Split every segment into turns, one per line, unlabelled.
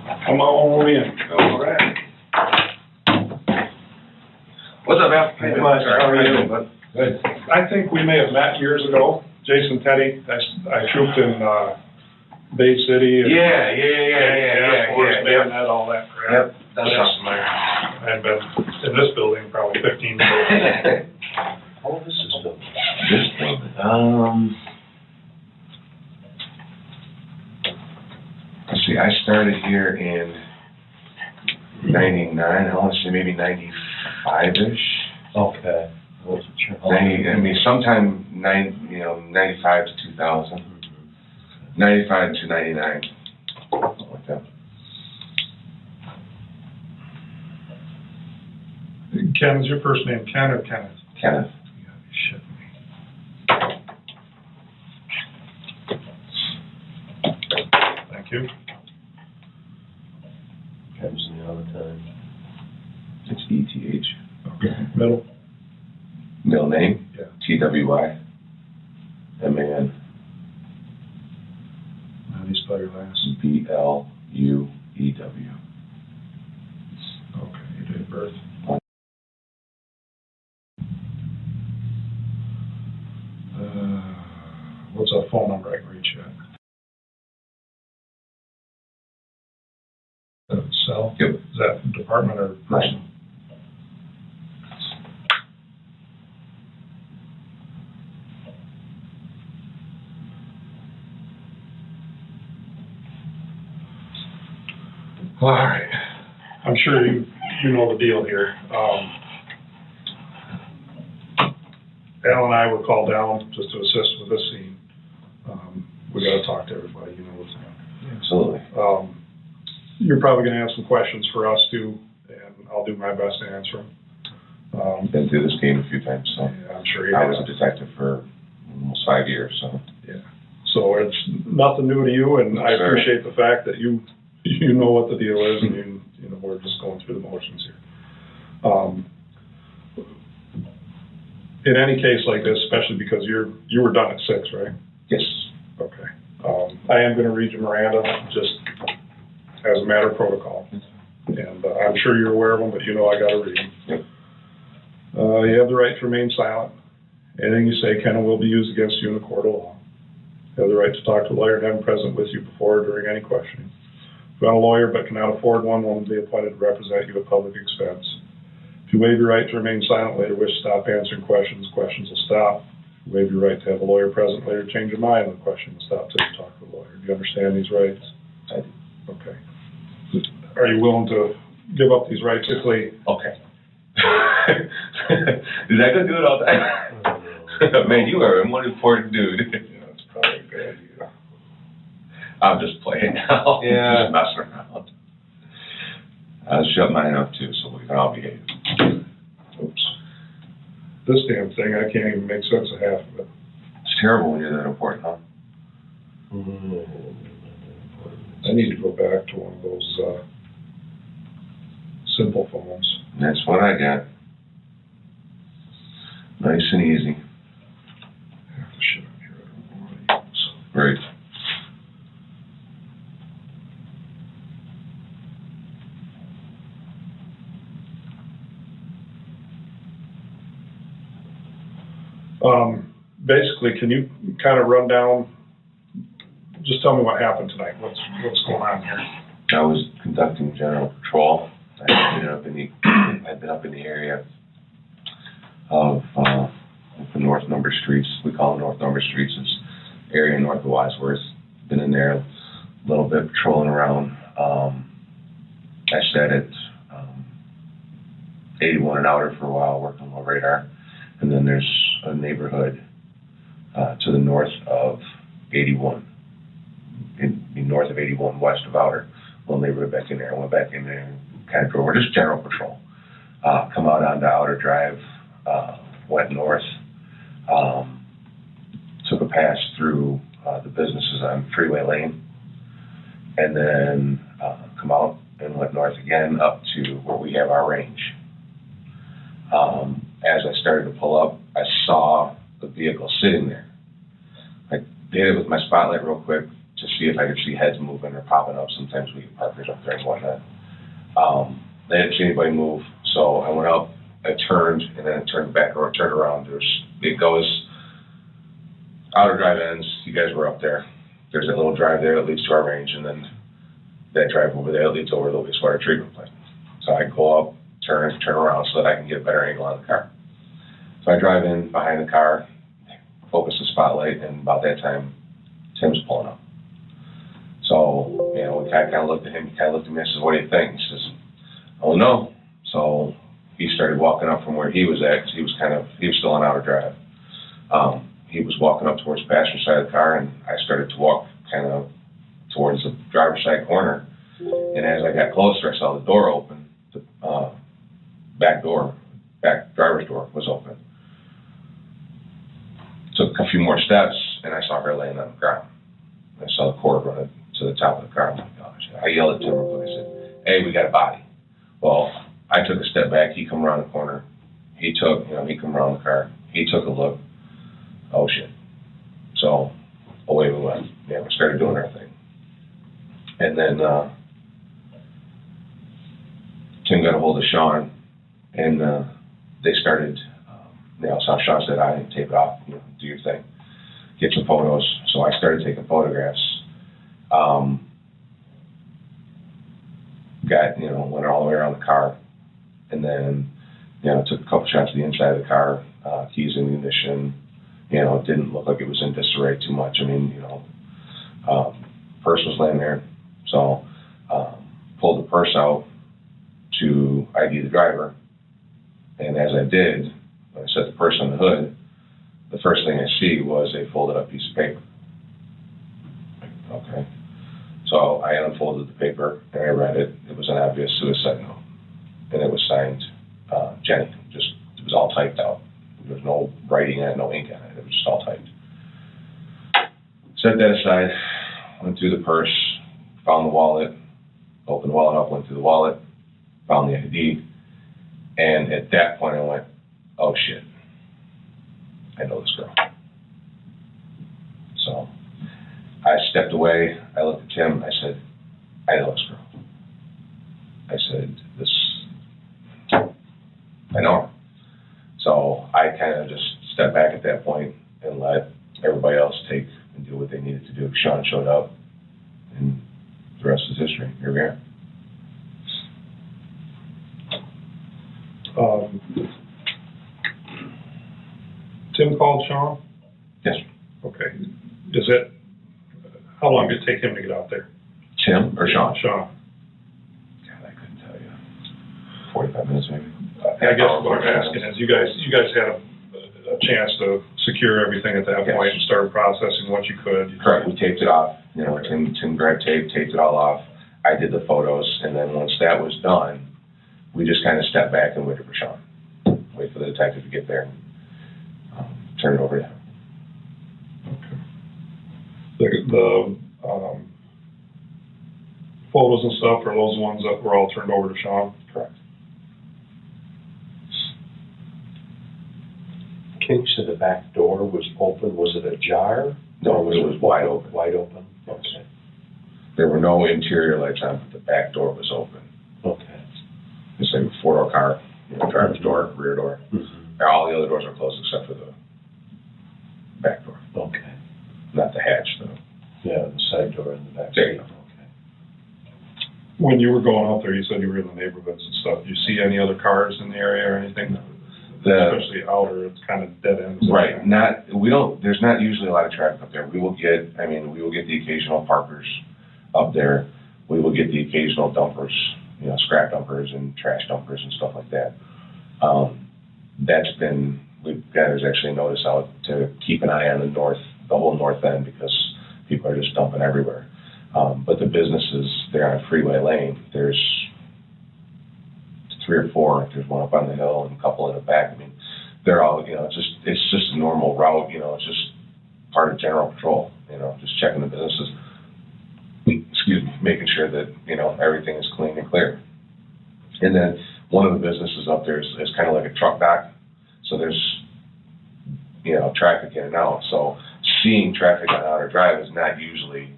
Come on in.
All right. What's up, Al?
Hey, Mike, how are you?
Good.
I think we may have met years ago. Jason Teddy, I trooped in, Bay City. And
Yeah.
Bayonet, all that crap.
Yep, that sounds familiar.
I've been in this building probably 15 years.
Oh, this is this building. Let's see, I started here in 99, I want to say maybe 95-ish.
Okay.
Sometime 95 to 2000. 95 to 99. Something like that.
Ken, is your first name Ken or Kenneth?
Kenneth.
You gotta be shitting me. Thank you.
Comes in all the time.
It's E-T-H.
Okay. Middle?
Middle name?
Yeah.
T-W-Y. M-A-N.
How do you spell your last?
B-L-U-E-W.
Okay, your date of birth. What's a phone number I can reach you at? Cell?
Yep.
Is that department or person? All right. I'm sure you know the deal here. Al and I were called down just to assist with this scene. We got to talk to everybody, you know what's going on.
Absolutely.
You're probably going to have some questions for us too, and I'll do my best to answer them.
Been through this game a few times, so.
Yeah, I'm sure you
I
have.
was a detective for almost 5 years, so.
Yeah. So it's nothing new to you, and I
Sure.
appreciate the fact that you know what the deal is, and you know we're just going through the motions here. In any case like this, especially because you were done at 6, right?
Yes.
Okay. I am going to read you Miranda just as a matter of protocol, and I'm sure you're aware of them, but you know I got to read them.
Yep.
You have the right to remain silent. Anything you say can and will be used against you in a court of law. You have the right to talk to a lawyer and have him present with you before or during any questioning. If you want a lawyer but cannot afford one, one will be appointed to represent you at public expense. If you waive your right to remain silent, later wish to stop answering questions, questions will stop. If you waive your right to have a lawyer present, later change your mind, the question will stop till you talk to a lawyer. Do you understand these rights?
I do.
Okay. Are you willing to give up these rights quickly?
Okay. Is that gonna do it all the time? Man, you are one important dude.
Yeah, that's probably a good idea.
I'm just playing now.
Yeah.
Just messing around. I'll shut mine up too, so we can all behave.
Oops. This damn thing, I can't even make sense of half of it.
It's terrible when you're that important, huh?
I need to go back to one of those, simple phones.
And that's what I got. Nice and easy.
Half the shit on here, I don't know how to use.
Great.
Basically, can you kind of run down, just tell me what happened tonight, what's going on here?
I was conducting general patrol. I'd been up in the area of the North Number Streets. We call them North Number Streets. It's area north of Wadsworth. Been in there a little bit patrolling around. I sat at 81 and outer for a while, working on my radar. And then there's a neighborhood to the north of 81, north of 81, west of outer. Little neighborhood back in there. I went back in there and kind of drove. We're just general patrol. Come out onto Outer Drive, went north, took a pass through the businesses on Freeway Lane, and then come out and went north again up to where we have our range. As I started to pull up, I saw the vehicle sitting there. I hit it with my spotlight real quick, to see if I could see heads moving or popping up. Sometimes we get parkers up there and whatnot. They didn't see anybody move, so I went up, I turned, and then I turned back or turned around. It goes, outer drive ends, you guys were up there. There's that little drive there that leads to our range, and then that drive over there leads over to the wastewater treatment plant. So I go up, turn around so that I can get a better angle on the car. So I drive in behind the car, focus the spotlight, and about that time, Tim's pulling up. So, you know, we kind of looked at him, he kind of looked at me and says, what do you think? He says, oh no. So he started walking up from where he was at, because he was still on outer drive. He was walking up towards the passenger side of the car, and I started to walk kind of towards the driver's side corner. And as I got closer, I saw the door open, the back driver's door was open. Took a few more steps, and I saw her laying on the ground. I saw the cord running to the top of the car. Oh my gosh. I yelled at Tim real quick. I said, hey, we got a body. Well, I took a step back. He come around the corner. He come around the car. He took a look. Oh, shit. So away we went. Yeah, we started doing our thing. And then Tim got a hold of Sean, and they started, so Sean said, I didn't tape it off, do your thing. Get some photos. So I started taking photographs. Went all the way around the car, and then, took a couple shots of the inside of the car, keys in the ignition. It didn't look like it was in disarray too much. I mean, purse was laying there, so pulled the purse out to ID the driver, and as I did, when I set the purse on the hood, the first thing I see was a folded up piece of paper. Okay. So I unfolded the paper and I read it. It was an obvious suicide note, and it was signed Jenny. It was all typed out. There was no writing on it, no ink on it. It was just all typed. Set that aside, went through the purse, found the wallet, opened the wallet up, went through the wallet, found the ID, and at that point I went, oh shit, I know this girl. So I stepped away, I looked at Tim, I said, I know this girl. I said, I know her. So I kind of just stepped back at that point and let everybody else take and do what they needed to do. Sean showed up, and the rest is history. Here we are.
Tim called Sean?
Yes.
Okay. How long did it take him to get out there?
Tim or Sean?
Sean.
God, I couldn't tell you. 45 minutes maybe.
I guess what I'm asking is, you guys had a chance to secure everything at that point and start processing what you could.
Correct. We taped it off. Tim grabbed tape, taped it all off. I did the photos, and then once that was done, we just kind of stepped back and waited for Sean. Wait for the detective to get there and turn it over to him.
Okay. The photos and stuff are those ones that were all turned over to Sean?
Correct.
You said the back door was open. Was it ajar?
No, it was wide open.
Wide open? Okay.
There were no interior lights on, but the back door was open.
Okay.
It's like a four-door car, driver's door, rear door.
Mm-hmm.
All the other doors are closed except for the back door.
Okay.
Not the hatch, though.
Yeah, the side door and the back
There you
door.
go.
Okay.
When you were going out there, you said you were in the neighborhoods and stuff. Do you see any other cars in the area or anything? Especially outer, it's kind of dead ends.
Right. There's not usually a lot of traffic up there. We will get the occasional parkers up there. We will get the occasional dumpers, scrap dumpers and trash dumpers and stuff like that. We've got there's actually a notice out to keep an eye on the whole north end, because people are just dumping everywhere. But the businesses, they're on a freeway lane. There's 3 or 4. There's one up on the hill and a couple in the back. I mean, they're all, it's just a normal route. It's just part of general patrol. Just checking the businesses. Excuse me, making sure that everything is clean and clear. And then one of the businesses up there is kind of like a truck dock. So there's traffic in and out. So seeing traffic on outer drive is not usually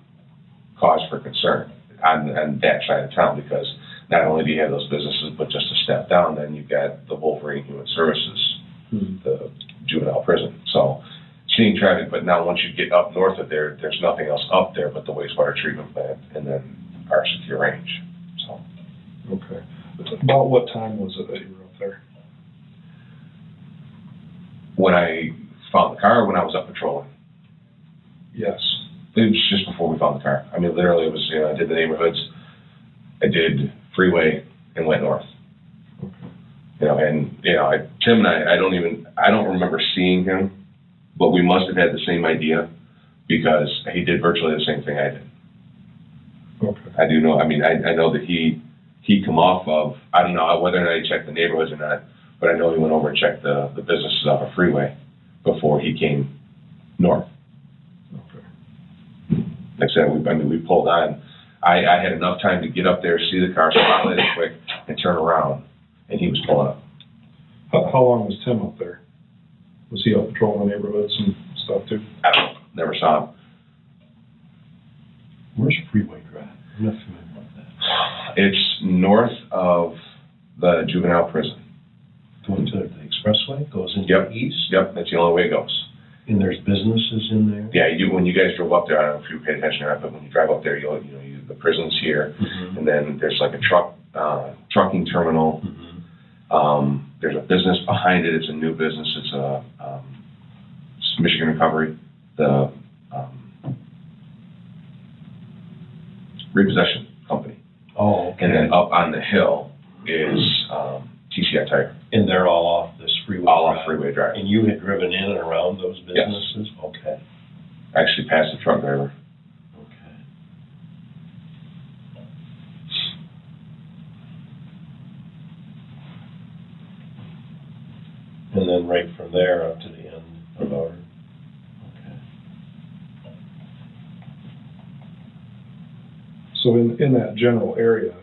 cause for concern on that side of town, because not only do you have those businesses, but just a step down, then you've got the Wolverine Human Services, the juvenile prison. So seeing traffic, but now once you get up north of there, there's nothing else up there but the wastewater treatment plant and then our secure range. So.
Okay. About what time was it that you were up there?
When I found the car, when I was up patrolling.
Yes.
It was just before we found the car. I mean, literally, it was, you know, I did the neighborhoods, I did freeway, and went north.
Okay.
You know, and, you know, Tim and I don't remember seeing him, but we must have had the same idea because he did virtually the same thing I did.
Okay.
I do know, I mean, I know that he come off of, I don't know whether or not he checked the neighborhoods or not, but I know he went over and checked the businesses off a freeway before he came north.
Okay.
Like I said, we pulled on. I had enough time to get up there, see the car, spotlight it quick, and turn around, and he was pulling up.
How long was Tim up there? Was he out patrolling the neighborhoods and stuff too?
I don't know, never saw him.
Where's Freeway Drive? I'm not familiar with that.
It's north of the juvenile prison.
Going to the expressway, goes into
Yep.
the east,
Yep, that's the only way it goes.
and there's businesses in there?
Yeah, when you guys drove up there, I don't know if you paid attention or not, but when you drive up there, the prison's here, and then there's like a trucking terminal. There's a business behind it. It's a new business. It's it's Michigan Recovery, the repossession company.
Oh, okay.
And then up on the hill is TCI Tire.
And they're all off this freeway
All
drive?
off Freeway Drive.
And you had driven in and around those businesses? Yes. Okay.
Actually passed the truck driver.
Okay. And then right from there up to the end of our... Okay.
So in that general area,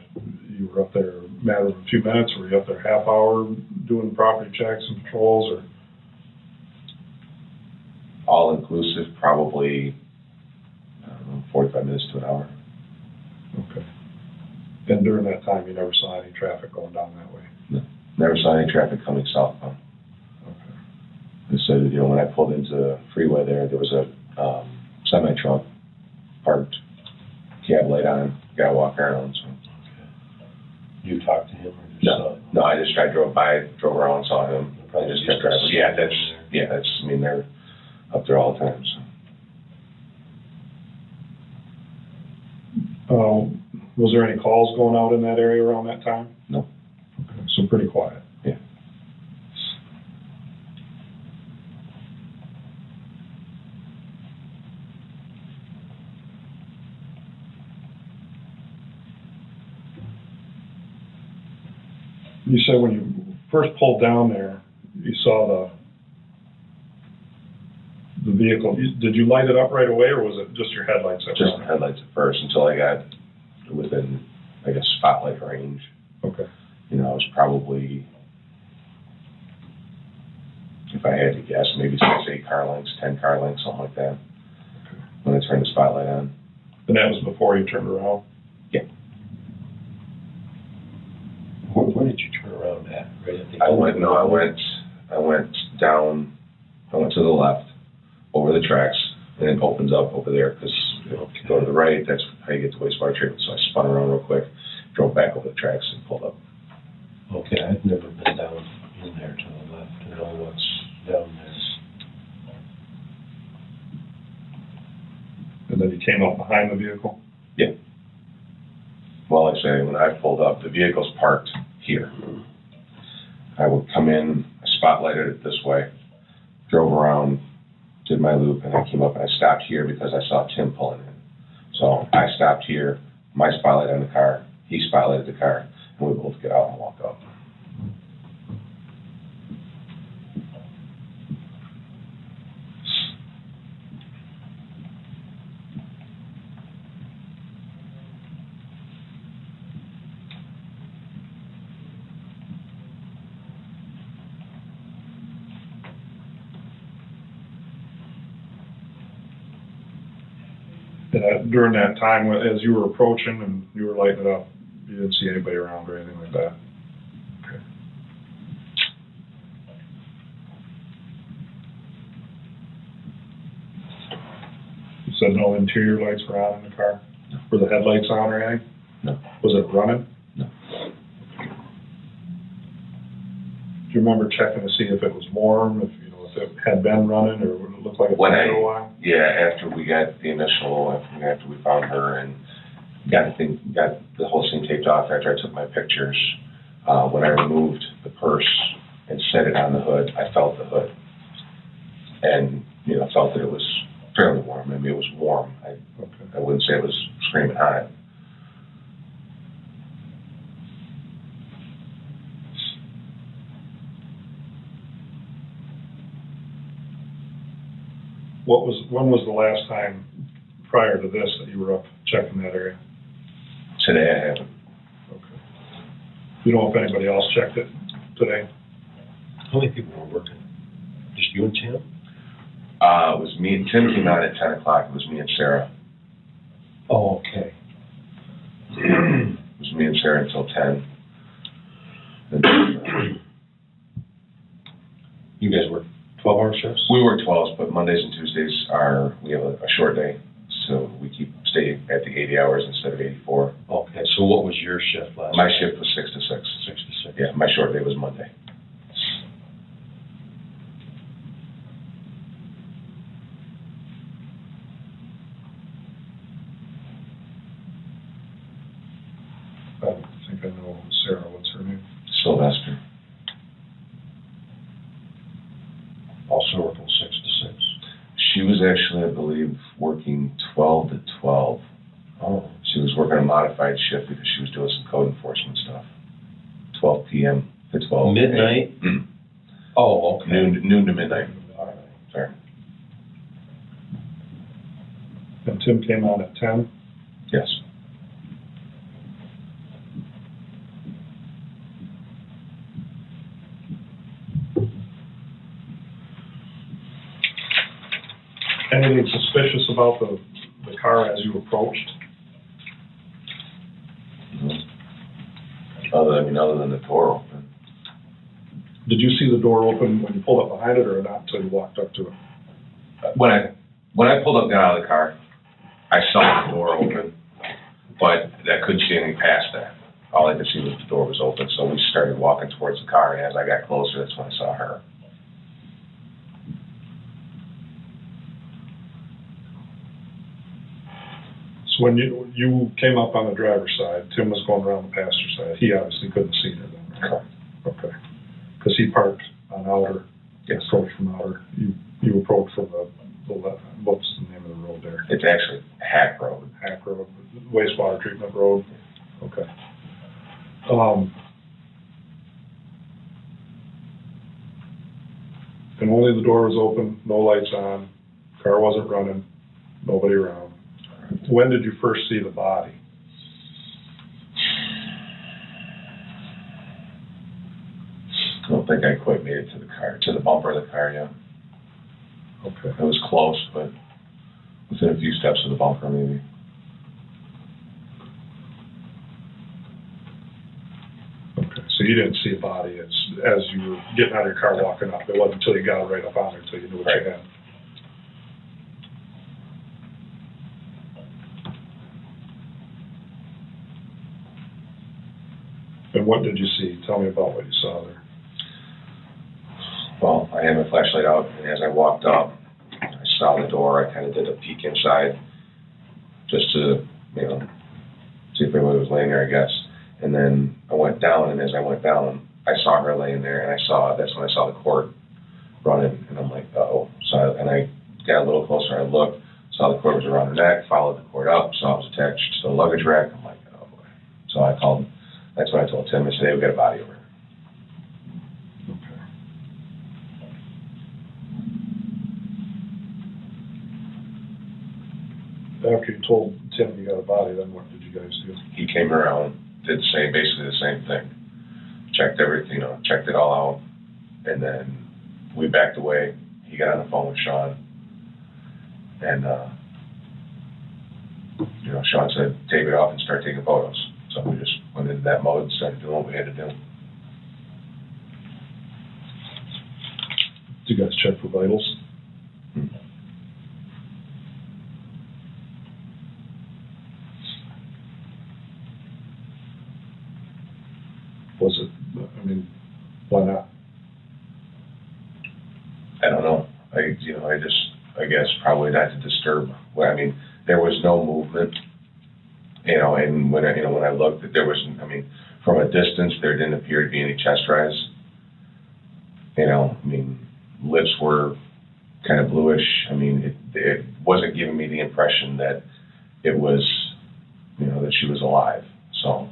you were up there a matter of a few minutes, or were you up there half hour doing property checks and patrols, or?
All inclusive, probably, I don't know, 45 minutes to an hour.
Okay. And during that time, you never saw any traffic going down that way?
No, never saw any traffic coming southbound.
Okay.
So, when I pulled into the freeway there was a semi-truck parked, cab light on, guy walking around, so.
You talked to him or just saw him?
No, I drove by, drove around, saw him. I just kept driving. I mean, they're up there all the time, so.
Was there any calls going out in that area around that time?
No.
Okay, so pretty quiet.
Yeah.
You said when you first pulled down there, you saw the vehicle. Did you light it up right away, or was it just your headlights?
Just the headlights at first until I got within, I guess, spotlight range.
Okay.
It was probably, if I had to guess, maybe 6, 8 car lengths, 10 car lengths, something like that. Okay. When I turned the spotlight on.
And that was before you turned around?
Yeah.
Where did you turn around at? Right at the
I went down, I went to the left, over the tracks, and it opens up over there, because if you go to the right, that's how you get to wastewater treatment. So I spun around real quick, drove back over the tracks, and pulled up.
Okay, I've never been down in there to the left to know what's down there.
And then you came up behind the vehicle?
Yeah. Well, like I say, when I pulled up, the vehicle's parked here. I would come in, I spotlighted it this way, drove around, did my loop, and I came up and I stopped here because I saw Tim pulling in. So I stopped here, my spotlight on the car, he spotlighted the car, and we both get out and walk up.
During that time, as you were approaching and you were lighting it up, you didn't see anybody around or anything like that? Okay. You said no interior lights were on in the car?
No.
Were the headlights on or anything?
No.
Was it running?
No.
Do you remember checking to see if it was warm, if it had been running, or would it look like it
When
been for a while?
Yeah, after we got the initial, after we found her and got the whole scene taped off, after I took my pictures, when I removed the purse and set it on the hood, I felt the hood. And, felt that it was fairly warm. I mean, it was warm. I wouldn't say it was screaming hot.
When was the last time prior to this that you were up checking that area?
Today I haven't.
Okay. You know if anybody else checked it today?
How many people were working? Just you and Tim?
It was me and Tim came out at 10 o'clock. It was me and Sarah.
Oh, okay.
It was me and Sarah until 10. And then,
You guys work 12-hour shifts?
we work 12s, but Mondays and Tuesdays we have a short day, so we stay at the 80 hours instead of 84.
Okay, so what was your shift last
My
night?
shift was 6 to 6.
6 to 6.
Yeah, my short day was Monday.
I don't think I know Sarah. What's her name?
Sylvester.
Also working 6 to 6.
She was actually, I believe, working 12 to 12.
Oh.
She was working a modified shift because she was doing some code enforcement stuff. 12 p.m. to 12
Midnight?
a.m.
Oh, okay.
Noon to midnight.
All right.
Sorry.
And Tim came on at 10?
Yes.
Anything suspicious about the car as you approached?
Mm-hmm. Other than the door open.
Did you see the door open when you pulled up behind it, or not until you walked up to it?
When I pulled up, got out of the car, I saw the door open, but I couldn't see anything past that. All I could see was the door was open, so we started walking towards the car, and as I got closer, that's when I saw her.
So when you came up on the driver's side, Tim was going around the passenger side. He obviously couldn't see her then, right?
Correct.
Okay. Because he parked on Outer,
Yes.
approached from Outer. You approached from the left. What's the name of the road there?
It's actually Hack Road.
Hack Road, wastewater treatment road. Okay. And only the door was open, no lights on, car wasn't running, nobody around. When did you first see the body?
I don't think I quite made it to the bumper of the car yet.
Okay.
It was close, but within a few steps of the bumper, maybe.
Okay. So you didn't see a body as you were getting out of your car walking up. It wasn't until you got right up on there until you knew what you had. And what did you see? Tell me about what you saw there.
Well, I had my flashlight out, and as I walked up, I saw the door. I kind of did a peek inside, just to, see if anybody was laying there, I guess. And then I went down, and as I went down, I saw her laying there, and that's when I saw the cord running, and I'm like, uh-oh. And I got a little closer, I looked, saw the cord was around her neck, followed the cord up, saw it was attached to the luggage rack. I'm like, oh boy. So I called. That's what I told Tim. I said, hey, we got a body over here.
Okay. After you told Tim you got a body, then what did you guys do?
He came around, did basically the same thing. Checked everything, checked it all out, and then we backed away. He got on the phone with Sean, and you know, Sean said, take it off and start taking photos. So we just went into that mode and started doing what we had to do.
Did you guys check for vitals? Was it, I mean, why not?
I don't know. I guess probably not to disturb. Well, I mean, there was no movement, you know, and when I looked, there was, I mean, from a distance, there didn't appear to be any chest rise. You know, I mean, lips were kind of bluish. I mean, it wasn't giving me the impression that it was, you know, that she was alive. So.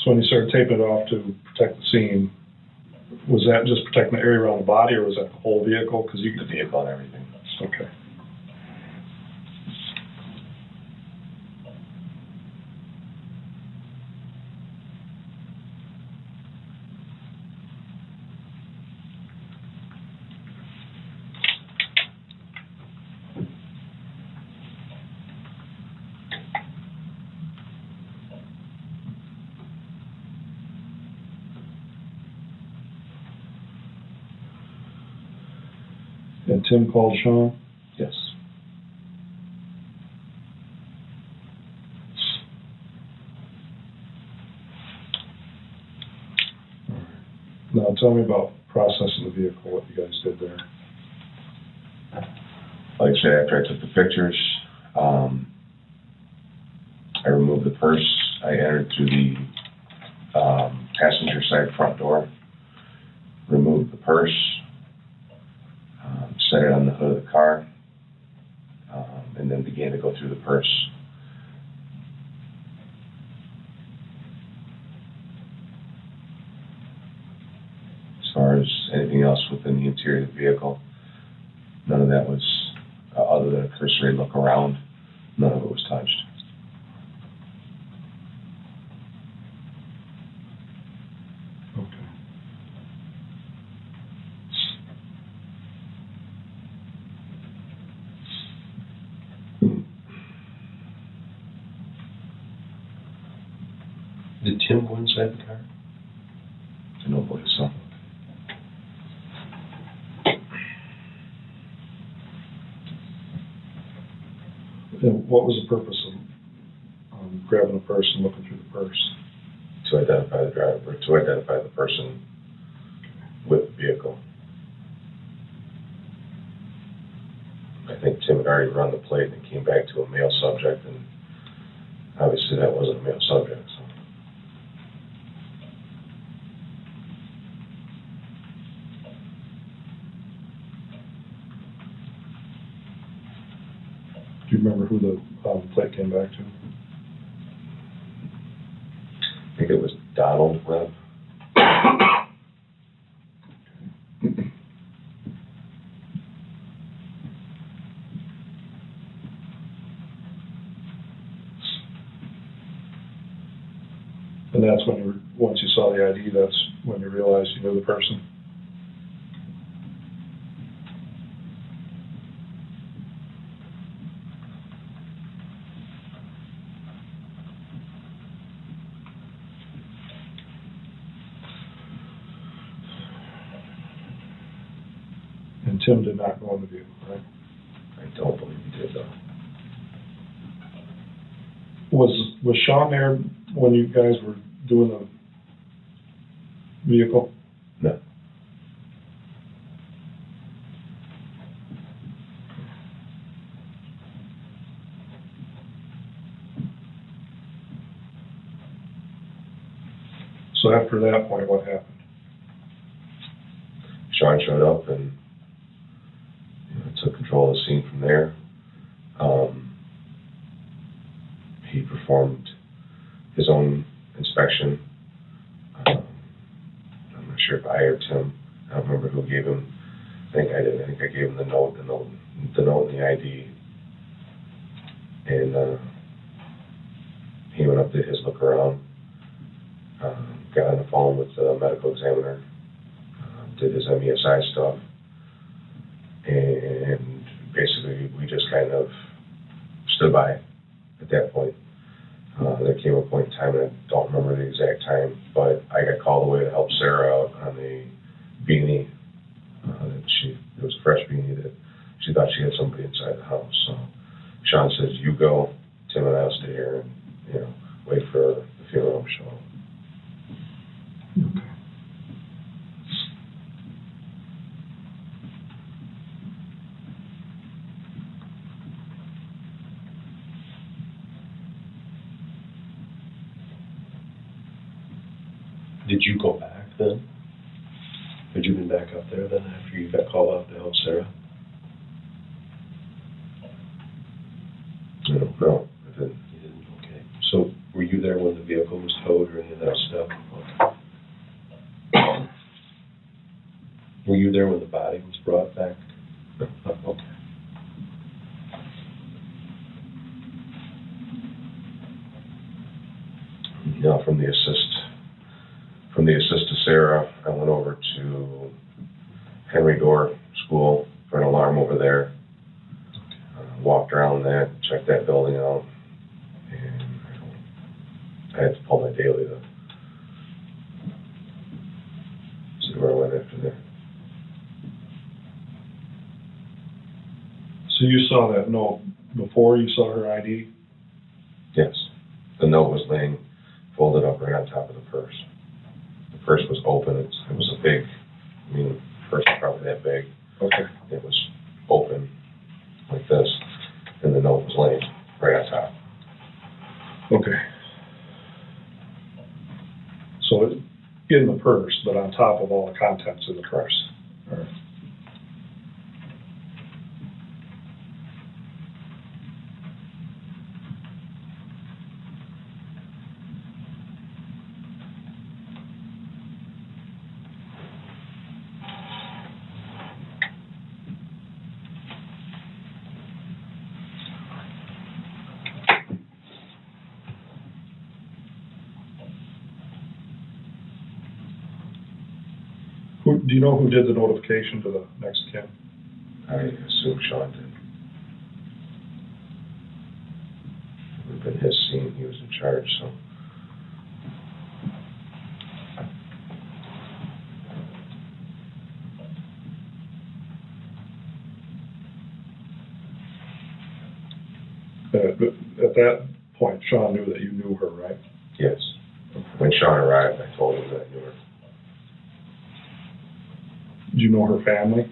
So when you started taping it off to protect the scene, was that just protecting the area around the body, or was that the whole vehicle? Because
The vehicle and everything.
Okay. And Tim called Sean?
Yes.
Now tell me about processing the vehicle, what you guys did there.
Like I said, after I took the pictures, I removed the purse. I entered through the passenger side front door, removed the purse, set it on the hood of the car, and then began to go through the purse. As far as anything else within the interior of the vehicle, none of that was, other than a cursory look around, none of it was touched.
Okay.
Did Tim go inside the car?
I don't believe so.
And what was the purpose of grabbing the purse and looking through the purse?
To identify the driver, to identify the person with the vehicle. I think Tim had already run the plate and came back to a male subject, and obviously that wasn't a male subject. So.
Do you remember who the plate came back to?
I think it was Donald Webb.
And that's when once you saw the ID, that's when you realized you knew the person? And Tim did not go in the vehicle, right?
I don't believe he did, though.
Was Sean there when you guys were doing the vehicle?
No.
So after that point, what happened?
Sean showed up and took control of the scene from there. he performed his own inspection. I'm not sure if I or Tim. I don't remember who gave him. I think I did. I think I gave him the note and the ID. And he went up, did his look around, got on the phone with the medical examiner, did his MESI stuff, and basically we just kind of stood by at that point. There came a point in time, and I don't remember the exact time, but I got called away to help Sarah out on a beanie. It was a fresh beanie that she thought she had somebody inside the house. So Sean says, "You go, Tim and I'll stay here and wait for the funeral to show up."
Okay.
Did you go back then? Had you been back up there then after you got called out to help Sarah?
No, I didn't.
You didn't? Okay. So were you there when the vehicle was towed or any of that stuff? Okay. Were you there when the body was brought back?
No.
Oh, okay.
From the assist to Sarah, I went over to Henry Door School for an alarm over there. Walked around that, checked that building out, and I had to pull my daily to see where I went after that.
So you saw that note before you saw her ID?
Yes. The note was laying folded up right on top of the purse. The purse was open. It was a big, the purse was probably that big.
Okay.
It was open like this, and the note was laying right on top.
Okay. So it's in the purse, but on top of all the contents in the purse. All right. Do you know who did the notification to the next kin?
I assume Sean did. It would have been his scene. He was in charge, so.
At that point, Sean knew that you knew her, right?
Yes. When Sean arrived, I told him that I knew her.
Do you know her family?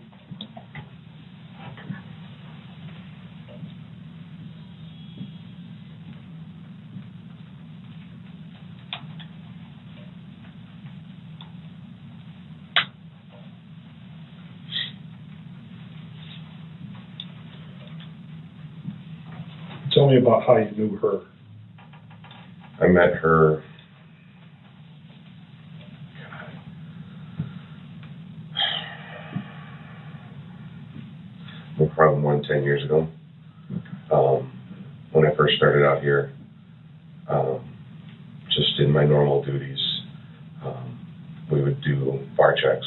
Tell me about how you knew her.
I met her probably more than 10 years ago. When I first started out here, just in my normal duties, we would do bar checks,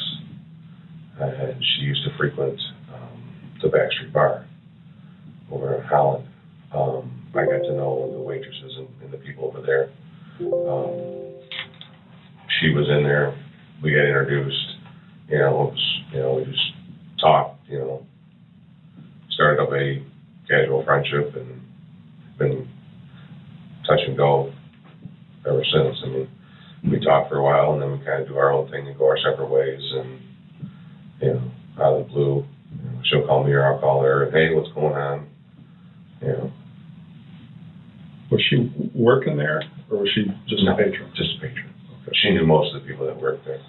and she used to frequent the Backstreet Bar over in Holland. I got to know the waitresses and the people over there. She was in there. We got introduced. We just talked. Started up a casual friendship and been touch and go ever since. We talk for a while and then we kind of do our own thing and go our separate ways. And out of the blue, she'll call me or I'll call her. And, hey, what's going on?
Was she working there, or was she just a patron?
Just a patron. Okay. She knew most of the people that worked there.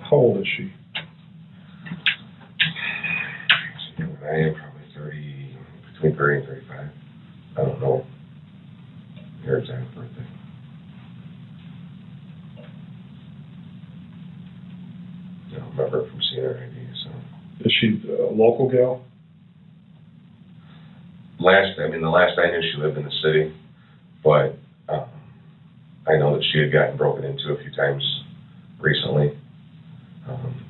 How old is she?
am probably 30, between 30 and 35. I don't know her exact birthday. I don't remember from seeing her ID, so.
Is she a local gal?
The last I knew she lived in the city, but I know that she had gotten broken into a few times recently.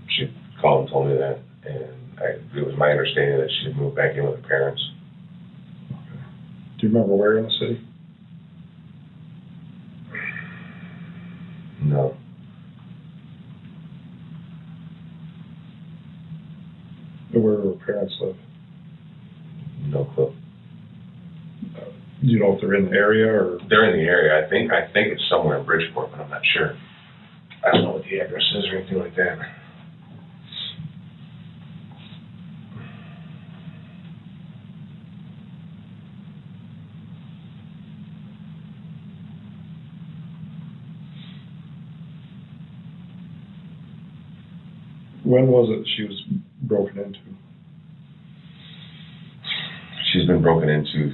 She called and told me that, and it was my understanding that she had moved back in with her parents.
Okay. Do you remember where in the city?
No.
Where do her parents live?
No clue.
Do you know if they're in the area or?
They're in the area. I think it's somewhere in Bridgeport, but I'm not sure. I don't know what the address is or anything like that.
When was it she was broken into?
She's been broken into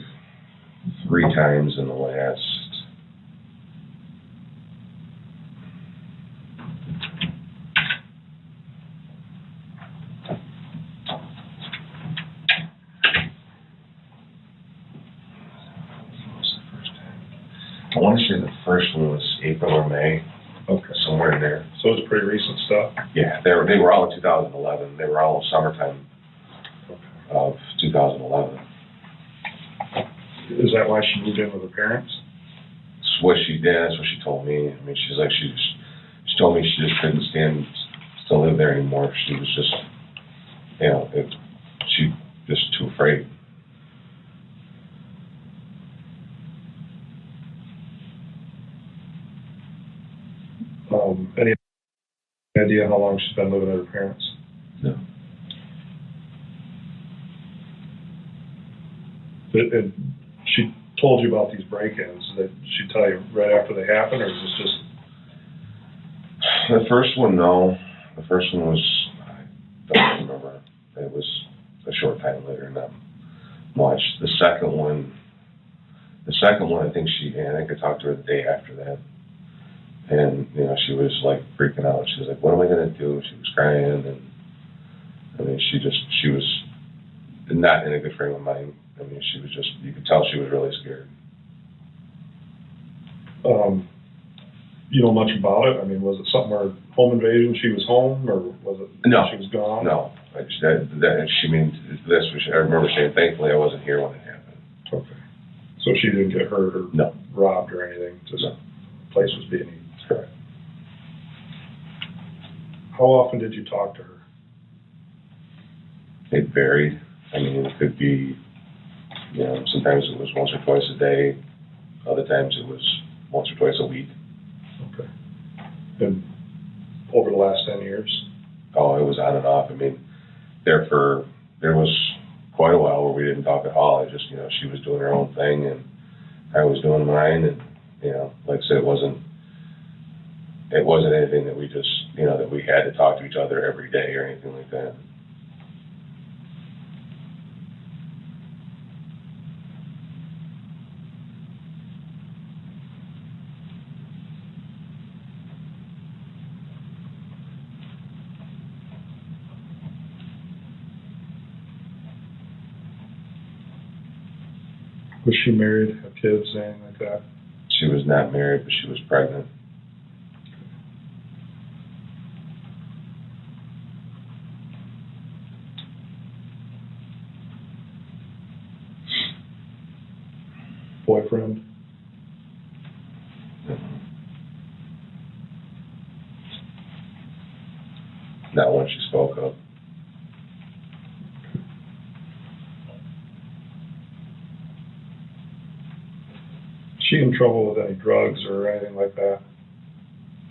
3 times in the last. I want to say the first one was April or May.
Okay.
Somewhere in there.
So it's pretty recent stuff?
Yeah, they were all in 2011. They were all summertime of 2011.
Is that why she moved in with her parents?
That's what she did. That's what she told me. I mean, she told me she just couldn't stand to live there anymore. She was just, she just too afraid.
Any idea how long she's been living with her parents?
No.
She told you about these break-ins. Did she tell you right after they happened, or is this just?
The first one, no. The first one was, I don't remember. It was a short time later, not much. The second one, I think I talked to her the day after that. And, she was like freaking out. She was like, what am I going to do? She was crying. And I mean, she was not in a good frame of mind. I mean, she was just, you could tell she was really scared.
You know much about it? I mean, was it something where home invasion, she was home, or was it
no,
she was gone?
No. I remember saying, thankfully I wasn't here when it happened.
Okay. So she didn't get hurt or robbed or anything? Just the place was being eaten?
Correct.
How often did you talk to her?
It varied. I mean, it could be, sometimes it was once or twice a day. Other times it was once or twice a week.
Okay. And over the last 10 years?
Oh, it was on and off. I mean, there was quite a while where we didn't talk at all. She was doing her own thing and I was doing mine. And, like I said, it wasn't anything that we just, that we had to talk to each other every day or anything like that.
Was she married, have kids, anything like that?
She was not married, but she was pregnant.
Boyfriend?
Not one she spoke of.
She in trouble with any drugs or anything like that?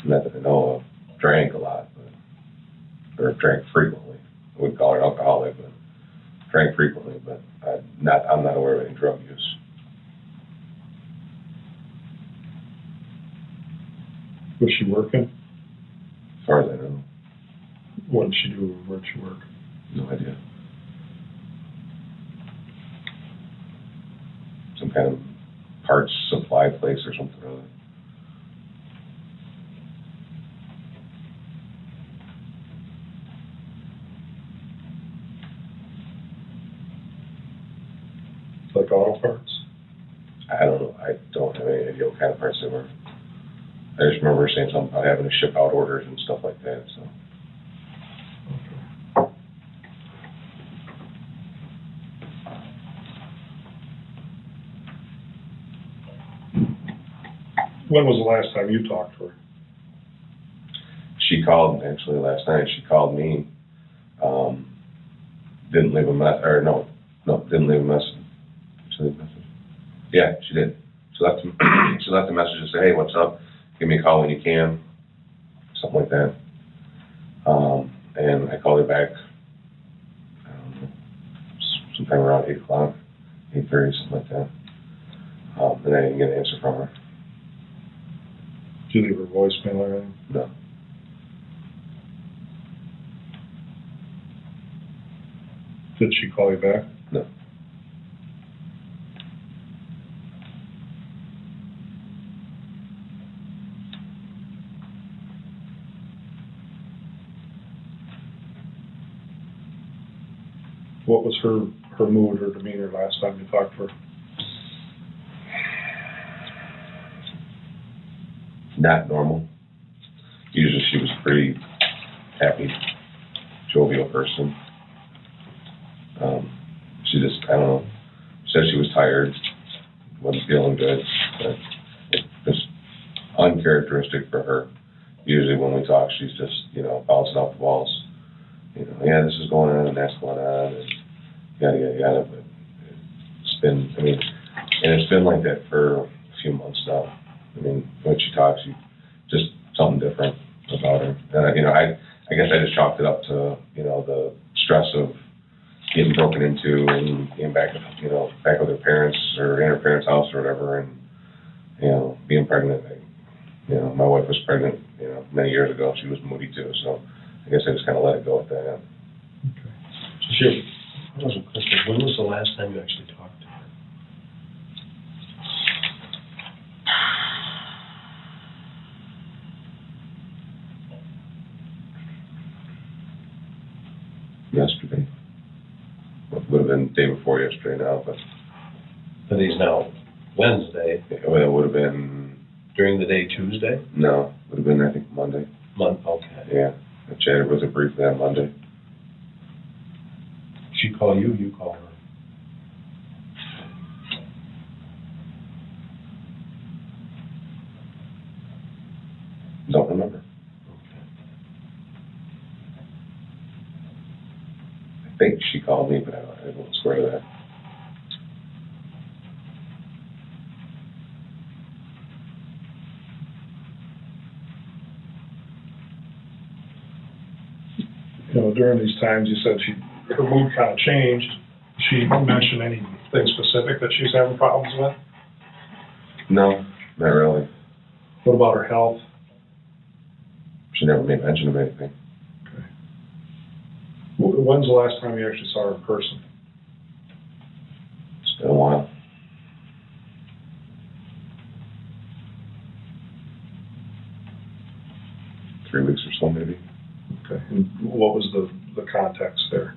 Not that I know of. Drank a lot, or drank frequently. I wouldn't call her alcoholic, but drank frequently, but I'm not aware of any drug use.
Was she working?
As far as I know.
What did she do? Where did she work?
No idea. some kind of parts supply place or something or other.
Like auto parts?
I don't know. I don't have any idea what kind of parts they were. I just remember saying something about having to ship out orders and stuff like that, so.
When was the last time you talked to her?
She called, actually, last night. She called me. Didn't leave a didn't leave a message. She leave a message? Yeah, she did. She left a message to say, hey, what's up? Give me a call when you can. Something like that. And I called her back, I don't know, sometime around 8 o'clock, 8:30, something like that. And I didn't get an answer from her.
Did you leave her voicemail or anything?
No.
Did she call you back?
No.
What was her mood or demeanor last time you talked to her?
Not normal. Usually she was a pretty happy, jovial person. She just, I don't know, said she was tired, wasn't feeling good, but just uncharacteristic for her. Usually when we talk, she's just, bouncing off the walls. Yeah, this is going on and that's going on, and yada, yada, yada, but it's been, and it's been like that for a few months now. When she talks, just something different about her. And, I guess I just chalked it up to, the stress of getting broken into and getting back with her parents or in her parents' house or whatever, and, being pregnant. My wife was pregnant, many years ago. She was moody too, so I guess I just kind of let it go at that.
Okay. So she, that was a question. When was the last time you actually talked to her?
Yesterday. Well, it would have been the day before yesterday now, but.
But he's now Wednesday.
It would have been.
During the day Tuesday?
No, would have been, I think, Monday.
Okay.
Yeah, I chatted with her briefly on Monday.
She call you, you call her.
Don't remember.
Okay.
I think she called me, but I won't swear to that.
During these times, you said her mood kind of changed. She mentioned anything specific that she's having problems with?
No, not really.
What about her health?
She never made mention of anything.
Okay. When's the last time you actually saw her in person?
It's been a while. Three weeks or so, maybe.
Okay. And what was the context there?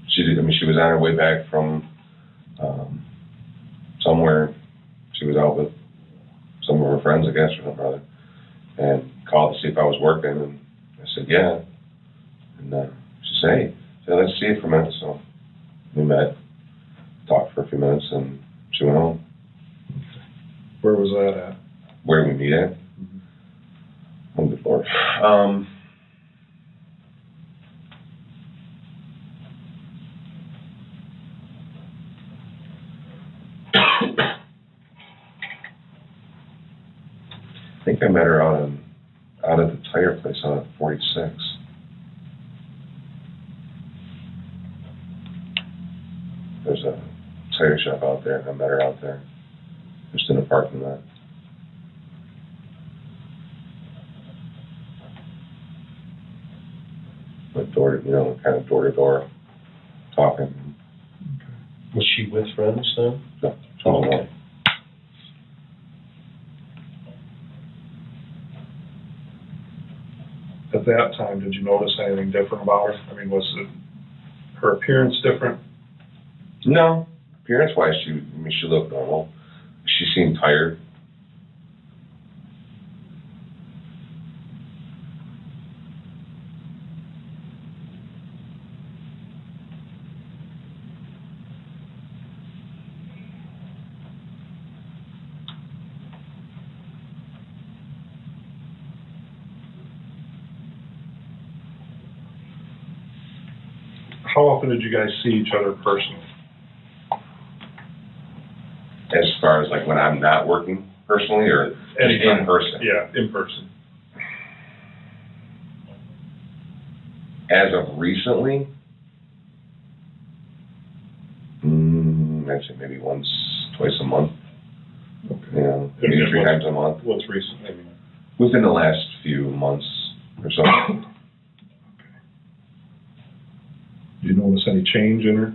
She was on her way back from somewhere. She was out with some of her friends, I guess, or something or other, and called to see if I was working, and I said, yeah. And she said, hey, let's see you for a minute. So we met, talked for a few minutes, and she went home.
Okay. Where was that at?
Where did we meet at? Mm-hmm. Oh, good Lord. I think I met her out at the tire place on 46. There's a tire shop out there, and I met her out there, just in a parking lot. Went kind of door to door, talking.
Was she with friends then?
No, she was alone.
that time, did you notice anything different about her? I mean, was it her appearance different?
No, appearance-wise, she looked normal. She seemed tired.
How often did you guys see each other personally?
As far as like when I'm not working personally, or
Anytime.
in person?
Yeah, in person.
As of recently, I'd say maybe once, twice a month.
Okay.
Yeah, maybe 3 times a month.
What's recent? I mean,
Within the last few months or so.
do you notice any change in her?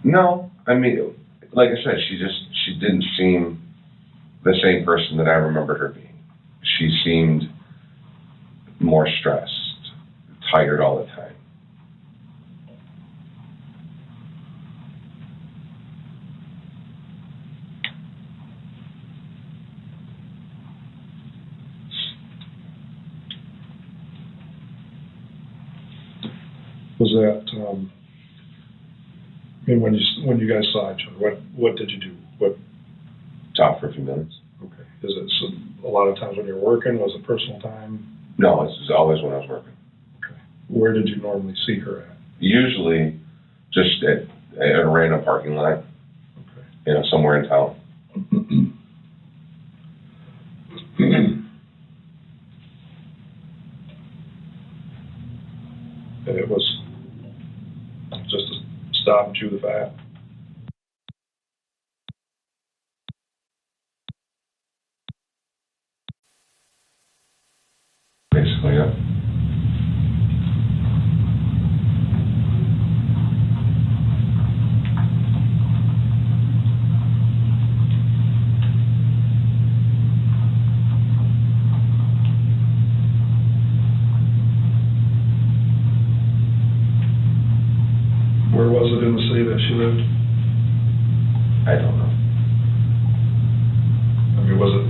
No, I mean, like I said, she didn't seem the same person that I remembered her being. She seemed more stressed, tired all the time.
Was that, I mean, when you guys saw each other, what did you do? What?
Talked for a few minutes.
Okay. Is it a lot of times when you're working? Was it personal time?
No, it's always when I was working.
Okay. Where did you normally see her at?
Usually just at a random parking lot,
Okay.
Somewhere in town.
And it was just to stop and chew the fat?
Basically, yeah.
Where was it in the city that she lived?
I don't know.
I mean, was it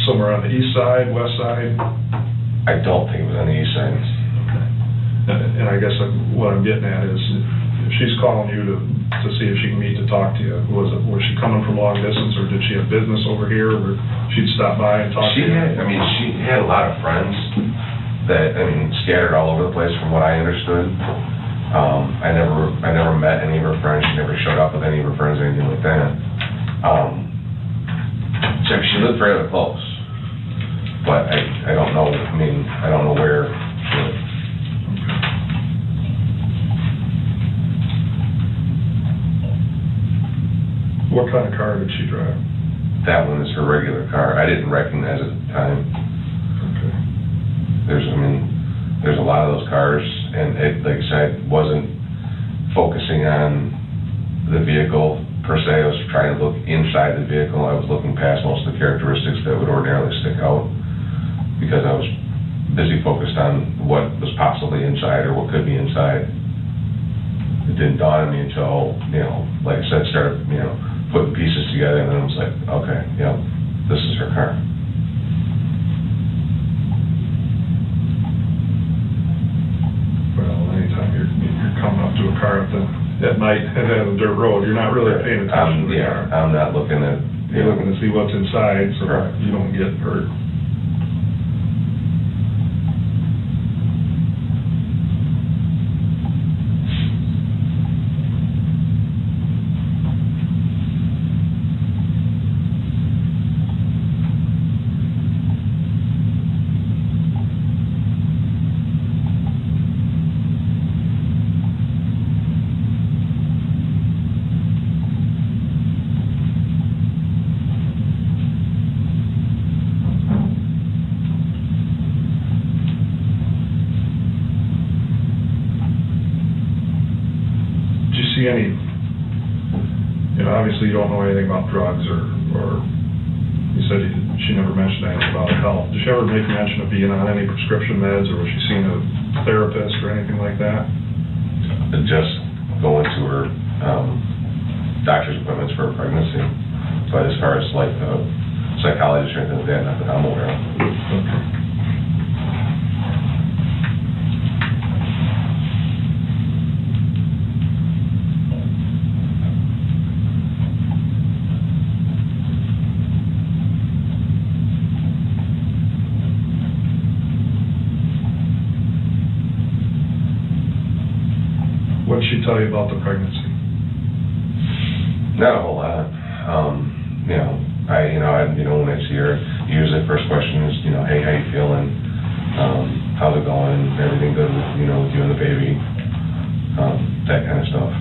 somewhere on the east side, west side?
I don't think it was on the east side.
And I guess what I'm getting at is, if she's calling you to see if she can meet to talk to you, was she coming from long distance, or did she have business over here where she'd stop by and talk to you?
She had a lot of friends that, scattered all over the place from what I understood. I never met any of her friends. She never showed up with any of her friends or anything like that. So she lived fairly close, but I don't know. I don't know where she lived.
What kind of car did she drive?
That one is her regular car. I didn't recognize it at the time.
Okay.
There's a lot of those cars, and it, like I said, wasn't focusing on the vehicle per se. I was trying to look inside the vehicle. I was looking past most of the characteristics that would ordinarily stick out, because I was busy focused on what was possibly inside or what could be inside. It didn't dawn on me until, like I said, started, putting pieces together, and then I was like, okay, this is her car.
Well, anytime you're coming up to a car at night and on a dirt road, you're not really paying attention to the car.
I'm not looking at...
You're looking to see what's inside so
Correct.
that you don't get hurt. See any, obviously you don't know anything about drugs or You said she never mentioned anything about health. Did she ever make mention of being on any prescription meds, or was she seeing a therapist or anything like that?
Just going to her doctor's appointments for her pregnancy. But as far as like the psychologist or anything like that, nothing I'm aware of.
Okay. What did she tell you about the pregnancy?
Not a whole lot. When I see her, usually the first question is, hey, how you feeling? How's it going? Everything good with you and the baby? That kind of stuff.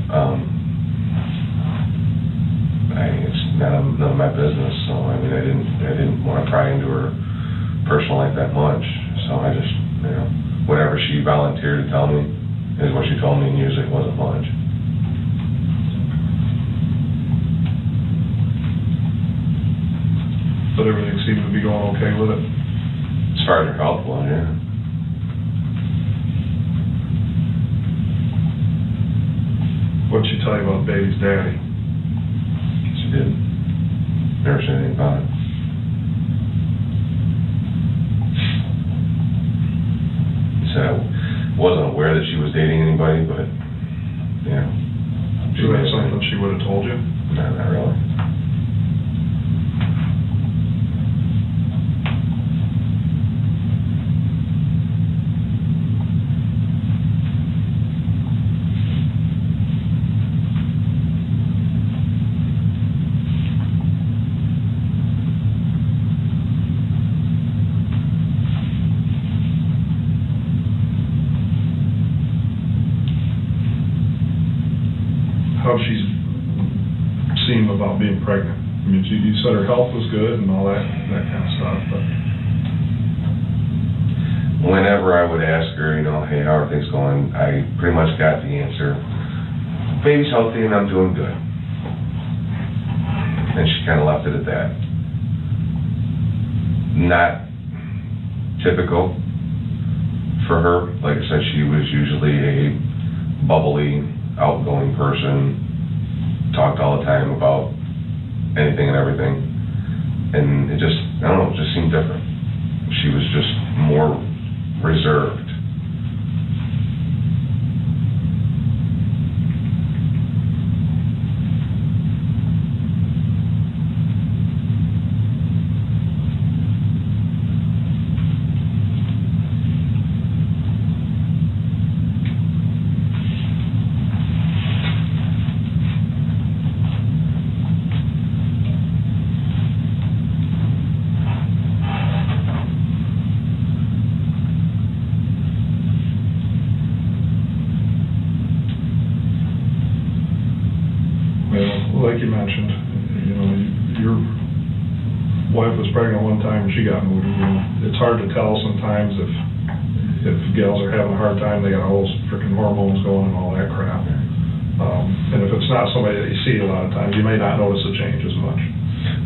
It's none of my business. So I didn't want to pry into her personal life that much. So I just, whatever she volunteered to tell me is what she told me, and usually it wasn't much.
But everything seemed to be going okay with it?
As far as her health was, yeah.
What'd she tell you about baby's daddy?
She didn't. Never said anything about it. He said I wasn't aware that she was dating anybody, but,
Is that something she would have told you?
No, not really.
How'd she seem about being pregnant? I mean, you said her health was good and all that kind of stuff, but...
Whenever I would ask her, hey, how are things going, I pretty much got the answer, baby's healthy and I'm doing good. And she kind of left it at that. Not typical for her. Like I said, she was usually a bubbly, outgoing person, talked all the time about anything and everything, and it just, it just seemed different. She was just more reserved.
Like you mentioned, your wife was pregnant one time and she got moody. It's hard to tell sometimes if gals are having a hard time, they got all those freaking hormones going and all that crap. And if it's not somebody that you see a lot of times, you may not notice the change as much.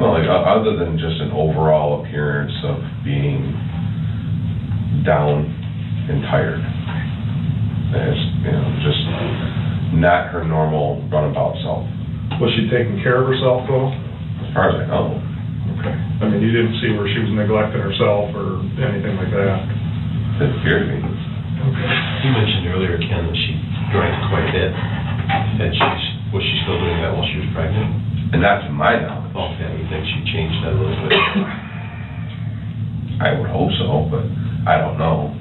Well, other than just an overall appearance of being down and tired, it's just not her normal runabout self.
Was she taking care of herself, though?
As far as I know.
Okay. I mean, you didn't see where she was neglecting herself or anything like that?
It appeared to me.
Okay.
You mentioned earlier, Ken, that she drank quite a bit. Was she still doing that while she was pregnant?
And not to my knowledge.
Okay, you think she changed that a little bit?
I would hope so, but I don't know.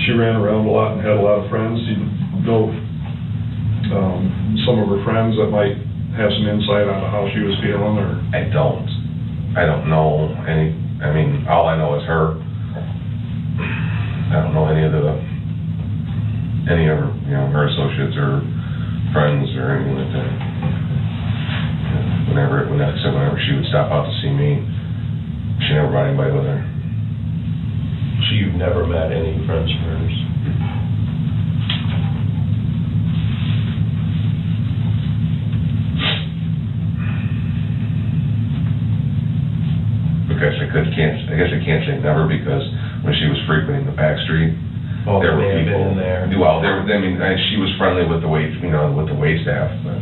She ran around a lot and had a lot of friends. You know some of her friends that might have some insight on how she was feeling, or?
I don't know any. I mean, all I know is her. I don't know any of her, her associates or friends or anything like that. Whenever she would stop out to see me, she never brought anybody with her.
So you've never met any friends of hers?
I guess I can't say never, because when she was frequenting the back street,
Oh,
there were
they have
people.
been in there.
Well, she was friendly with the wait, with the wait staff, but.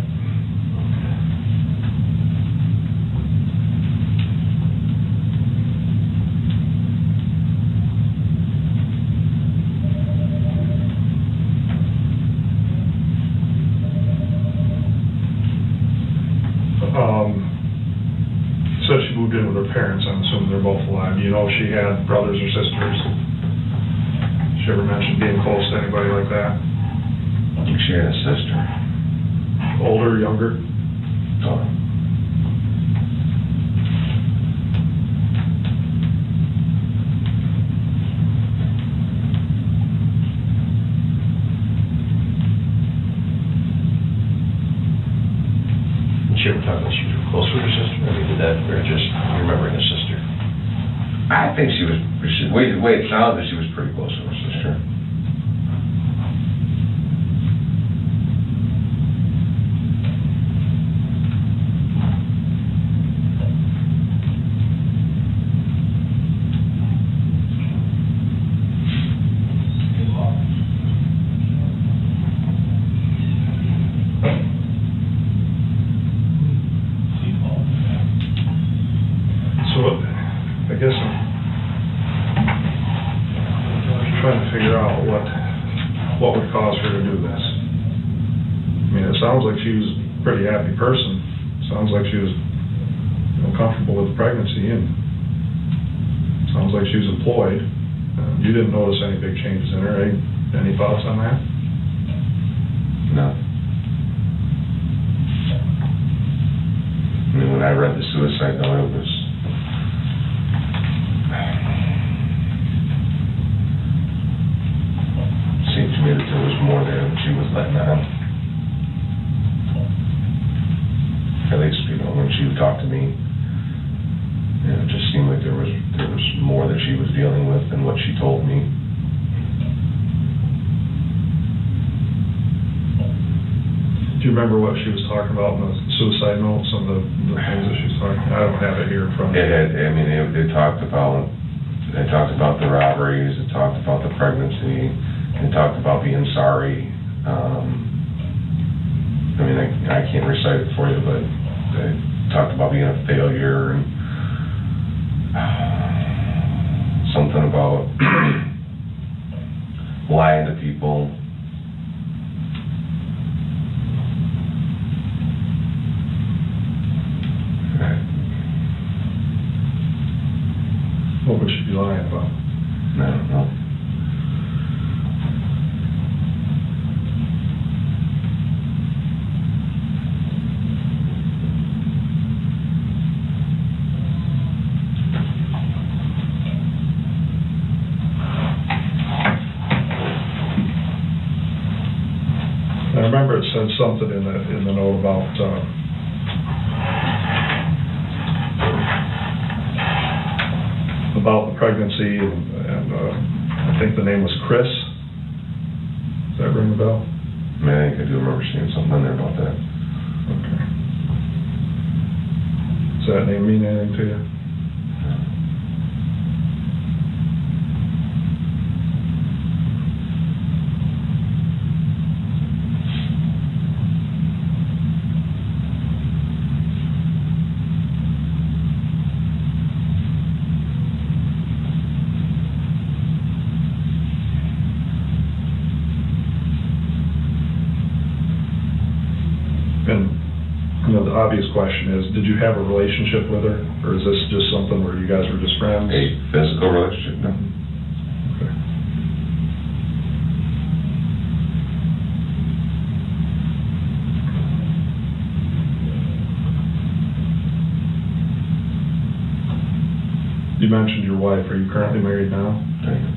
Said she moved in with her parents. I'm assuming they're both alive. Do you know if she had brothers or sisters? She ever mentioned being close to anybody like that?
I think she had a sister.
Older, younger?
Oh.
Did she ever talk about she was close with her sister? I mean, did that, or just remembering a sister?
I think the way it sounded, she was pretty close to her sister.
I guess I'm trying to figure out what would cause her to do this. I mean, it sounds like she was a pretty happy person. Sounds like she was, comfortable with pregnancy, and sounds like she was employed. You didn't notice any big changes in her. Any thoughts on that?
No. I mean, when I read the suicide note, it was. Seemed to me that there was more there than she was letting on. At least, when she would talk to me, it just seemed like there was more that she was dealing with than what she told me.
Do you remember what she was talking about in the suicide note? Some of the things that she was talking. I don't have it here in front of me.
They talked about the robberies. It talked about the pregnancy. They talked about being sorry. I can't recite it for you, but they talked about being a failure and something about lying to people.
What would she be lying about?
I don't know.
I remember it said something in the note about the pregnancy, and I think the name was Chris. Does that ring a bell?
I think I do remember seeing something in there about that.
Okay. Does that name mean anything to you? And the obvious question is, did you have a relationship with her, or is this just something where you guys were just friends?
A physical relationship? No.
Okay. You mentioned your wife. Are you currently married now?
Okay.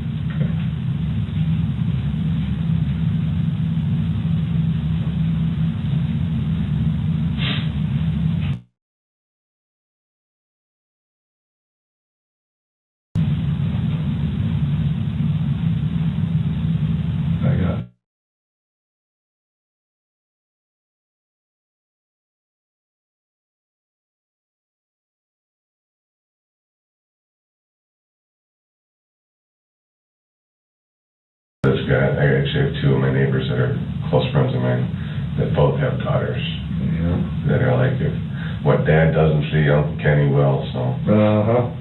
I actually have two of my neighbors that are close friends of mine that both have daughters. That are like, if what Dad doesn't see, Uncle Kenny will, so.
Uh-huh.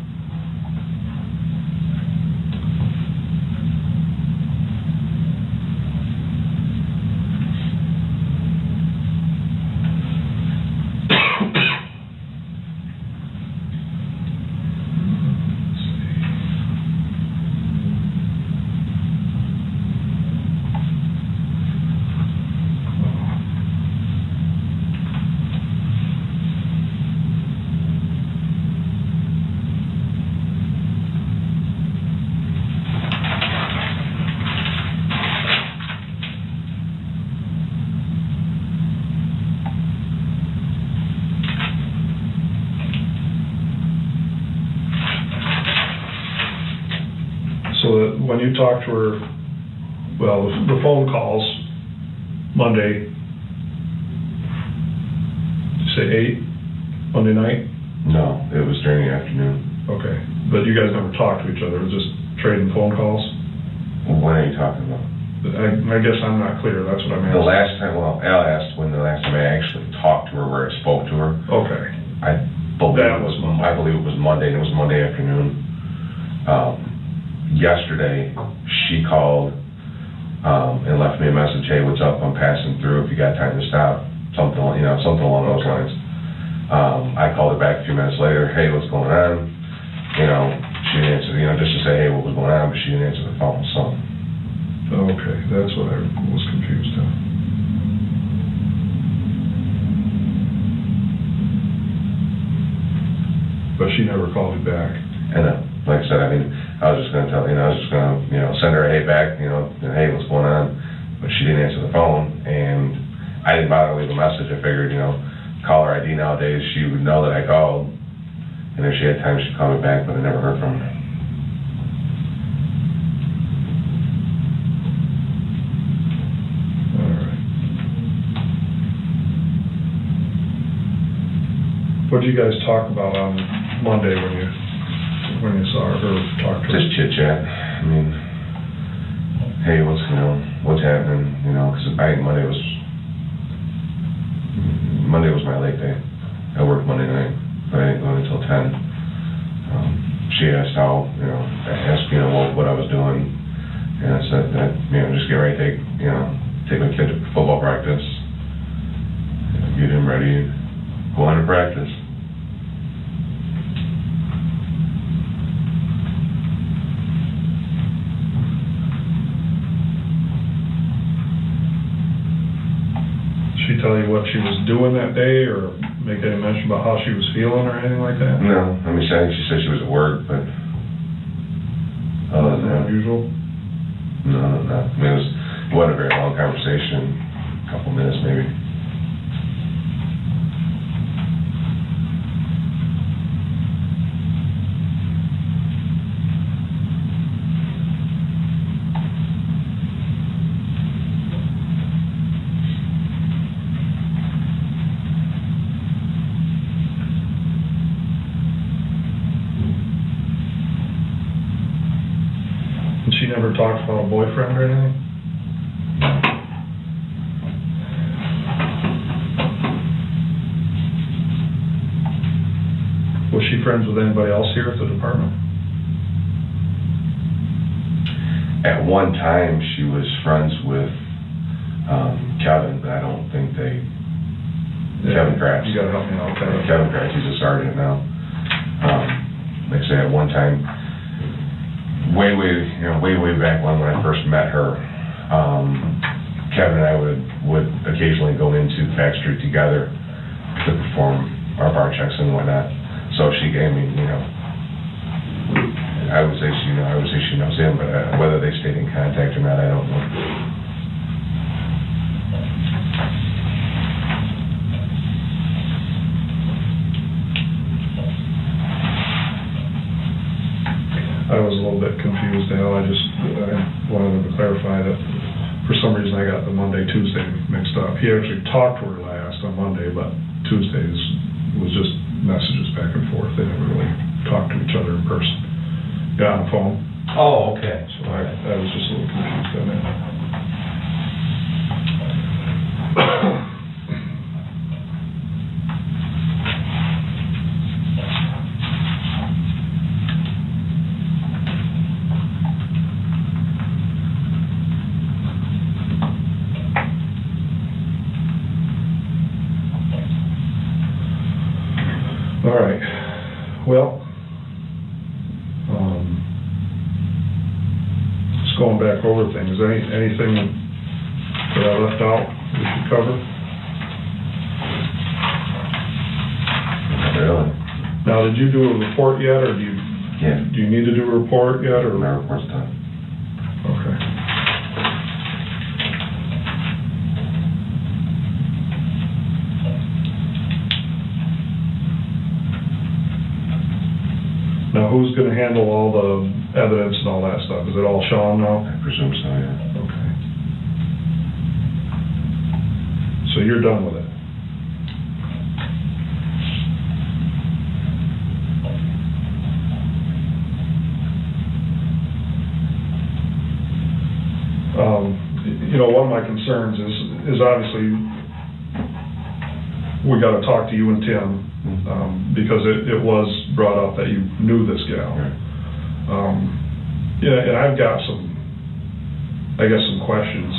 So that when you talk to her, well, the phone calls Monday, did you say 8, Monday night?
No, it was during the afternoon.
Okay, but you guys never talked to each other, it was just trading phone calls?
What are you talking about?
I guess I'm not clear, that's what I'm asking.
The last time, well, Al asked when the last time I actually talked to her, where I spoke to her.
Okay.
I believe it was Monday, and it was Monday afternoon. Yesterday, she called and left me a message, hey, what's up, I'm passing through, if you got time to stop, something along those lines. I called her back a few minutes later, hey, what's going on? She didn't answer, just to say, hey, what was going on, but she didn't answer the phone, so.
Okay, that's what I was confused on. But she never called you back.
And like I said, I was just gonna send her a hey back, hey, what's going on? But she didn't answer the phone, and I didn't bother to leave a message. I figured, caller ID nowadays, she would know that I called, and if she had time, she'd call me back, but I never heard from her.
What did you guys talk about on Monday when you saw her or talked to her?
Just chit chat. Hey, what's happening? Because I think Monday was my late day. I worked Monday night, but I didn't go until 10. She asked what I was doing, and I said that just get ready to take my kid to football practice, get him ready. Go on to practice.
Did she tell you what she was doing that day, or make any mention about how she was feeling or anything like that?
No, I think she said she was at work, but other than that,
unusual.
No. It wasn't a very long conversation, a couple minutes maybe.
She never talked about a boyfriend or anything? Was she friends with anybody else here at the department?
At one time, she was friends with Kevin, but I don't think Kevin Kratz.
You gotta help me out.
Kevin Kratz, he's a sergeant now. Like I say, at one time, way back when I first met her, Kevin and I would occasionally go into Fact Street together to perform our bar checks and whatnot. So she gave me, I would say she knows him, but whether they stayed in contact or not, I don't know.
I was a little bit confused now. I wanted to clarify that for some reason I got the Monday-Tuesday mixed up. He actually talked to her last on Monday, but Tuesdays was just messages back and forth. They never really talked to each other in person. Got on the phone.
Oh, okay.
So I was just a little confused on that. just going back over things, anything that I left out we should cover?
Not really.
Now, did you do a report yet, or do you need to do a report yet, or?
My report's done.
Okay. Now, who's gonna handle all the evidence and all that stuff? Is it all Sean now?
I presume so, yeah.
Okay. So you're done with it? One of my concerns is obviously we got to talk to you and Tim because it was brought up that you knew this gal. And I've got some questions.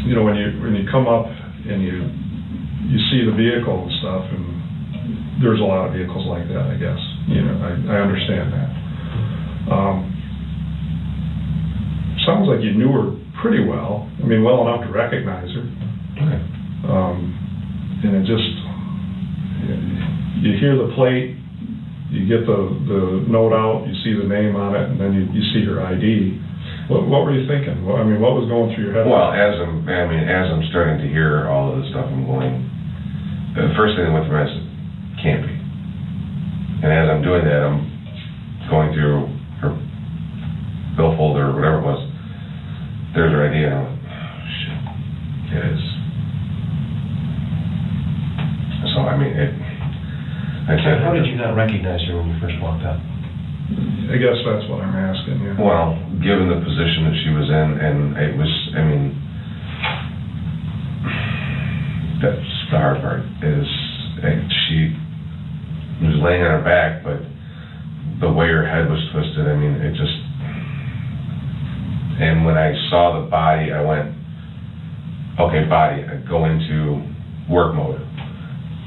When you come up and you see the vehicle and stuff, and there's a lot of vehicles like that, I guess. I understand that. Sounds like you knew her pretty well. I mean, well enough to recognize her.
Okay.
And it just, you hear the plate, you get the note out, you see the name on it, and then you see her ID. What were you thinking? What was going through your head?
Well, as I'm starting to hear all of this stuff, I'm going, the first thing that went through my head is, can't be. And as I'm doing that, I'm going through her bill folder or whatever it was. There's her ID, and I'm like, oh, shit, it is. So, I mean,
How did you not recognize her when you first walked up?
I guess that's what I'm asking, yeah.
Well, given the position that she was in, and it was, that's the hard part, is she was laying on her back, but the way her head was twisted, it just, and when I saw the body, I went, okay, body, I go into work mode.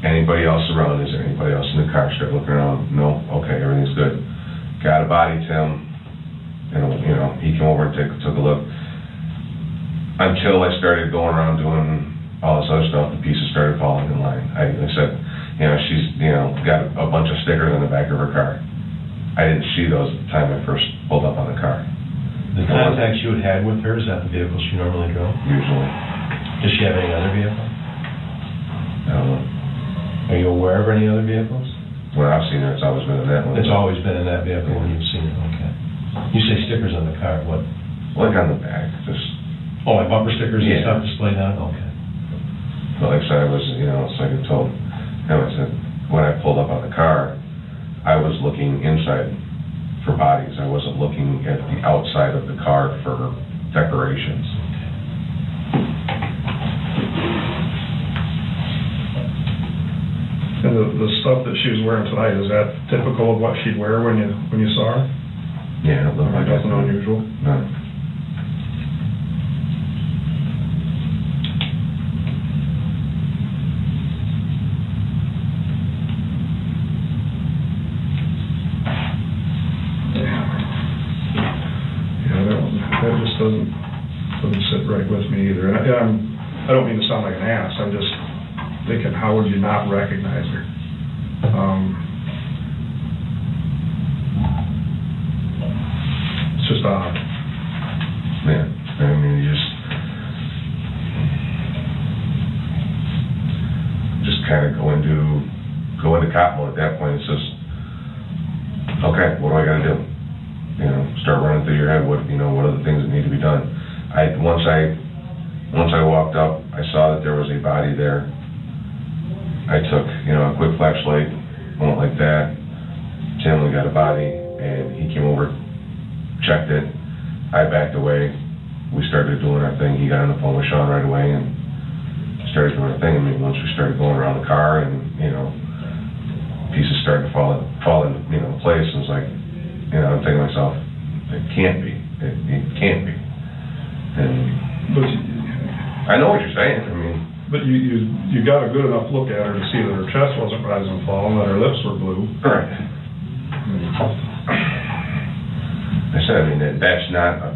Anybody else around? Is there anybody else in the car? Start looking around. No? Okay, everything's good. Got a body, Tim. And, he came over and took a look. Until I started going around doing all this other stuff, the pieces started falling in line. I said, she's, got a bunch of stickers on the back of her car. I didn't see those at the time I first pulled up on the car.
The contacts you had with her, is that the vehicle she normally drove?
Usually.
Does she have any other vehicle?
I don't know.
Are you aware of any other vehicles?
When I've seen her, it's always been in that one.
It's always been in that vehicle when you've seen it, okay. You say stickers on the car, what?
Like on the back, just...
Oh, like bumper stickers and stuff displayed on it? Okay.
But like I said, I was, it's like I told, I said, when I pulled up on the car, I was looking inside for bodies. I wasn't looking at the outside of the car for decorations.
And the stuff that she was wearing tonight, is that typical of what she'd wear when you saw her?
Yeah, it looked like
nothing unusual?
No.
That just doesn't sit right with me either. And I don't mean to sound like an ass. I'm just thinking, how would you not recognize her? It's just odd.
Yeah, you just kind of go into cop mode at that point. It's just, okay, what do I got to do? Start running through your head. What are the things that need to be done? Once I walked up, I saw that there was a body there. I took, a quick flashlight, went like that. Tim, we got a body, and he came over, checked it. I backed away. We started doing our thing. He got on the phone with Sean right away and started doing our thing. Once we started going around the car, and pieces started to fall in place, and it's like. I'm thinking to myself, it can't be. It can't be.
But
I know what you're saying.
But you got a good enough look at her to see that her chest wasn't rising and falling, that her lips were blue.
Right. I said, I mean, that's not a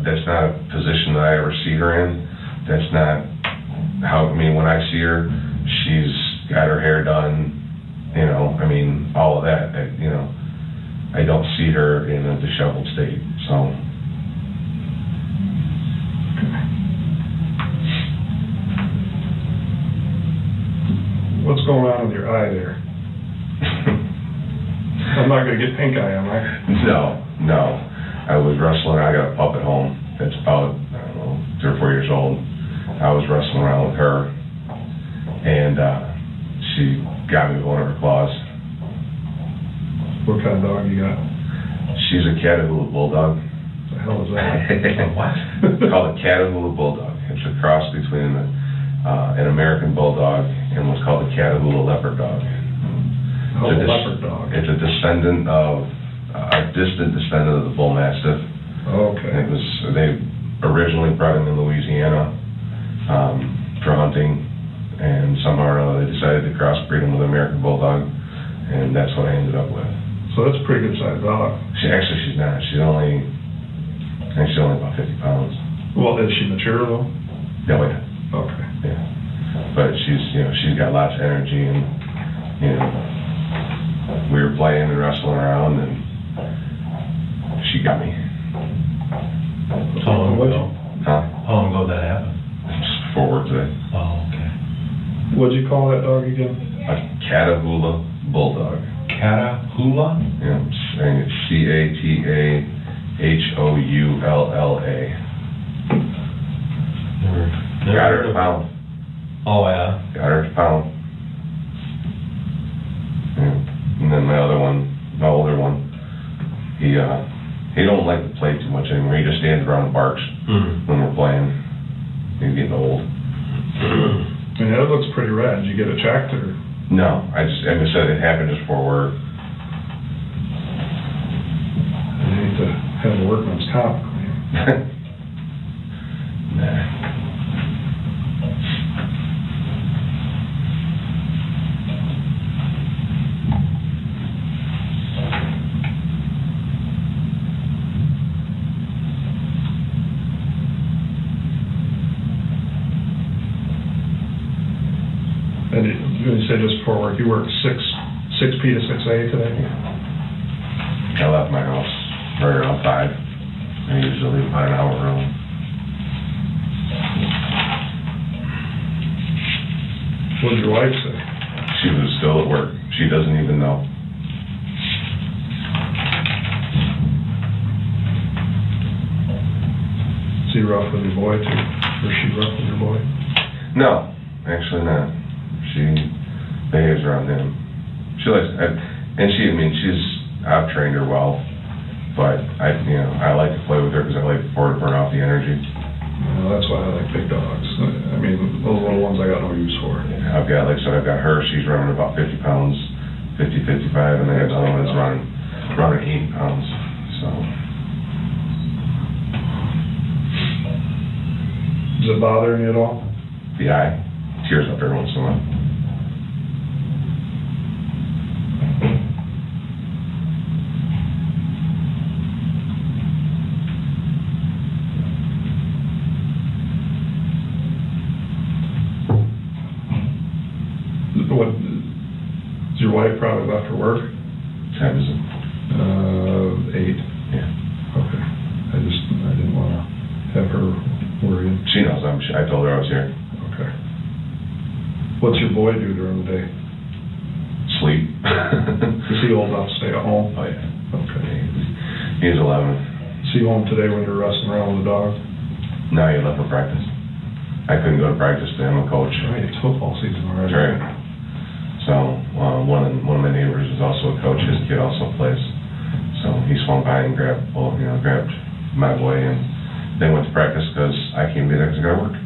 position that I ever see her in. That's not how, I mean, when I see her, she's got her hair done, you know, I mean, all of that, you know. I don't see her in a disheveled state, so.
What's going on with your eye there? I'm not gonna get pink eye, am I?
No. I was wrestling, I got a pup at home that's about, I don't know, 3 or 4 years old. I was wrestling around with her, and she got me with one of her claws.
What kind of dog you got?
She's a Catahoula Bulldog.
What the hell is that?
What?
It's called a Catahoula Bulldog. It's a cross between an American Bulldog and what's called a Catahoula Leopard Dog.
Oh, a leopard dog.
It's a descendant of, a distant descendant of the Bull Mastiff.
Okay.
They originally brought him in Louisiana for hunting, and somehow or another they decided to crossbreed him with an American Bulldog, and that's what I ended up with.
So that's a pretty good sized dog.
She's not. She's only about 50 pounds.
Well, is she mature though?
No, yeah.
Okay.
Yeah. But she's got lots of energy, and, you know, we were playing and wrestling around, and she got me.
How long ago?
Huh?
How long ago did that happen?
Just before work today.
Oh, okay.
What'd you call that dog again?
A Catahoula Bulldog.
Catahoula?
Yeah, I'm saying it's Catahoula.
Never
Got her
heard
a
of
pound.
it. Oh, yeah.
Got her a pound. Yeah. And then my other one, my older one, he don't like to play too much anymore. He just stands around and barks when we're playing. He's getting old.
I mean, that looks pretty rad. Did you get it checked or?
No, like I said, it happened just before work.
I need to have a workman's comp claim.
Nah.
And you said just before work, you work 6P to 6A today?
I left my house right around 5. I usually leave about an hour early.
What did your wife say?
She was still at work. She doesn't even know.
Is he rough with your boy too? Or is she rough with your boy?
No, actually not. She behaves around him. She likes, I've trained her well, but I like to play with her because I like for her to burn off the energy.
Well, that's why I like big dogs. I mean, those little ones I got no use for.
I've got her, she's running about 50 pounds, 50, 55, and then I have another one that's running 80 pounds, so.
Does it bother you at all?
The eye tears up every once in a while.
What, is your wife probably left for work?
What time is it?
8.
Yeah.
Okay. I didn't want to have her worried.
She knows I told her I was here.
Okay. What's your boy do during the day?
Sleep.
Is he old enough to stay at home?
Oh, yeah.
Okay.
He's 11.
Is he home today when you're wrestling around with the dog?
No, he left for practice. I couldn't go to practice today. I'm a coach.
Right, it's football season already.
That's right. So one of my neighbors is also a coach. His kid also plays. So he swung by and grabbed my boy, and then went to practice because I can't be there because I got to work.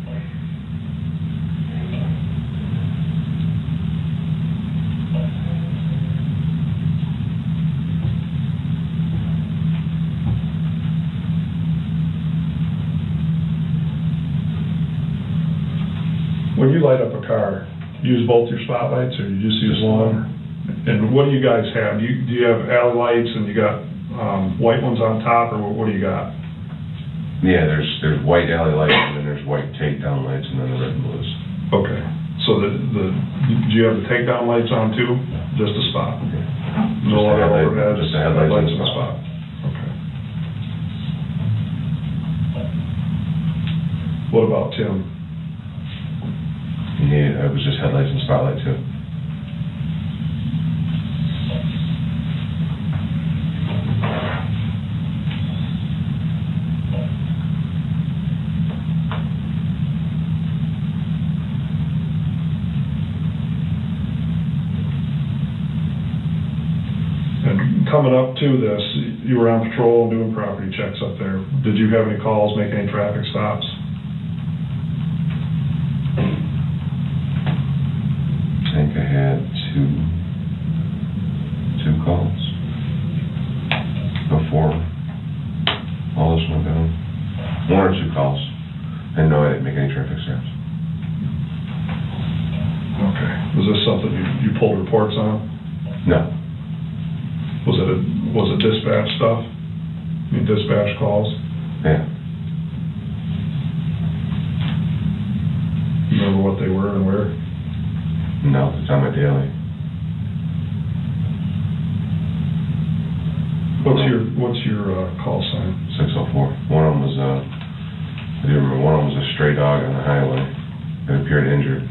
When you light up a car, use both your spotlights, or you just use one? And what do you guys have? Do you have alley lights and you got white ones on top, or what do you got?
Yeah, there's white alley lights, and then there's white takedown lights, and then the red and blues.
Okay, so do you have the takedown lights on too? Just a spot?
Okay.
No other overhead?
Just the headlights
and a spot. Okay. What about Tim?
Yeah, it was just headlights and spotlight too.
Coming up to this, you were on patrol and doing property checks up there. Did you have any calls, make any traffic stops?
I think I had two calls before all this went down. One or two calls. And no, I didn't make any traffic stops.
Okay. Was this something you pulled reports on?
No.
Was it dispatch stuff? I mean, dispatch calls?
Yeah.
You remember what they were and where?
No, it's on my daily.
What's your call sign?
604. One of them was I do remember one of them was a stray dog on the highway that appeared injured.
Okay.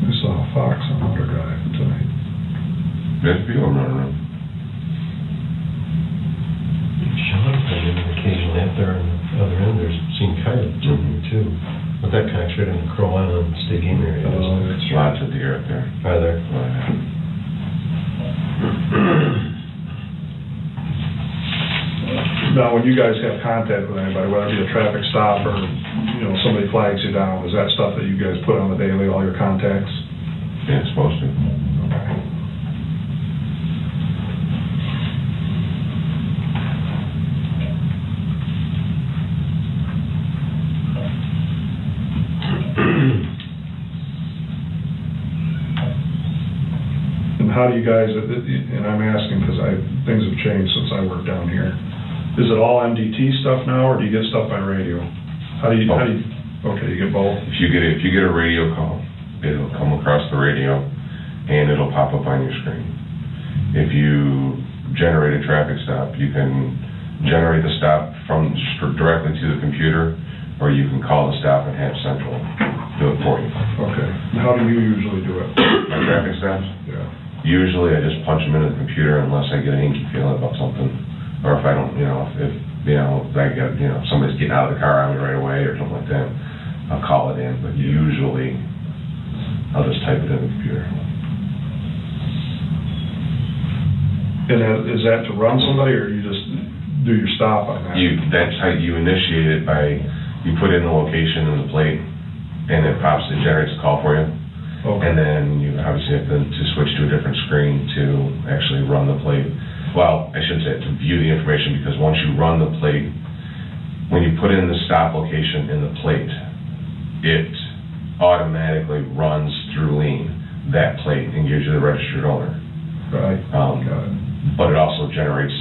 I saw a fox on Outer Drive tonight.
There's people running around.
Sean, occasionally up there on the other end, there's seen coyotes too. But that connects right in the Crow Island State Game area.
That's
Lots of deer up there.
Are there?
Oh, yeah.
Now, when you guys have contact with anybody, whether it be a traffic stop or, somebody flags you down, is that stuff that you guys put on the daily, all your contacts?
Yeah, it's supposed to.
Okay. And how do you guys, and I'm asking because things have changed since I worked down here. Is it all MDT stuff now, or do you get stuff by radio? Okay, you get both?
If you get a radio call, it'll come across the radio and it'll pop up on your screen. If you generate a traffic stop, you can generate the stop directly to the computer, or you can call the stop and have Central do it for you.
Okay. And how do you usually do it?
My traffic stops?
Yeah.
Usually I just punch them into the computer unless I get an inky feeling about something. Or if I don't, if I get, somebody's getting out of the car on me right away or something like that, I'll call it in. But usually I'll just type it in the computer.
And is that to run somebody, or you just do your stop on that?
That's how you initiate it, by you put in the location and the plate, and it generates a call for you.
Okay.
And then you obviously have to switch to a different screen to actually run the plate. Well, I should say to view the information, because once you run the plate, when you put in the stop location in the plate, it automatically runs through Lean that plate and gives you the registered owner.
Right. Got it.
But it also generates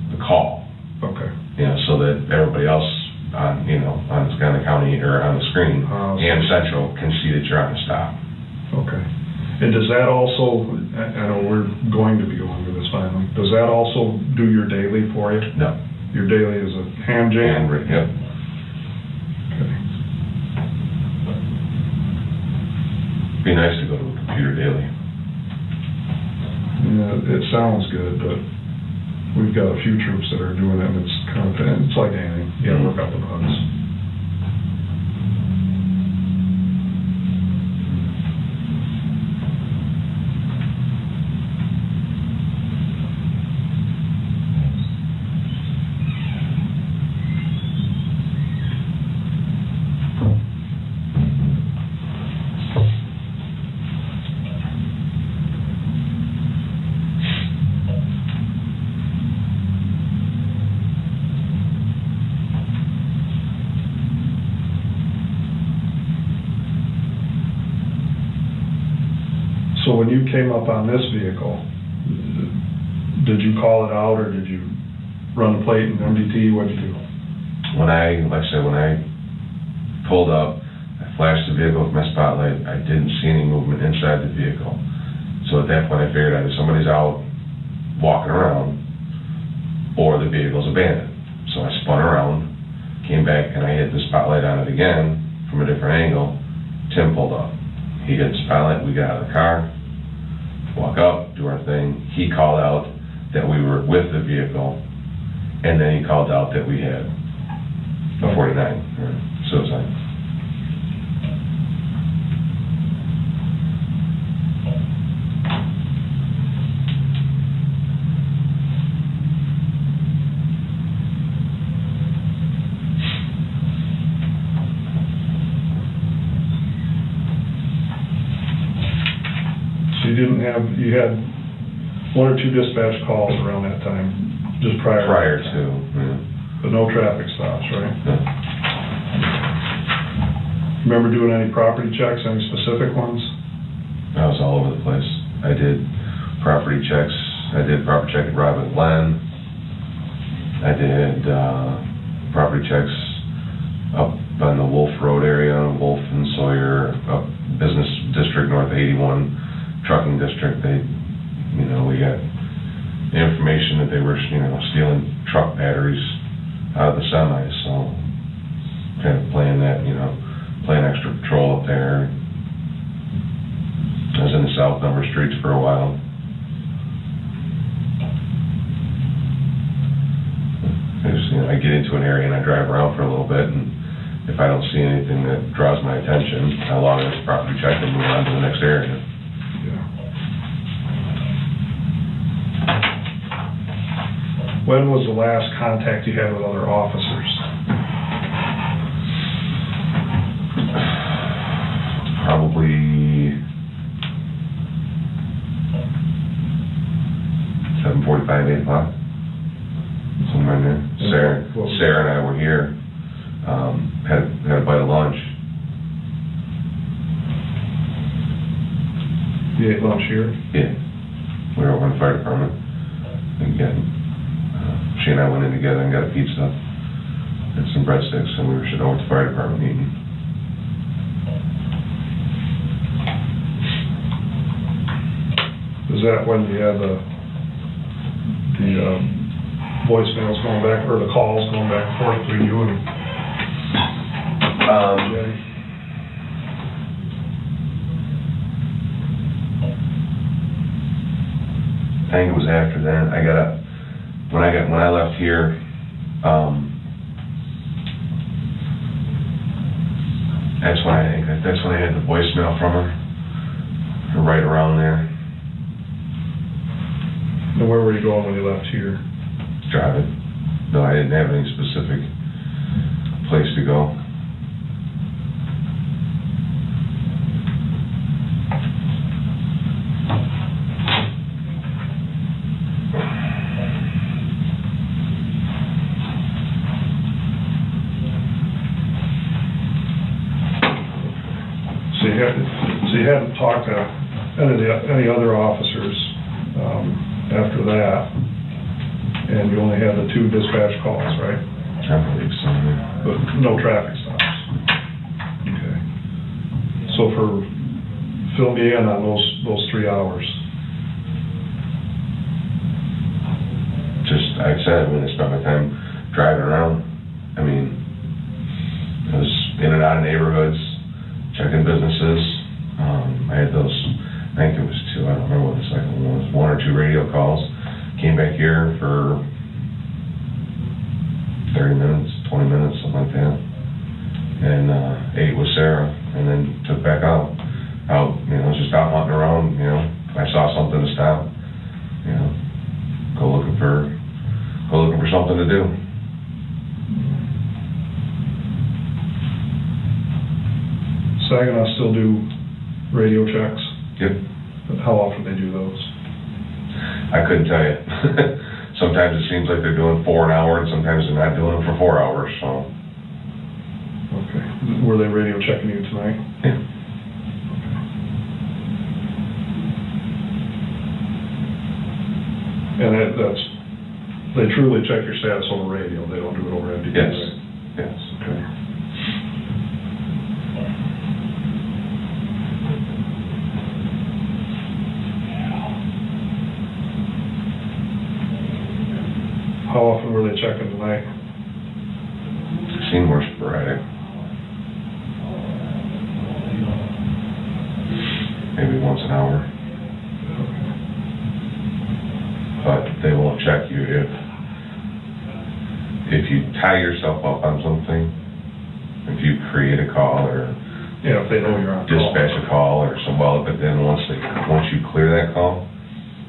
the call.
Okay.
So that everybody else on the county or on the screen and Central can see that you're on the stop.
Okay. And does that also, I know we're going to be going to this finally, does that also do your daily for you?
No.
Your daily is a hand jam?
Yep.
Okay.
Be nice to go to a computer daily.
Yeah, it sounds good, but we've got a few troops that are doing it, and it's like anything. You gotta work out the bugs. when you came up on this vehicle, did you call it out, or did you run the plate and MDT? What did you do?
When I pulled up, I flashed the vehicle with my spotlight. I didn't see any movement inside the vehicle. So at that point, I figured either somebody's out walking around or the vehicle's abandoned. So I spun around, came back, and I hit the spotlight on it again from a different angle. Tim pulled up. He hit the spotlight. We got out of the car, walk up, do our thing. He called out that we were with the vehicle, and then he called out that we had a 49 or suicide.
You had one or two dispatch calls around that time, just prior
to,
yeah. But no traffic stops, right?
Yeah.
Remember doing any property checks, any specific ones?
I was all over the place. I did property checks. I did property check at Robin Glen. I did property checks up on the Wolf Road area, Wolf and Sawyer, up Business District North 81. Trucking district, we got information that they were, stealing truck batteries out of the semis, so kind of playing extra patrol up there. I was in the South Number streets for a while. I get into an area and I drive around for a little bit, and if I don't see anything that draws my attention, I log in as property check and move on to the next area.
When was the last contact you had with other officers?
Probably 7:45, 8 o'clock, somewhere in there. Sarah and I were here, had a bite of lunch.
You ate lunch here?
Yeah. We were over in the fire department. Again, she and I went in together and got a pizza and some breadsticks, and we were sitting over at the fire department eating.
Is that when you had the voicemails going back, or the calls going back and forth between you and Jenny?
I think it was after that. When I left here, that's when I had the voicemail from her, or right around there.
And where were you going when you left here?
Driving. No, I didn't have any specific place to go.
So you hadn't talked to any other officers after that, and you only had the 2 dispatch calls, right?
I believe so, yeah.
But no traffic stops. Okay. So fill me in on those 3 hours.
I spent my time driving around. I was in and out of neighborhoods, checking businesses. I had those, I think it was 2, I don't remember what the second one was, 1 or 2 radio calls. Came back here for 30 minutes, 20 minutes, something like that. And ate with Sarah, and then took back out. Just out hunting around, if I saw something to stop, go looking for something to do.
Saginaw still do radio checks?
Yep.
But how often they do those?
I couldn't tell you. Sometimes it seems like they're doing 4 an hour, and sometimes they're not doing them for 4 hours, so.
Okay. Were they radio checking you tonight?
Yeah.
And they truly check your status over radio, they don't do it over MDD,
Yes.
right?
Yes.
Okay. How often were they checking tonight?
Seemed more sporadic. Maybe once an hour. But they won't check you if you tie yourself up on something, if you create a call or
Yeah, if they know you're on call.
dispatch a call or some, well, but then once you clear that call,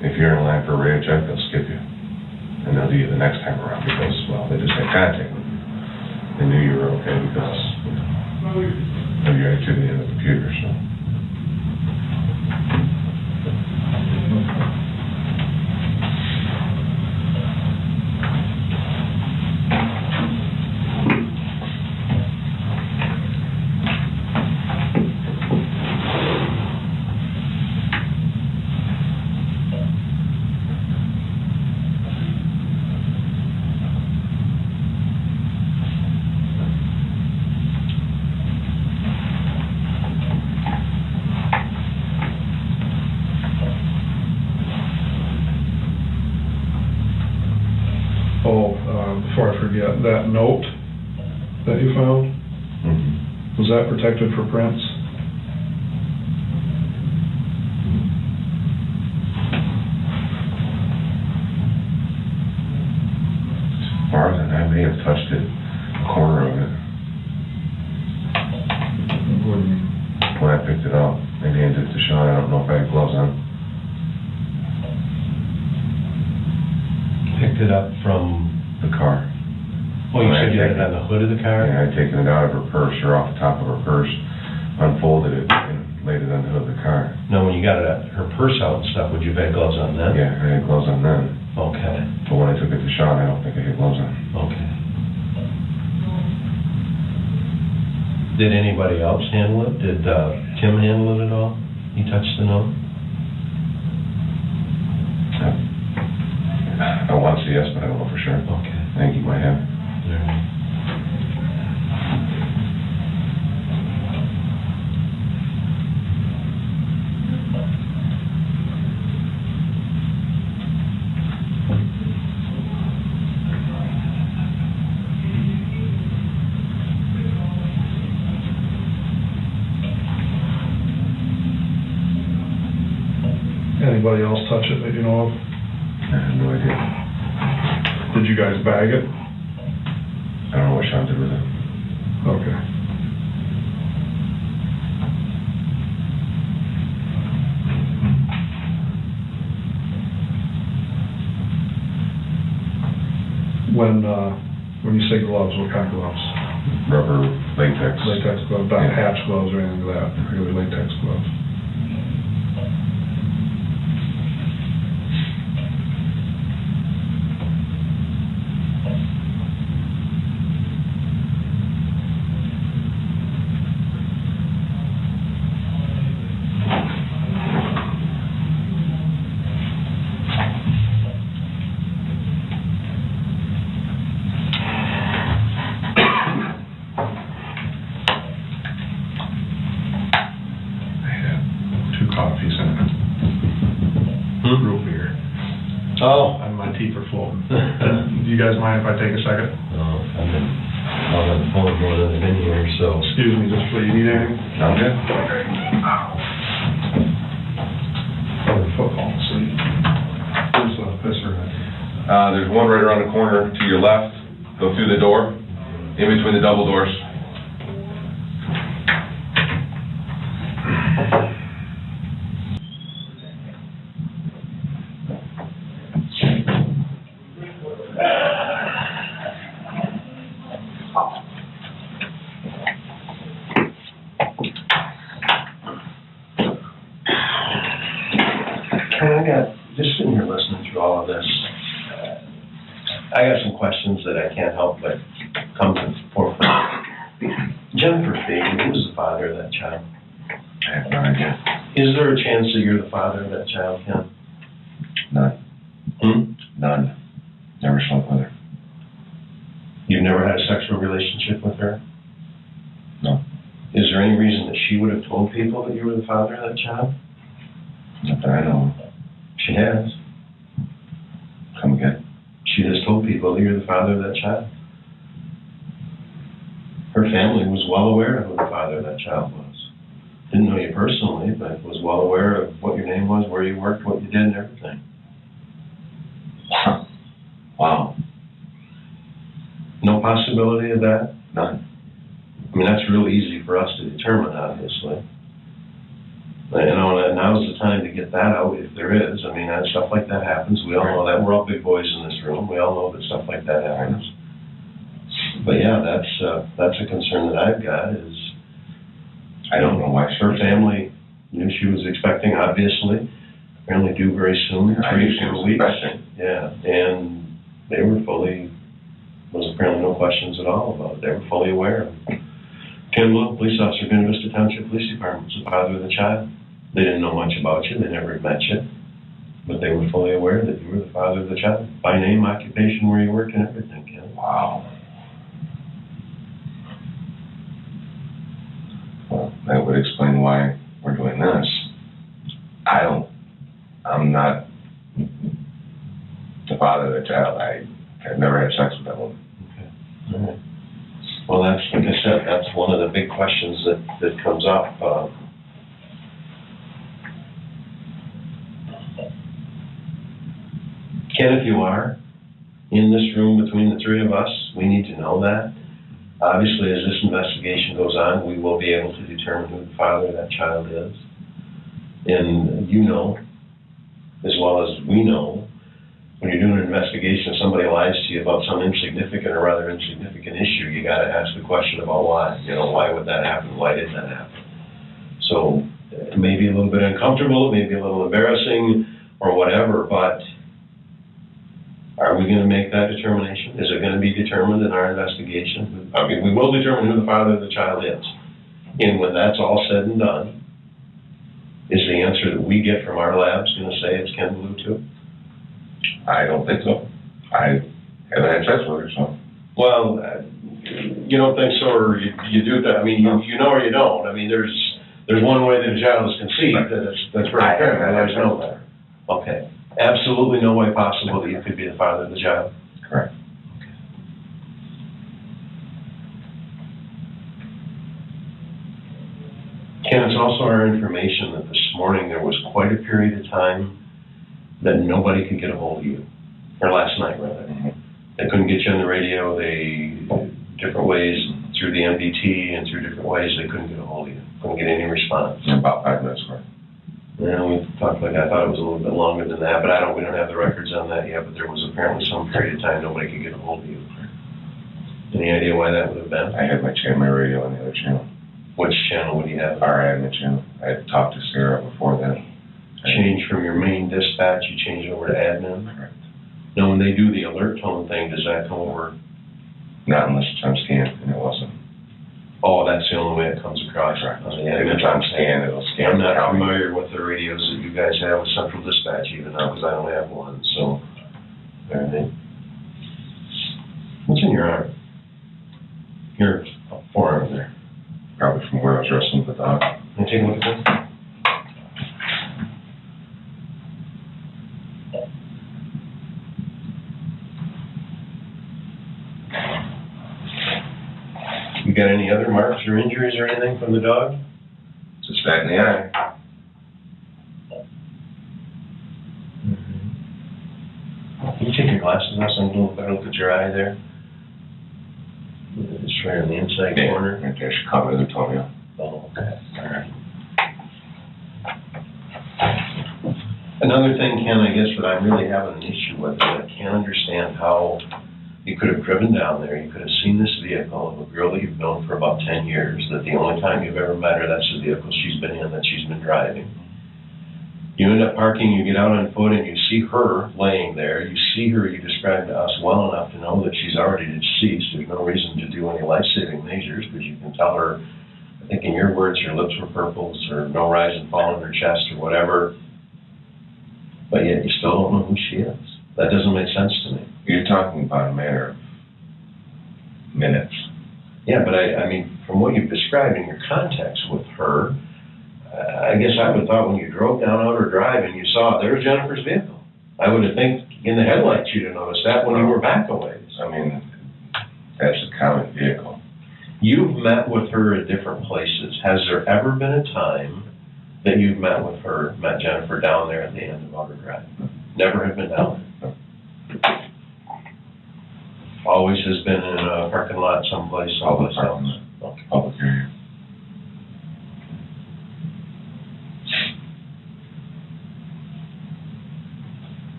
if you're in line for a radio check, they'll skip you. And they'll do you the next time around because, well, they just had contact. They knew you were okay because, you know, of your activity in the computer, so.
Before I forget, that note that you found,
Mm-hmm.
was that protected for prints?
As far as I may have touched it, a corner of it, when I picked it up. Maybe handed it to Sean, I don't know if I had gloves on.
Picked it up from,
The car.
oh, you said you had it on the hood of the car?
Yeah, I'd taken it out of her purse, or off the top of her purse, unfolded it, and laid it on the hood of the car.
No, when you got her purse out and stuff, would you have had gloves on then?
Yeah, I had gloves on then,
Okay,
but when I took it to Sean, I don't think I had gloves on.
okay. Did anybody else handle it? Did Tim handle it at all? He touched the note?
I want to say yes, but I don't know for sure.
Okay.
I think he might have.
Anybody else touch it that you know of?
I have no idea.
Did you guys bag it?
I don't know what Sean did with it.
Okay. When you say gloves, what kind of gloves?
Rubber, latex.
Latex gloves, not
Yeah.
patch gloves or anything like that, regular latex gloves. Root beer.
Oh.
And my teeth are floating. Do you guys mind if I take a second?
No, I've been out on the phone more than I've been here, so.
Excuse me, just for you need anything?
Sound good?
Okay. Football, see? Where's the pisser at?
There's one right around the corner to your left. Go through the door, in between the double doors.
Just sitting here listening through all of this, I got some questions that I can't help but come to the forefront. Jennifer Webb, who was the father of that child?
I have no idea.
Is there a chance that you're the father of that child, Ken?
None. None. Never slept with her.
You've never had a sexual relationship with her?
No.
Is there any reason that she would have told people that you were the father of that child?
Not that I know of.
She has.
Come again?
She has told people that you're the father of that child. Her family was well aware of who the father of that child was. Didn't know you personally, but was well aware of what your name was, where you worked, what you did, and everything.
Wow.
No possibility of that?
None.
I mean, that's real easy for us to determine, obviously. You know, and now's the time to get that out, if there is. I mean, stuff like that happens. We all know that. We're all big boys in this room. We all know that stuff like that happens. But yeah, that's a concern that I've got is,
I don't know why
her family knew she was expecting, obviously. Apparently due very soon,
I
3
knew
to
she
4
was
weeks.
expecting.
Yeah, and they were was apparently no questions at all about it. They were fully aware. Ken Bluew, police officer, Buena Vista Township Police Department, was the father of the child. They didn't know much about you. They never met you. But they were fully aware that you were the father of the child. By name, occupation, where you worked, and everything, Ken.
Wow. Well, that would explain why we're doing this. I'm not the father of the child. I've never had sex with that woman.
Okay. All right. Well, that's, like I said, that's one of the big questions that comes up. Ken, if you are in this room between the three of us, we need to know that. Obviously, as this investigation goes on, we will be able to determine who the father of that child is. And you know, as well as we know, when you're doing an investigation, if somebody lies to you about some insignificant or rather insignificant issue, you got to ask the question about why. You know, why would that happen? Why did that happen? So it may be a little bit uncomfortable, it may be a little embarrassing or whatever, but are we going to make that determination? Is it going to be determined in our investigation? I mean, we will determine who the father of the child is. And when that's all said and done, is the answer that we get from our labs going to say it's Ken Bluew too?
I don't think so. I haven't had sex with her, so.
Well, you don't think so, or you do that? I mean, you know or you don't. I mean, there's one way that a child is conceived, that's right there. I know that. Okay. Absolutely no way possible that you could be the father of the child?
Correct.
Ken, it's also our information that this morning there was quite a period of time that nobody could get a hold of you, or last night rather.
Mm-hmm.
They couldn't get you on the radio, different ways, through the MDT and through different ways, they couldn't get a hold of you, couldn't get any response.
In about 5 minutes, correct.
Yeah, we talked like I thought it was a little bit longer than that, but we don't have the records on that yet, but there was apparently some period of time nobody could get a hold of you. Any idea why that would have been?
I had my radio on the other channel.
Which channel would you have?
Our admin channel. I had talked to Sarah before then.
Change from your main dispatch, you change it over to admin?
Correct.
Now, when they do the alert tone thing, does that come over?
Not unless it's on scan, and it wasn't.
Oh, that's the only way it comes across.
Right.
Yeah,
If it's on scan, it'll scan.
I'm not familiar with the radios that you guys have with Central Dispatch even now, because I don't have one, so. Alright. What's in your arm? Your forearm there.
Probably from where I was wrestling with the dog.
Can you take a look at this? You got any other marks or injuries or anything from the dog?
Just that in the eye.
Can you take your glasses off so I'm doing a better look at your eye there? It's right on the inside corner.
Right there, she caught me with her toenail.
Oh, okay. All right. Another thing, Ken, I guess that I'm really having an issue with, is I can't understand how you could have driven down there, you could have seen this vehicle of a girl that you've known for about 10 years, that the only time you've ever met her, that's the vehicle she's been in, that she's been driving. You end up parking, you get out on foot, and you see her laying there. You see her, you described to us well enough to know that she's already deceased. There's no reason to do any life-saving measures, because you can tell her, I think in your words, her lips were purple, or no rise and fall in her chest, or whatever. But yet you still don't know who she is. That doesn't make sense to me.
You're talking about a matter of minutes.
Yeah, but I mean, from what you've described in your context with her, I guess I would have thought when you drove down Outer Drive and you saw there's Jennifer's vehicle, I would have think in the headlights you'd have noticed that when you were back a ways.
I mean, that's a common vehicle.
You've met with her at different places. Has there ever been a time that you've met Jennifer down there at the end of Outer Drive? Never have been down there? Always has been in a parking lot someplace else? Okay.
Public area.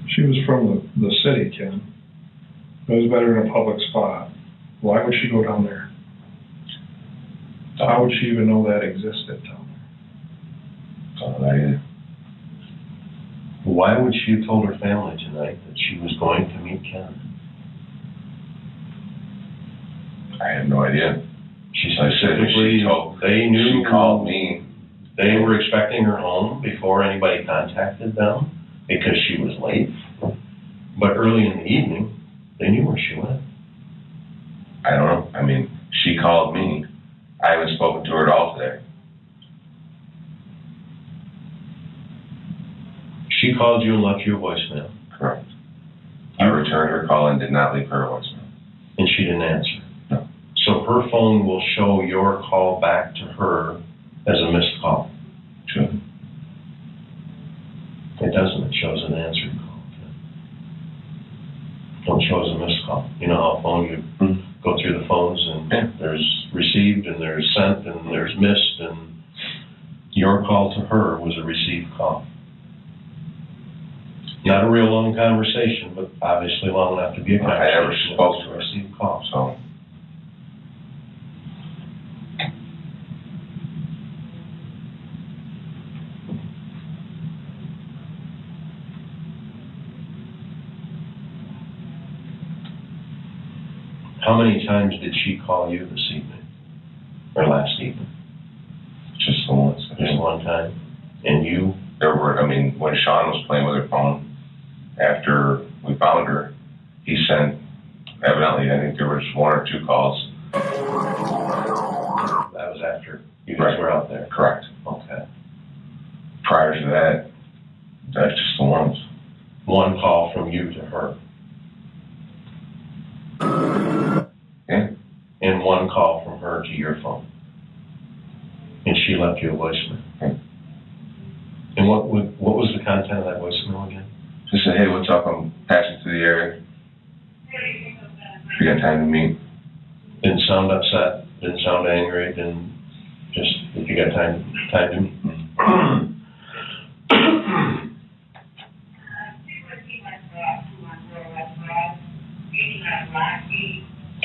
She was from the city, Ken. It was better in a public spot. Why would she go down there? How would she even know that existed down there?
Don't know that either.
Why would she have told her family tonight that she was going to meet Ken?
I have no idea.
She specifically, they knew.
She called me.
They were expecting her home before anybody contacted them because she was late. But early in the evening, they knew where she went.
I don't know. I mean, she called me. I haven't spoken to her at all today.
She called you and left you a voicemail.
Correct. I returned her call and did not leave her a voicemail.
And she didn't answer.
No.
So her phone will show your call back to her as a missed call.
Sure.
It doesn't. It shows an answered call. It shows a missed call. You know how phone you go through the phones and there's received and there's sent and there's missed, and your call to her was a received call. Not a real long conversation, but obviously long enough to be a conversation.
I never spoke to her.
Received call.
So.
How many times did she call you this evening? Or last evening?
Just the once.
Just one time? And you?
There were, I mean, when Sean was playing with her phone, after we found her, he sent, evidently, I think there was one or two calls.
That was after you guys were out there?
Correct.
Okay.
Prior to that, that's just the once.
One call from you to her?
Yeah.
And one call from her to your phone? And she left you a voicemail?
Yeah.
And what was the content of that voicemail again?
Just said, hey, what's up? I'm passing through the area. If you got time to meet.
Didn't sound upset, didn't sound angry, didn't just, if you got time to meet.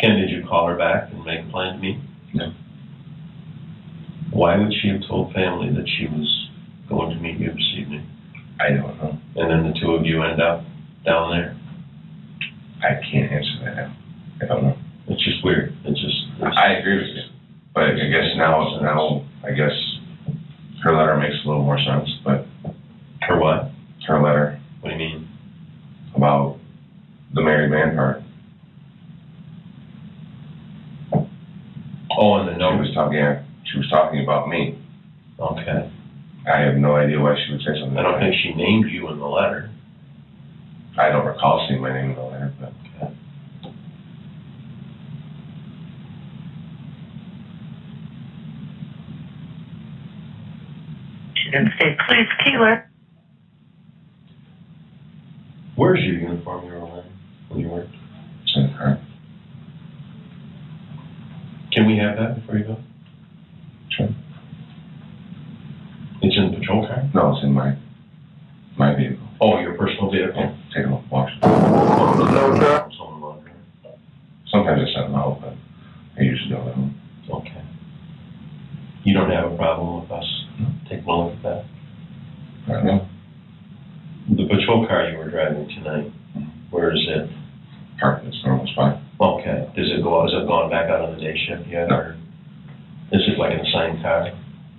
Ken, did you call her back and make a plan to meet?
No.
Why would she have told family that she was going to meet you this evening?
I don't know.
And then the two of you end up down there?
I can't answer that now. I don't know.
It's just weird.
I agree with you. But I guess now, I guess her letter makes a little more sense, but.
Her what?
Her letter.
What do you mean?
About the married man part.
Oh, and the note.
She was talking about me.
Okay.
I have no idea why she would say something
I
like
don't think she named you in the letter.
I don't recall seeing my name in the letter, but.
Okay.
She didn't say, please, Keeler.
Where's your uniform you were wearing when you worked?
It's in the car.
Can we have that before you go?
Sure.
It's in the patrol car?
No, it's in my vehicle.
Oh, your personal vehicle?
Yeah, take it off, wash it.
Someone laundry.
Sometimes I send them out, but I usually don't at home.
Okay. You don't have a problem with us taking a look at that?
I don't know.
The patrol car you were driving tonight, where is it?
Parked in its normal spot.
Okay. Has it gone back out on the day shift yet?
No.
Or is it like an assigned car?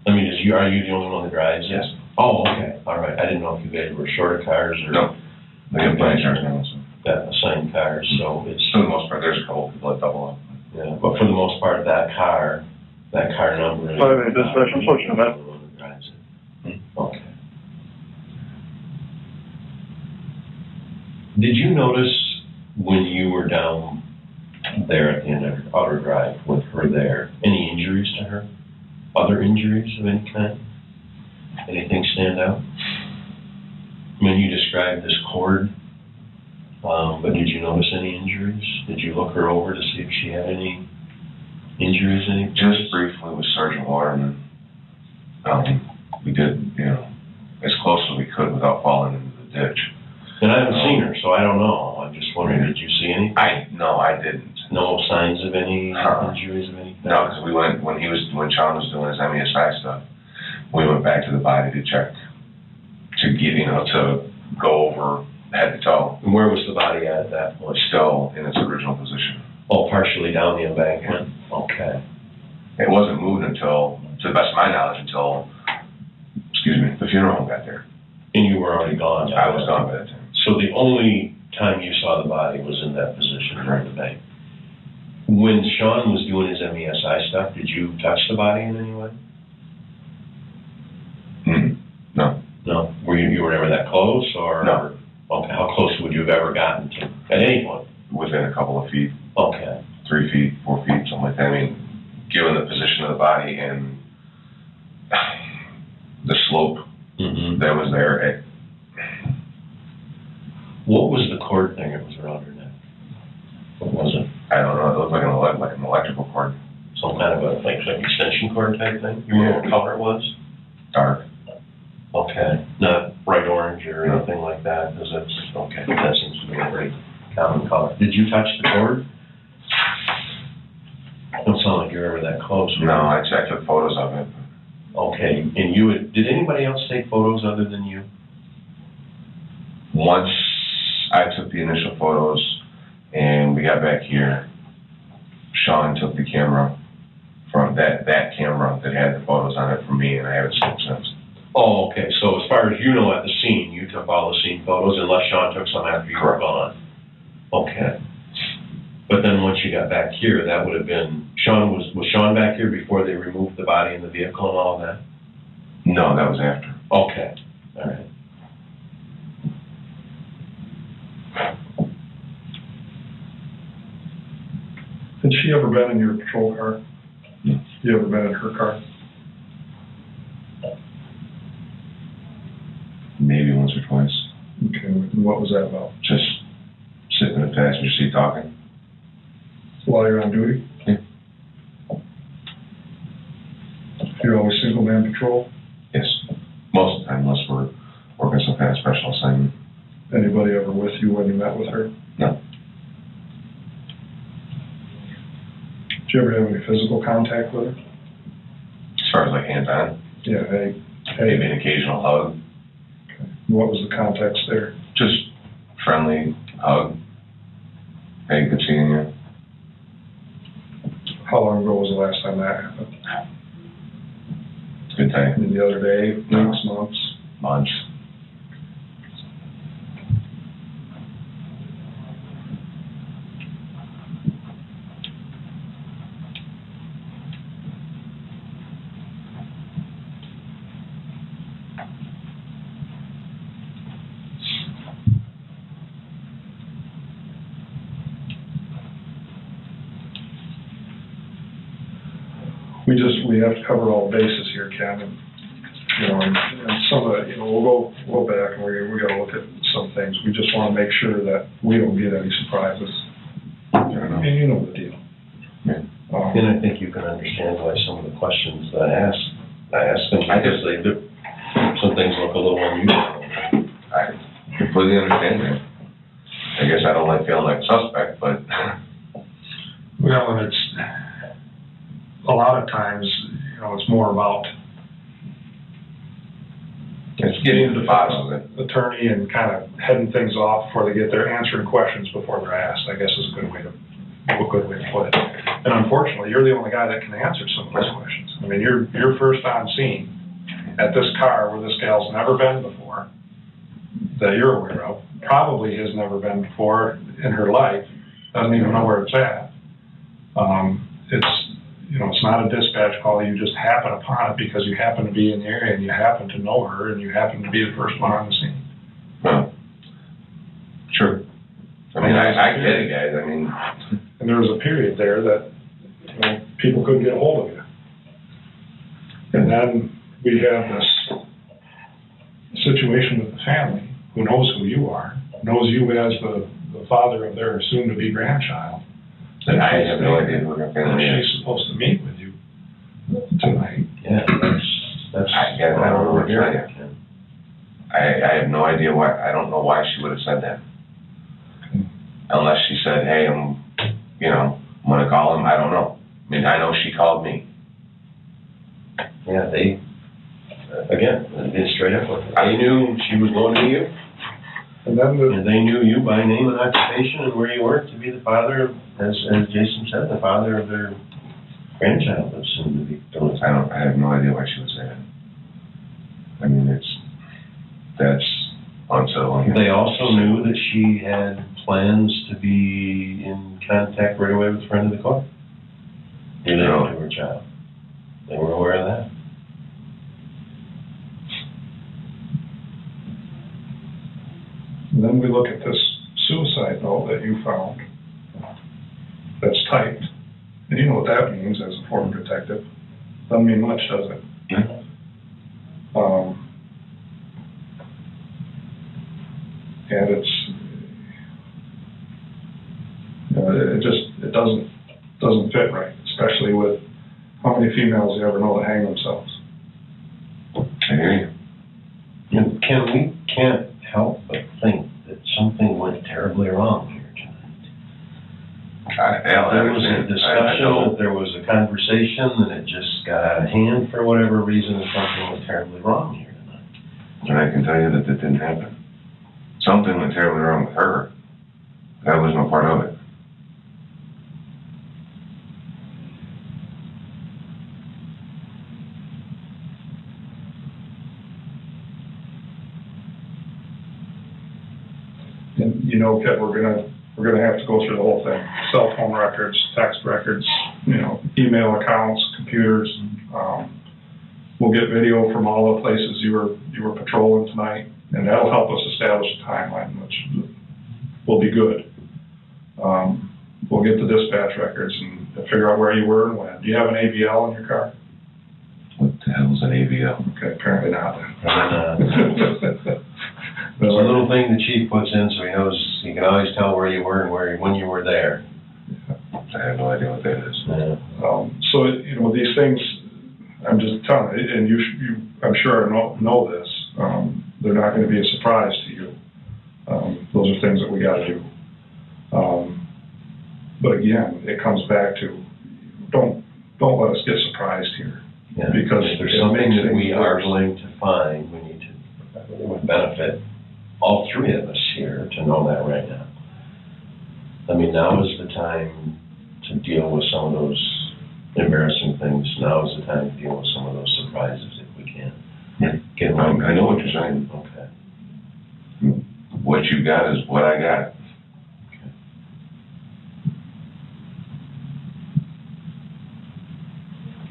I mean, are you the only one that drives?
Yes.
Oh, okay, all right. I didn't know if you guys were short of cars or.
No, they have plenty of cars now, so.
Assigned cars, so it's.
For the most part, there's a couple people that double up.
Yeah, but for the most part, that car number. is-
Sorry, this special portion, man.
Drives it. Okay. Did you notice when you were down there at the end of Outer Drive with her there, any injuries to her? Other injuries of any kind? Anything stand out? I mean, you described this cord, but did you notice any injuries? Did you look her over to see if she had any injuries, any?
Just briefly with Sergeant Waterman, we did, as close as we could without falling into the ditch.
And I haven't seen her, so I don't know. I'm just wondering, did you see anything?
No, I didn't.
No signs of any
Huh.
injuries of any kind?
No, because we went, when Sean was doing his MESI stuff, we went back to the body to check, to get, to go over head to toe.
And where was the body at that point?
Still in its original position.
Oh, partially down the embankment? Okay.
It wasn't moved until, to the best of my knowledge, until, the funeral home got there.
And you were already gone?
I was gone by that time.
So the only time you saw the body was in that position in the bank? When Sean was doing his MESI stuff, did you touch the body in any way?
No.
No? You were never that close, or?
No.
Okay, how close would you have ever gotten to, at any point?
Within a couple of feet.
Okay.
3 feet, 4 feet, something like that. I mean, given the position of the body and the slope
Mm-hmm.
that was there,
What was the cord thing that was around her neck? What was it?
I don't know, it looked like an electrical cord.
Some kind of a, like extension cord type thing? You remember what color it was?
Dark.
Okay, not bright orange or anything like that, because that's, okay, that seems to be a pretty common color. Did you touch the cord? Don't sound like you're ever that close.
No, I took photos of it.
Okay, and did anybody else take photos other than you?
Once I took the initial photos and we got back here, Sean took the camera from that camera that had the photos on it from me, and I haven't seen it since.
Oh, okay, so as far as you know at the scene, you took all the scene photos unless Sean took some after you were gone? Okay. But then once you got back here, that would have been, was Sean back here before they removed the body in the vehicle and all of that?
No, that was after.
Okay, all right.
Had she ever been in your patrol car?
No.
You ever been in her car?
Maybe once or twice.
Okay, and what was that about?
Just sitting in the passenger seat talking.
While you're on duty?
Yeah.
You're always single man patrol?
Yes. Most of the time, unless we're working some kind of special assignment.
Anybody ever with you when you met with her?
No.
Did you ever have any physical contact with her?
As far as like hands-on,
Yeah,
maybe an occasional hug.
Okay. What was the context there?
Just friendly hug. Hey, good seeing you.
How long ago was the last time that happened?
Good
I
time.
mean, the other day,
No.
weeks, months?
Months.
We have to cover all bases here, Ken, and, and some of it, we'll go back and we gotta look at some things. We just wanna make sure that we don't get any surprises.
Fair enough.
And you know the deal.
Yeah.
And I think you can understand why some of the questions that I asked them, because they do, some things look a little unusual.
I completely understand that. I guess I don't like feeling like a suspect, but
Well, and it's, a lot of times, it's more about
it's getting to the bottom of it.
attorney and kind of heading things off before they get there, answering questions before they're asked, I guess is a good way to put it. And unfortunately, you're the only guy that can answer some of those questions. I mean, you're first on scene, at this car where this gal's never been before, that you're aware of, probably has never been before in her life, doesn't even know where it's at. It's not a dispatch call, you just happen upon it because you happen to be in the area and you happen to know her and you happen to be the first one on the scene.
Well, sure. I mean, I get it, guys, I mean.
And there was a period there that, people couldn't get a hold of you. And then we have this situation with the family who knows who you are, knows you as the father of their soon-to-be grandchild.
And I have no idea who her family is.
She's supposed to meet with you tonight.
Yeah, that's.
I don't know what to tell you. I have no idea why, I don't know why she would have said that. Unless she said, hey, I'm gonna call him, I don't know. I mean, I know she called me.
Yeah, they, again, been straight up with her. They knew she was going to you,
And then
and they knew you by name and occupation and where you worked to be the father, as Jason said, the father of their grandchild that's soon to be delivered.
I have no idea why she would say that. I mean, that's unsettling.
They also knew that she had plans to be in contact right away with a friend of the court related to her child. They were aware of that.
And then we look at this suicide note that you found that's typed. And you know what that means as a former detective. Doesn't mean much, does it?
Yeah.
And it doesn't fit right, especially with how many females you ever know that hang themselves.
I hear you.
And we can't help but think that something went terribly wrong here tonight. There was a discussion, there was a conversation, and it just got out of hand for whatever reason, and something went terribly wrong here tonight.
And I can tell you that didn't happen. Something went terribly wrong with her. That was no part of it.
And Ken, we're gonna have to go through the whole thing. Cell phone records, text records, email accounts, computers. We'll get video from all the places you were patrolling tonight, and that'll help us establish a timeline, which will be good. We'll get the dispatch records and figure out where you were and when. Do you have an AVL in your car?
What the hell is an AVL?
Okay, apparently not.
There's a little thing the chief puts in so he knows, he can always tell where you were and when you were there.
I have no idea what that is.
Yeah.
So, these things, I'm just telling you, and you I'm sure know this, they're not going to be a surprise to you. Those are things that we got to do. But again, it comes back to, don't let us get surprised here.
Yeah.
Because
if there's something that we are going to find, we need to, it would benefit all three of us here to know that right now. I mean, now is the time to deal with some of those embarrassing things. Now is the time to deal with some of those surprises if we can.
Yeah. I know what you're saying.
Okay.
What you got is what I got.
Okay.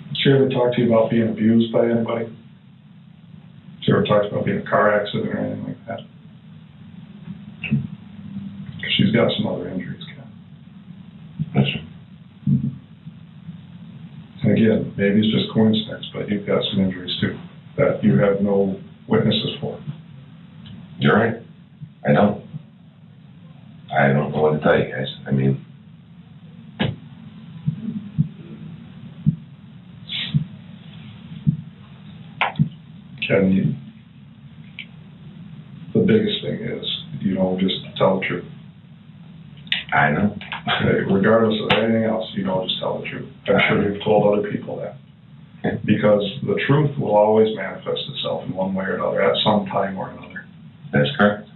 Did she ever talk to you about being abused by anybody? Did she ever talk about being in a car accident or anything like that? She's got some other injuries, Ken.
Yes, sir.
And again, maybe it's just coincidence, but you've got some injuries too that you have no witnesses for.
You're right. I don't know what to tell you guys. I mean,
Ken, the biggest thing is, just tell the truth.
I know.
Okay, regardless of anything else, just tell the truth. I'm sure you've told other people that. Because the truth will always manifest itself in one way or another at some time or another.
That's correct.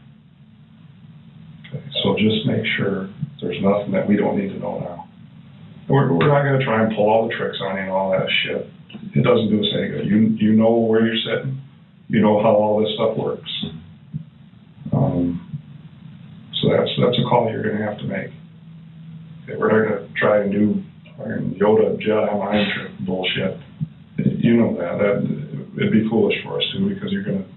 Okay, so just make sure there's nothing that we don't need to know now. We're not going to try and pull all the tricks on you and all that shit. it doesn't do us any good. You know where you're sitting. You know how all this stuff works. So that's a call you're going to have to make. Okay, we're not going to try and do Yoda Jedi mind trick bullshit. You know that it'd be foolish for us to, because you're going to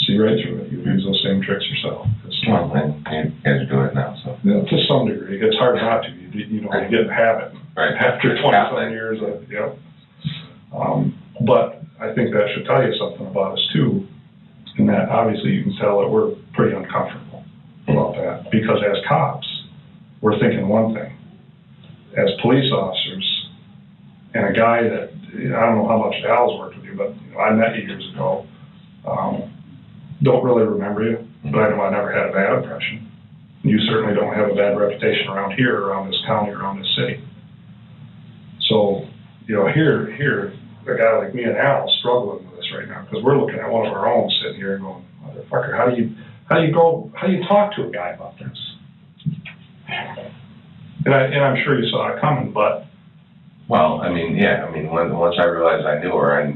see right through it. You use those same tricks yourself.
Well, and you guys are doing it now, so.
Yeah, to some degree. It's hard not to. You know, you get in a habit.
Right.
After 20-some years of, but I think that should tell you something about us too, in that obviously you can tell that we're pretty uncomfortable about that, because as cops, we're thinking one thing. As police officers, and a guy that, I don't know how much Al's worked with you, but I met you years ago, don't really remember you, but I know I never had a bad impression. You certainly don't have a bad reputation around here, around this county, around this city. So, here, a guy like me and Al struggling with this right now, because we're looking at one of our own sitting here and going, motherfucker, how do you talk to a guy about this? And I'm sure you saw it coming, but.
Well, once I realized I knew her,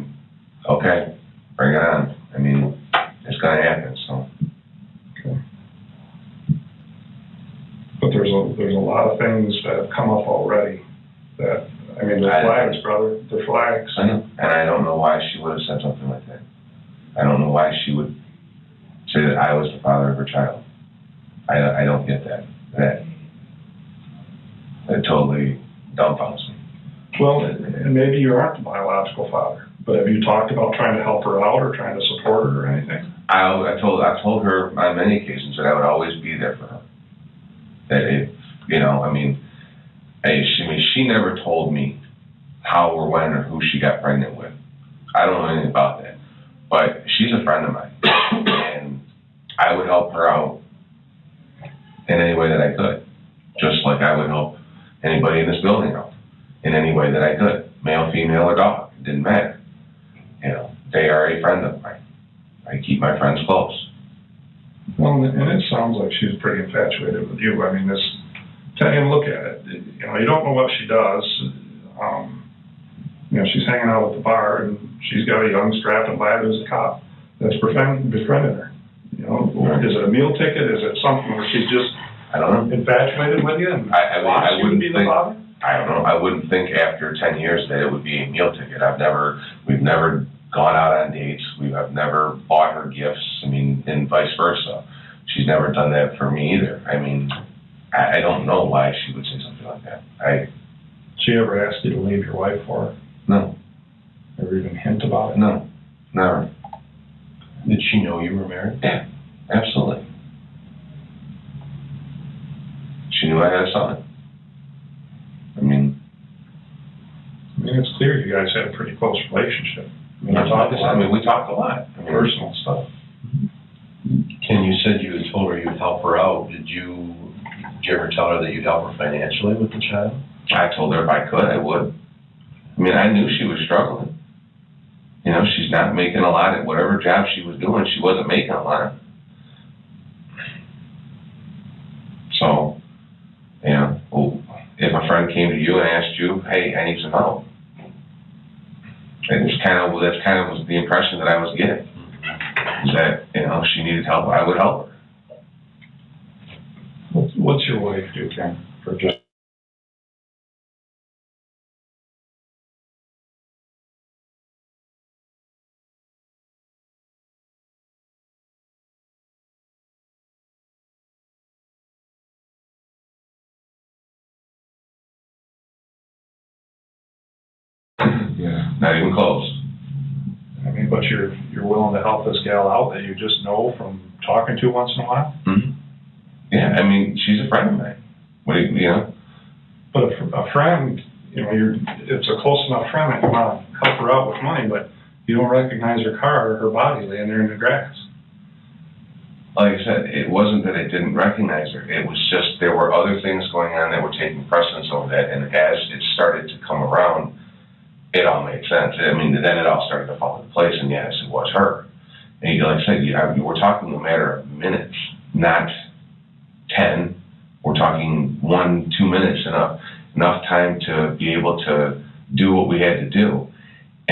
okay, bring it on. It's gonna happen, so.
Okay. But there's a lot of things that have come up already that, they're flags, brother, they're flags.
I know, and I don't know why she would have said something like that. I don't know why she would say that I was the father of her child. I don't get that. That totally dumbfounds me. Well,
and maybe you aren't the biological father, but have you talked about trying to help her out or trying to support her or anything?
I told her on many occasions that I would always be there for her. That she never told me how or when or who she got pregnant with. I don't know anything about that. But she's a friend of mine, and I would help her out in any way that I could, just like I would help anybody in this building out in any way that I could, male, female, or dog. It didn't matter. They are a friend of mine. I keep my friends close.
Well, and it sounds like she's pretty infatuated with you. And look at it. You don't know what she does. She's hanging out at the bar, and she's got a young, strapping lad who's a cop that's befriending her. Is it a meal ticket? Is it something where she's just,
I don't know,
infatuated with you? And
I wouldn't
be the father?
I don't know. I wouldn't think after 10 years that it would be a meal ticket. We've never gone out on dates. I've never bought her gifts. And vice versa. She's never done that for me either. I don't know why she would say something like that.
She ever asked you to leave your wife for her?
No.
Ever even hint about it?
No, never.
Did she know you were married?
Yeah, absolutely. She knew I had a son.
It's clear you guys had a pretty close relationship.
We talked a lot.
Personal stuff.
Ken, you said you had told her you'd help her out. Did you ever tell her that you'd help her financially with the child?
I told her if I could, I would. I knew she was struggling. She's not making a lot at whatever job she was doing. She wasn't making a lot. So, if a friend came to you and asked you, hey, I need some help, that's kind of was the impression that I was getting. Is that, if she needed help, I would help her.
What's your wife do, Ken, for just?
Yeah, not even close.
But you're willing to help this gal out that you just know from talking to once in a while?
Mm-hmm. Yeah, she's a friend of mine.
But a friend, it's a close enough friend that you want to help her out with money, but you don't recognize her car or her body laying there in the grass.
Like I said, it wasn't that I didn't recognize her. It was just there were other things going on that were taking precedence over that, and as it started to come around, it all made sense. Then it all started to fall into place, and yes, it was her. And like I said, we're talking a matter of minutes, not 10. We're talking 1-2 minutes, enough time to be able to do what we had to do.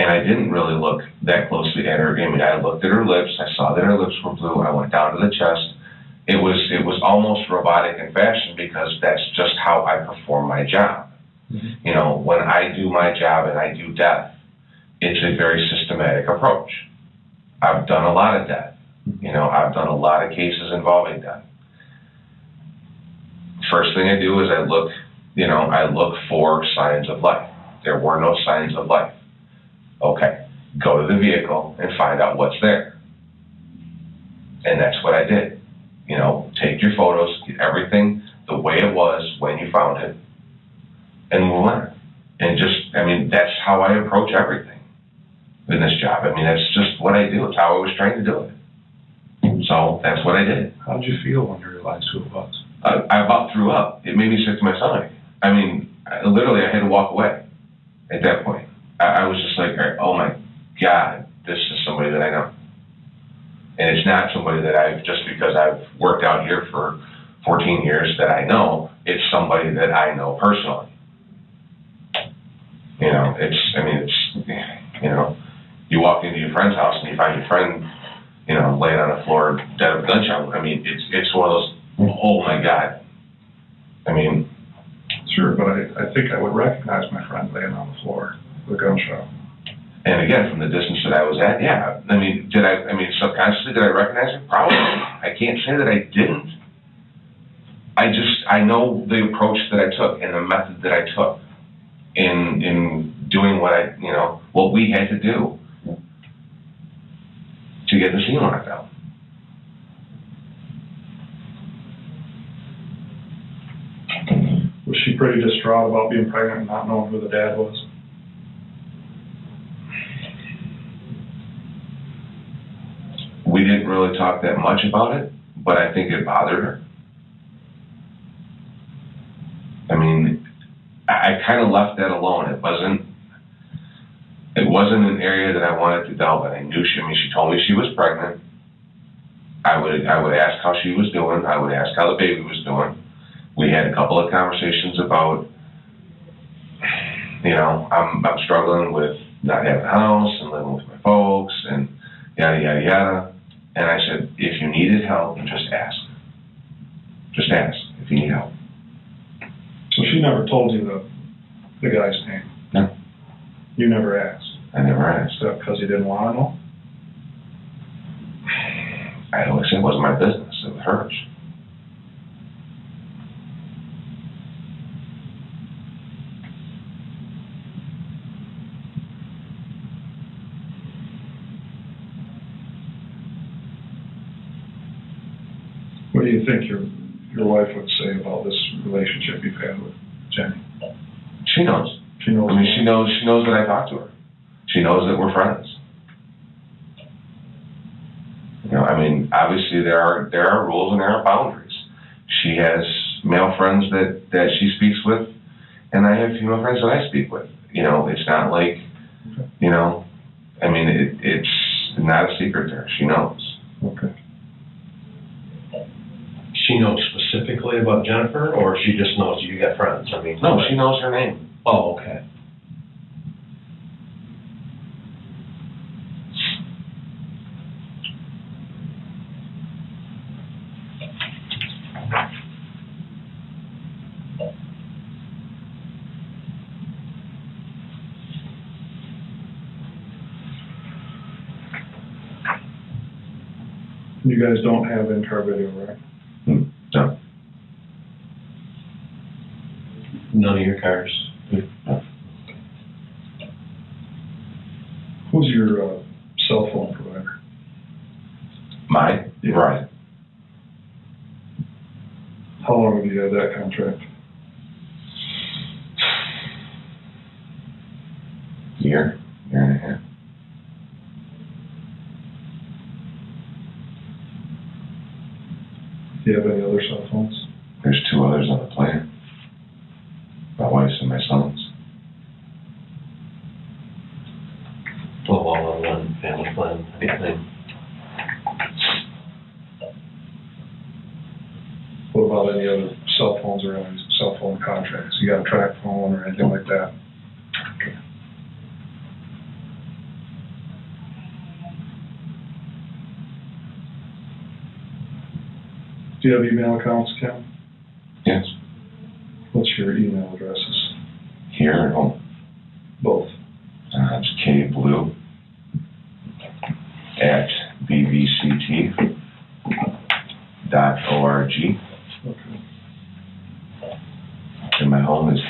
And I didn't really look that closely at her. I mean, I looked at her lips. I saw that her lips were blue. I went down to the chest. It was almost robotic in fashion because that's just how I perform my job. Mm-hmm. You know, when I do my job and I do death, it's a very systematic approach. I've done a lot of death. You know, I've done a lot of cases involving death. First thing I do is I look for signs of life. There were no signs of life. Okay, go to the vehicle and find out what's there. And that's what I did. You know, take your photos, get everything the way it was when you found it, and move on. And just, I mean, that's how I approach everything in this job. I mean, that's just what I do. It's how I was trained to do it. So that's what I did.
How did you feel when you realized who it was?
I about threw up. It made me sick to my stomach. I mean, literally, I had to walk away at that point. I was just like, oh my God, this is somebody that I know. And it's not somebody that just because I've worked out here for 14 years that I know, it's somebody that I know personally. You know, you walk into your friend's house and you find your friend, you know, laying on the floor dead of a gunshot. I mean, it's one of those, oh my God. I mean.
Sure, but I think I would recognize my friend laying on the floor with a gunshot.
And again, from the distance that I was at, yeah. I mean, subconsciously, did I recognize him? Probably. I can't say that I didn't. I know the approach that I took and the method that I took in doing what we had to do to get the scene locked out.
Was she pretty distraught about being pregnant and not knowing who the dad was?
We didn't really talk that much about it, but I think it bothered her. I mean, I kind of left that alone. It wasn't an area that I wanted to delve in. I knew she told me she was pregnant. I would ask how she was doing. I would ask how the baby was doing. We had a couple of conversations about, you know, I'm struggling with not having a house and living with my folks and yada, yada, yada. And I said, if you needed help, just ask. Just ask if you need help.
So she never told you the guy's name?
No.
You never asked?
I never asked.
Is that because you didn't want to know?
I always said it wasn't my business. It was hers.
What do you think your wife would say about this relationship you've had with Jenny?
She knows.
She knows.
I mean, she knows that I talk to her. She knows that we're friends. You know, I mean, obviously there are rules and there are boundaries. She has male friends that she speaks with, and I have female friends that I speak with. You know, it's not like, you know, I mean, it's not a secret there. She knows.
Okay.
She knows specifically about Jennifer, or she just knows you got friends? I mean,
no, she knows her name.
Oh, okay.
You guys don't have in-car video, right?
No.
None of your cars?
No.
Who's your cell phone provider?
Mine?
Yeah.
Right.
How long have you had that contract?
Year and a half.
Do you have any other cell phones?
There's 2 others on the plan. My wife's and my son's.
12 all-on-one family plan, anything.
What about any other cell phones or any cell phone contracts? You got a track phone or anything like that? Okay. Do you have email accounts, Ken?
Yes.
What's your email addresses?
Here at home.
Both.
It's Kenneth Bluew at bbct.org.
Okay.
And my home is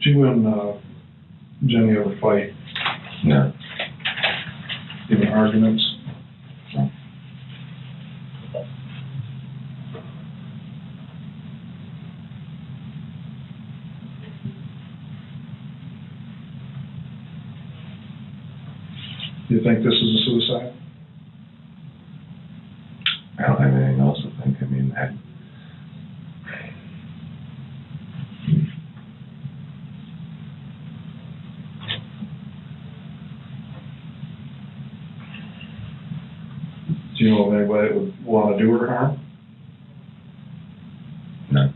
Do you and Jenny ever fight?
no.
Even arguments?
No.
Do you think this is a suicide?
I don't have anything else to think. I mean,
Do you know of anybody that would want to do her harm?
no.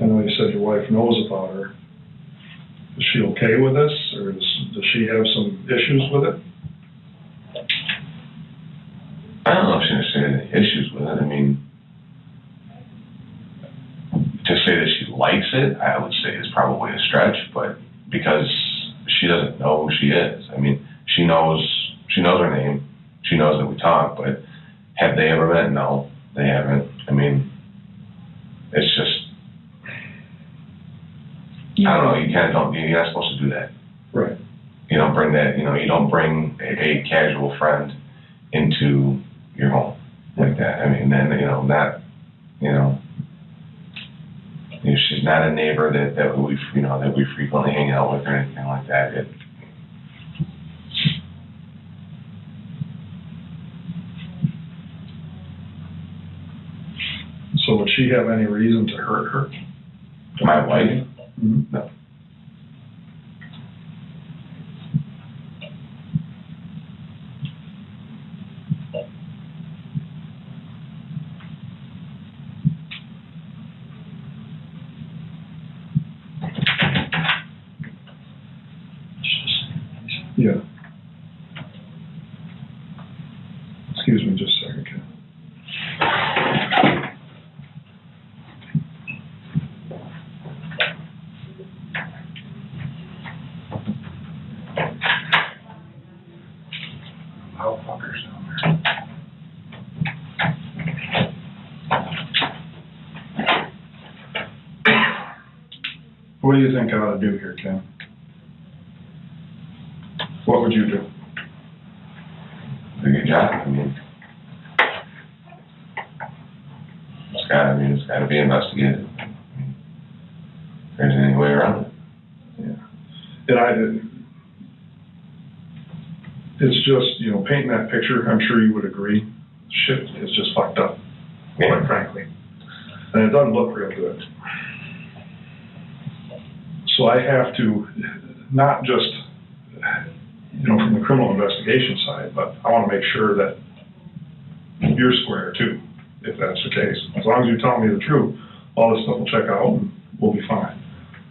I know you said your wife knows about her. Is she okay with this, or does she have some issues with it?
I don't know if she has any issues with it. I mean, to say that she likes it, I would say is probably a stretch, but because she doesn't know who she is. I mean, she knows her name. She knows that we talk, but have they ever met? No, they haven't. I mean, it's just, I don't know, you're not supposed to do that.
Right.
You don't bring that, you don't bring a casual friend into your home like that. I mean, then, she's not a neighbor that we frequently hang out with or anything like that.
So would she have any reason to hurt her?
My wife?
Mm-hmm.
No.
Yeah. Excuse me just a second, Ken.
Loud fuckers down there.
What do you think I ought to do here, Ken? What would you do?
Do your job. I mean, it's got to be investigated. I mean, if there's any way around it.
Yeah. And it's just, painting that picture, I'm sure you would agree, shit is just fucked up, quite frankly. And it doesn't look real good. So I have to, not just, from the criminal investigation side, but I want to make sure that you're square too, if that's the case. As long as you tell me the truth, all this stuff will check out and we'll be fine.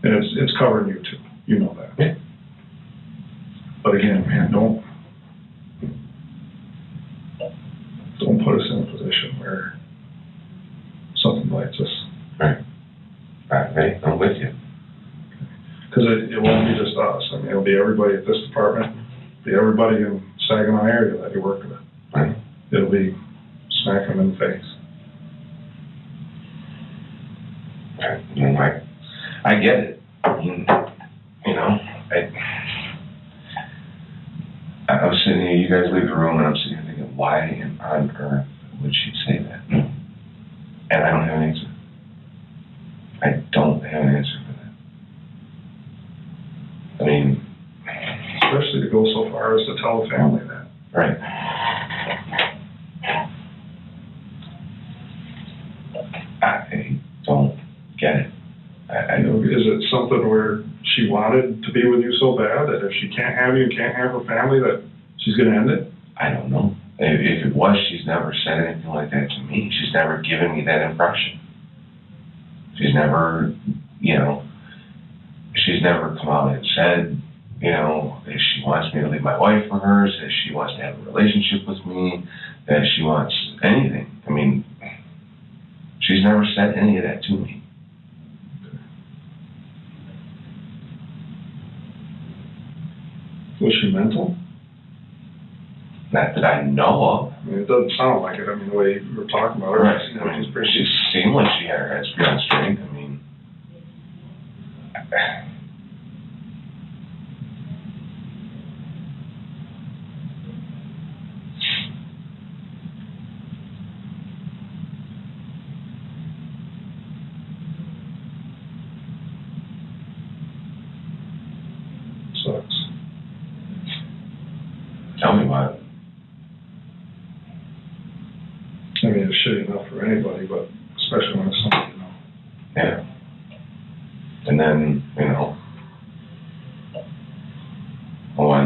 And it's covering you too, you know that.
Yeah.
But again, man, don't put us in a position where something bites us.
Right. Right, I'm with you.
Because it won't be just us. I mean, it'll be everybody at this department, be everybody in Saginaw area that you work with.
Right.
It'll be smacking them in the face.
Right. You know, I get it. I mean, you know, I was sitting here, you guys leave the room, and I'm sitting here thinking, why on earth would she say that? And I don't have an answer. I don't have an answer for that. I mean,
Especially to go so far as to tell the family that.
right. I don't get it. I don't.
Is it something where she wanted to be with you so bad that if she can't have you and can't have her family, that she's going to end it?
I don't know. If it was, she's never said anything like that to me. She's never given me that impression. She's never, you know, she's never come out and said, you know, that she wants me to leave my wife for her, that she wants to have a relationship with me, that she wants anything. I mean, she's never said any of that to me.
Was she mental?
Not that I know of.
I mean, it doesn't sound like it. I mean, the way you were talking about her,
Right.
it seemed like she's pretty...
She seemed like she had her head screwed on straight. I mean,
sucks.
tell me about it.
I mean, it's shitty enough for anybody, but especially when it's somebody you know.
Yeah. And then, you know, I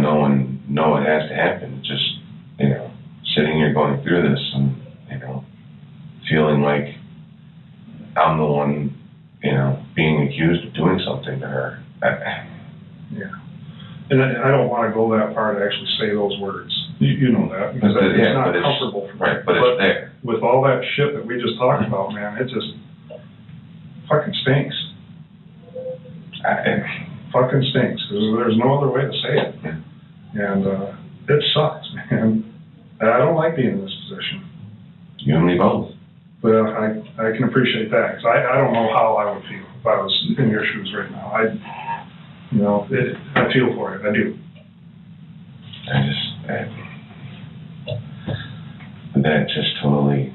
know it has to happen. Just, you know, sitting here going through this and, you know, feeling like I'm the one, you know, being accused of doing something to her.
Yeah. And I don't want to go that far to actually say those words. You know that, because it's not comfortable for me.
Right, but it's there.
With all that shit that we just talked about, man, it just fucking stinks. Fucking stinks. There's no other way to say it. And it sucks, man. And I don't like being in this position.
You and me both.
But I can appreciate that, because I don't know how I would feel if I was in your shoes right now. I feel for it. I do.
That just totally,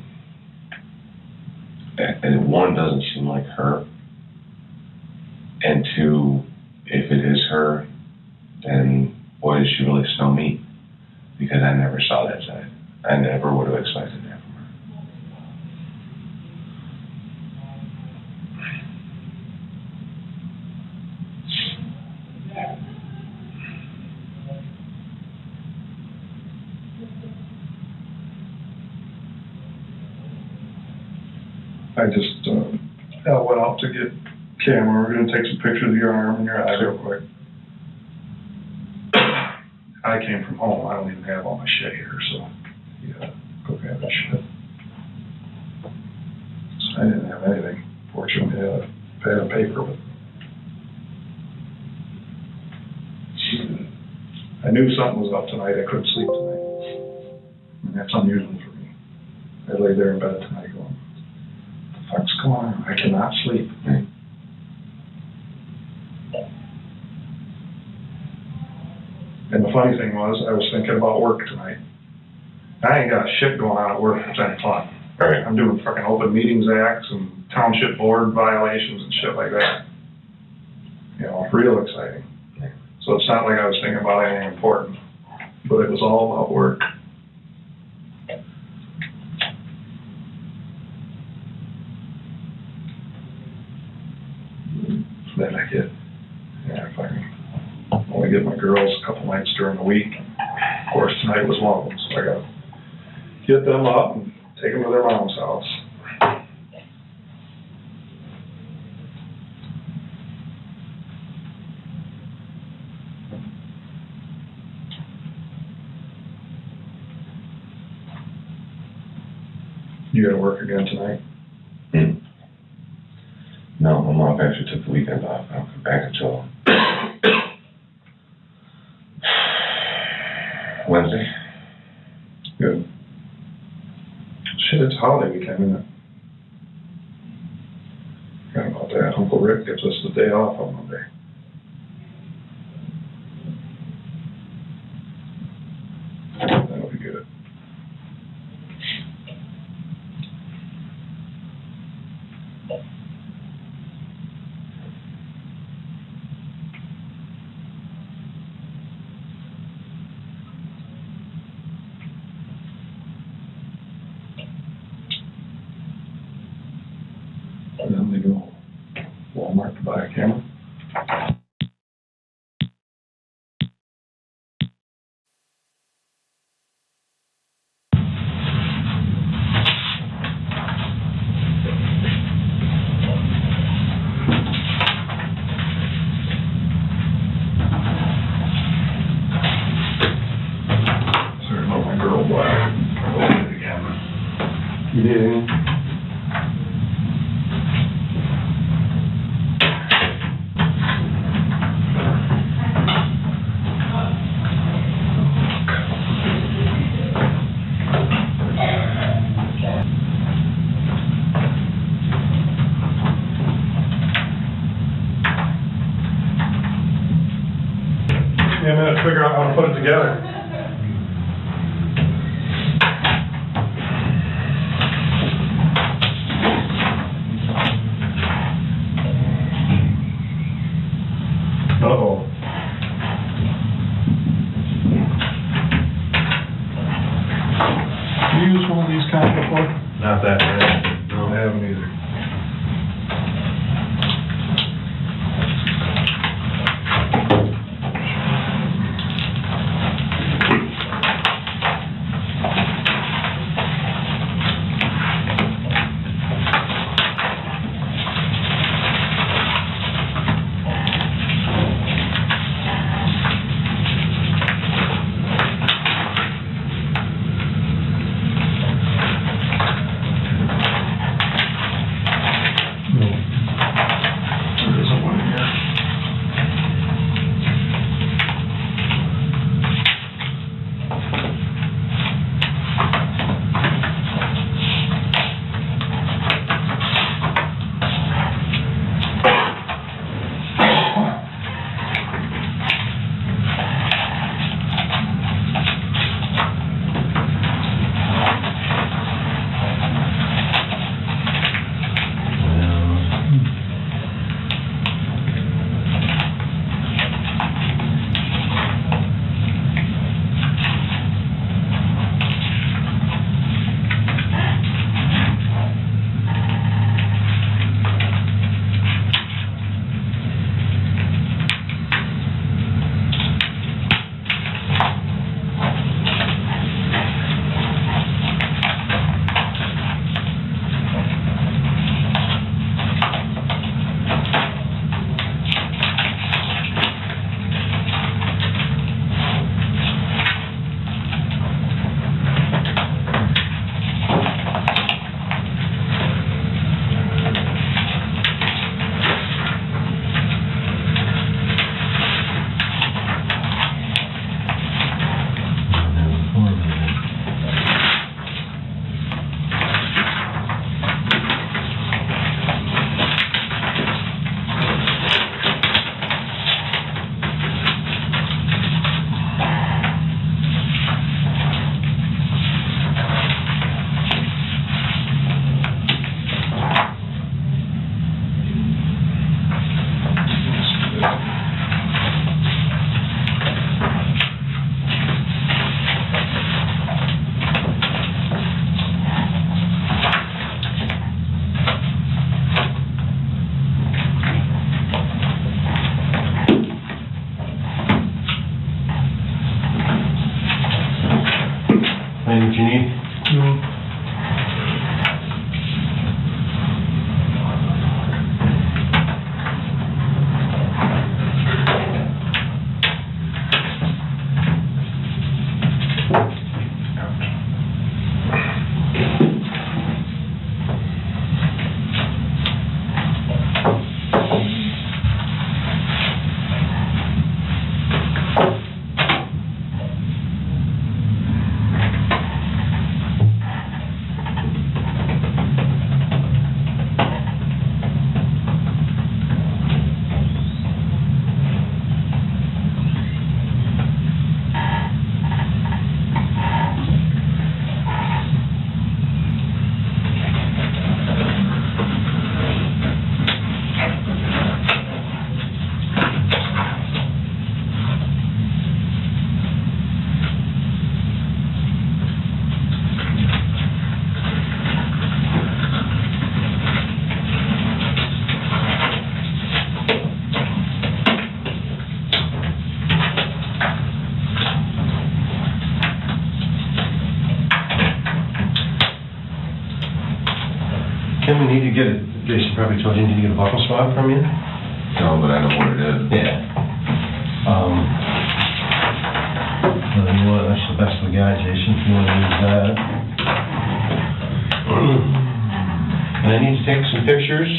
and one, doesn't seem like her, and two, if it is her, then boy, does she really smell meat, because I never saw that side. I never would have expected that from her.
I just went out to get camera. We're going to take some pictures of your arm and your eye real quick. I came from home. I don't even have all my shit here, so yeah, go grab that shit. So I didn't have anything. Fortunately, I had a pad of paper, but I knew something was up tonight. I couldn't sleep tonight. And that's unusual for me. I lay there in bed tonight going, what's going on? I cannot sleep. And the funny thing was, I was thinking about work tonight. I ain't got shit going on at work that's any fun.
Right.
I'm doing fucking open meetings acts and township board violations and shit like that. You know, real exciting. So it's not like I was thinking about anything important, but it was all about work. Then I get, if I can only get my girls a couple nights during the week. Of course, tonight was one of them, so I got to get them up and take them to their mom's house. You got to work again tonight?
No, I'm off. Actually took the weekend off. I don't come back until Wednesday.
Good. Shit, it's holiday weekend, isn't it? Forgot about that. Uncle Rick gives us the day off on Monday. That'll be good. And then they go Walmart to buy a camera. Sorry about my girl black. I'll the camera. You did? A minute to figure out how to put it together. Uh-oh. Have you used one of these kinds before?
Not that bad.
No, I haven't either.
Tim, we need to get, Jason probably told you, need to get a buccal swab from you?
No, but I know what it is.
Yeah. You know what, that's the best we got, Jason, if you want to use that. And I need to take some pictures.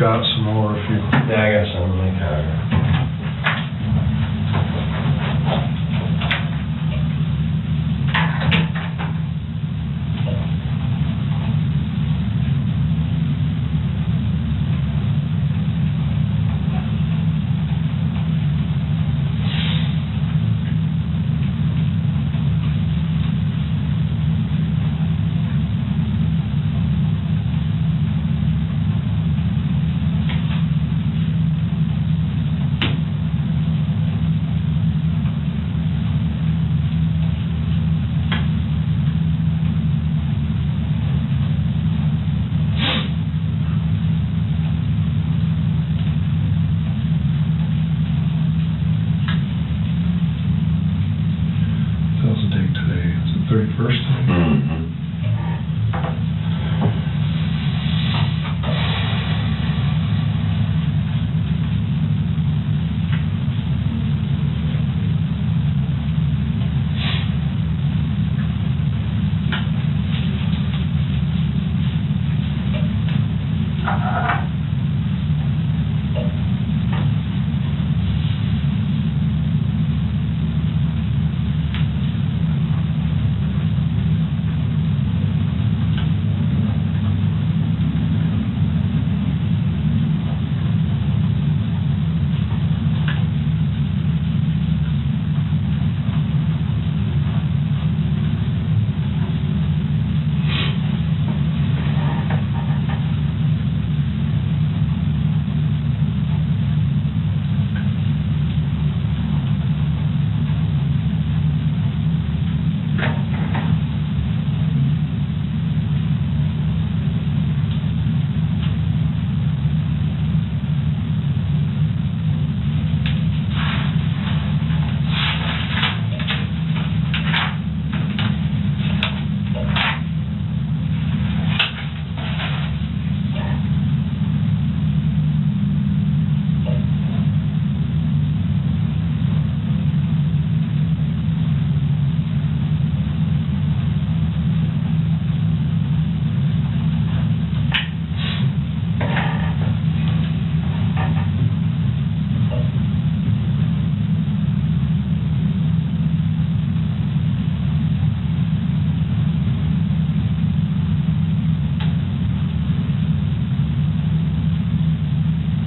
Got some more if you...
Yeah, I got some in my car.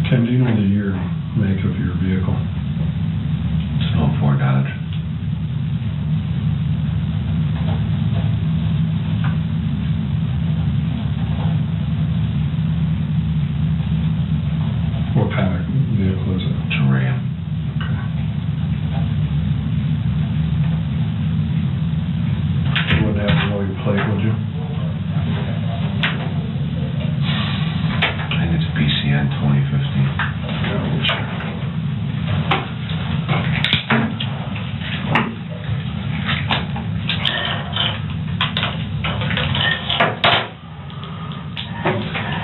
Ken, do you know the year, make of your vehicle?
It's an 04 Dodge.
What kind of vehicle is it?
It's a Ram.
Okay. You wouldn't have to know your plate, would you?
I think it's BCN 2015.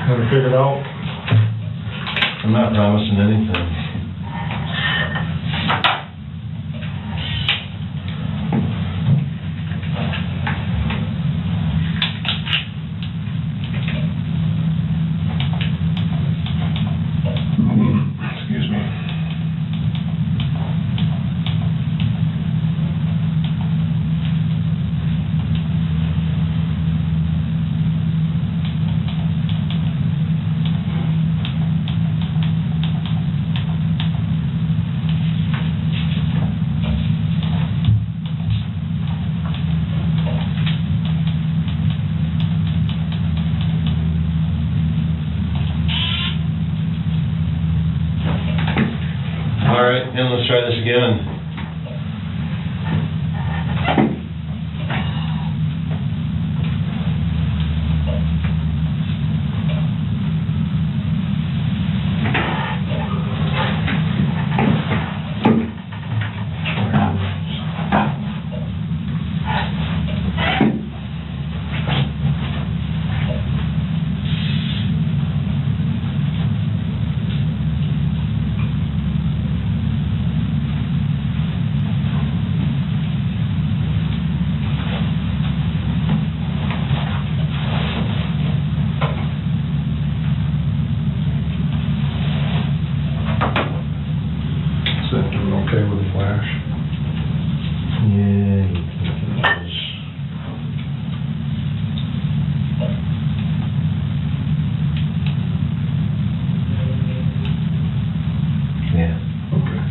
Have it figured out?
I'm not promising anything.
Excuse me.
All right, and let's try this again.
Okay with the flash?
Yeah, you think it is. Yeah.
Okay.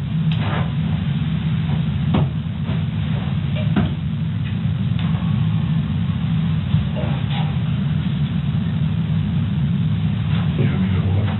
Yeah, I mean, it'll look.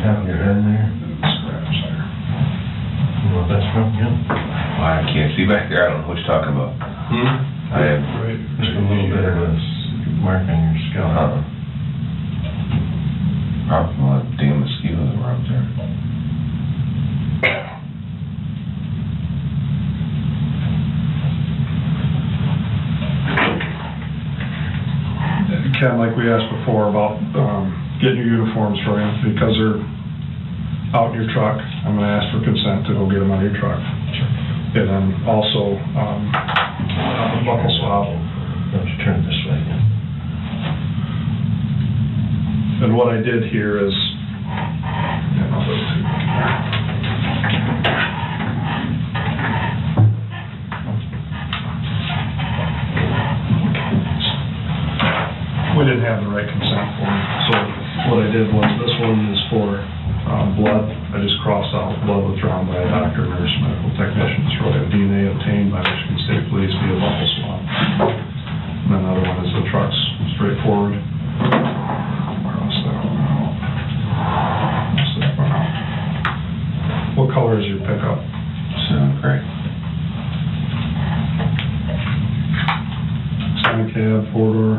Have your head in there.
Scratch there.
You know what that's from, Jim?
I can't see back there, I don't know what you're talking about. I have,
Right.
Just a little bit of a mark on your scalp.
probably a lot of damn mosquitoes that were up there.
Ken, like we asked before about getting your uniforms for you, because they're out in your truck, I'm gonna ask for consent to go get them out of your truck. And then also, a buckle swab.
Why don't you turn it this way again?
And what I did here is, yeah, I'll go to- we didn't have the right consent form, so what I did was, this one is for blood. I just crossed out blood withdrawn by a doctor, nurse, medical technician, throw in DNA obtained by Michigan State Police via buckle swab. And then the other one is the trucks, straightforward. Cross that one out. Cross that one out. What color is your pickup?
Sound great.
Extended cab, four-door?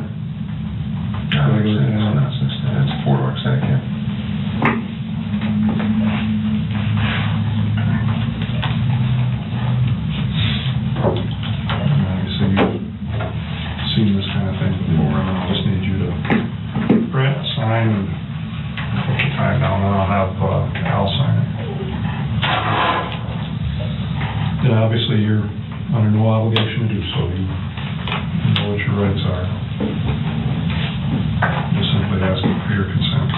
It's a four-door extended cab.
Obviously, you've seen this kind of thing before, and I just need you to print, sign, and put the time down, and I'll have Al sign it. And obviously, you're under no obligation to do so. You know what your rights are. Just simply asking for your consent.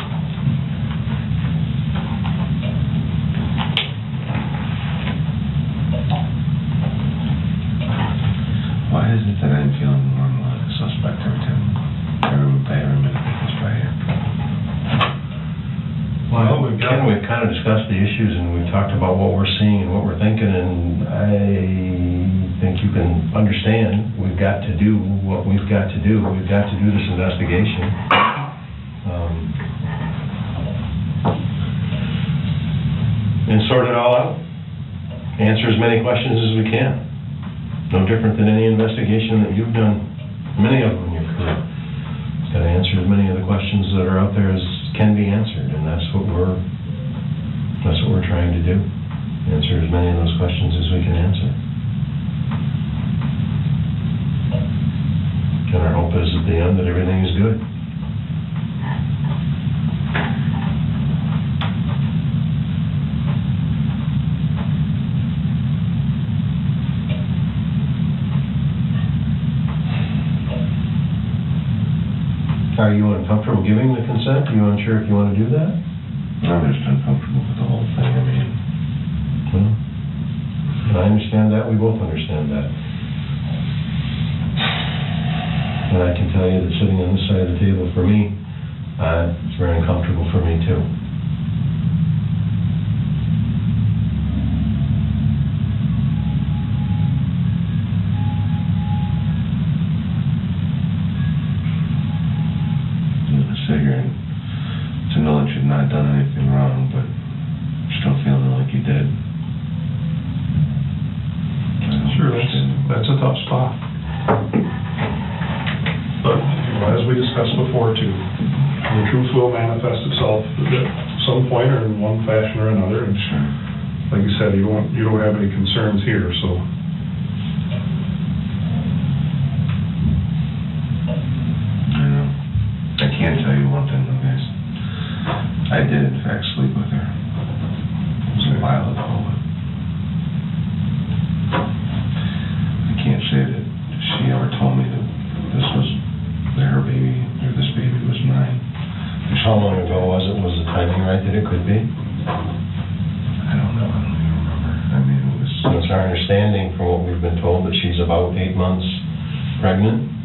Why is it that I'm feeling normal like a suspect every time? Every minute I this right here.
Well, we've kind of discussed the issues, and we've talked about what we're seeing and what we're thinking, and I think you can understand, we've got to do what we've got to do. We've got to do this investigation. And sort it all out. Answer as many questions as we can. No different than any investigation that you've done, many of them in your career. It's got to answer as many of the questions that are out there as can be answered, and that's what we're trying to do. Answer as many of those questions as we can answer. And our hope is at the end that everything is good. Are you uncomfortable giving the consent? Are you unsure if you want to do that?
I'm just uncomfortable with the whole thing, I mean.
Well, I understand that, we both understand that. And I can tell you that sitting on this side of the table, for me, it's very uncomfortable for me too.
Sit here and to know that you've not done anything wrong, but still feeling like you did.
Sure, that's a tough spot. But, as we discussed before too, the truth will manifest itself at some point or in one fashion or another. And like you said, you don't have any concerns here, so.
I can tell you one thing, though, guys. I did, in fact, sleep with her. It was a while ago, but I can't say that she ever told me that her baby, or this baby was mine.
How long ago was it? Was the timing right that it could be?
I don't know. I don't even remember. I mean, it was...
So it's our understanding from what we've been told that she's about 8 months pregnant.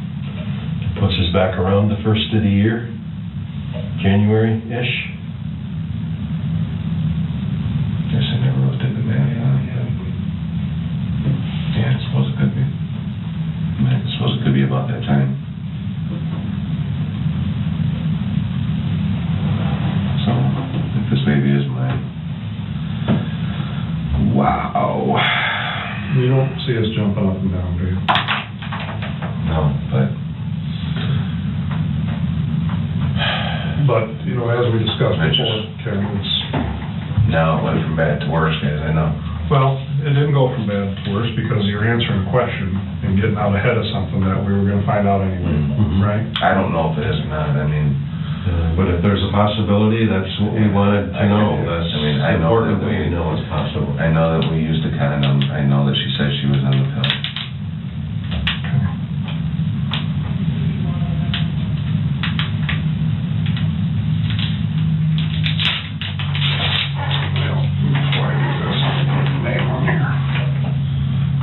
Puts us back around the first of the year, January-ish.
Guess I never really did the math on it, but yeah, I suppose it could be. I suppose it could be about that time. So, if this baby is mine, wow.
You don't see us jumping up and down, do you?
No,
But, as we discussed before, Karen,
now it went from bad to worse, guys, I know.
well, it didn't go from bad to worse because you're answering a question and getting out ahead of something that we were gonna find out anyway, right?
I don't know if it is or not, I mean...
But if there's a possibility, that's what we wanted to know. That's
I know
important
that
that we know it's possible.
I know that we used a condom, I know that she said she was on the pill.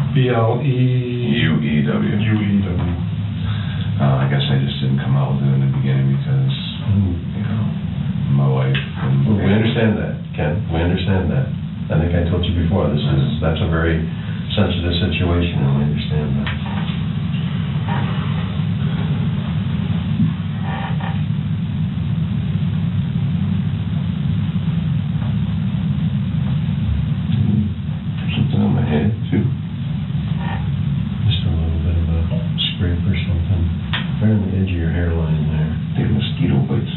B-L-E-U-E-W.
I guess I just didn't come out with it in the beginning because, my wife and...
We understand that, Ken, we understand that. I think I told you before, that's a very sensitive situation, and we understand that.
Something on my head, too.
Just a little bit of a scrape or something, right on the edge of your hairline there.
They're mosquito bites.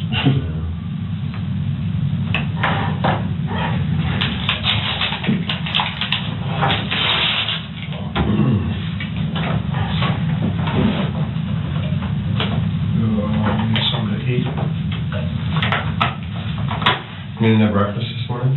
Need something to eat.
You didn't have breakfast this morning?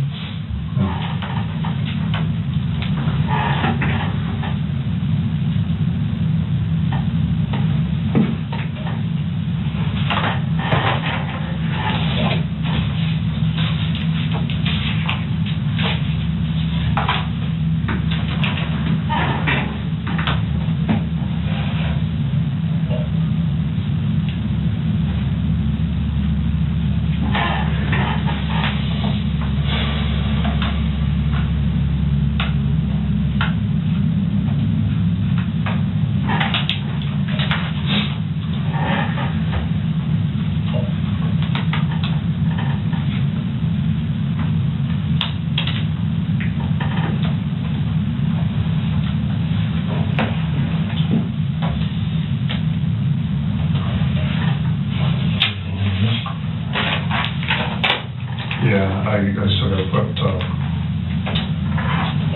Yeah, I still gotta put,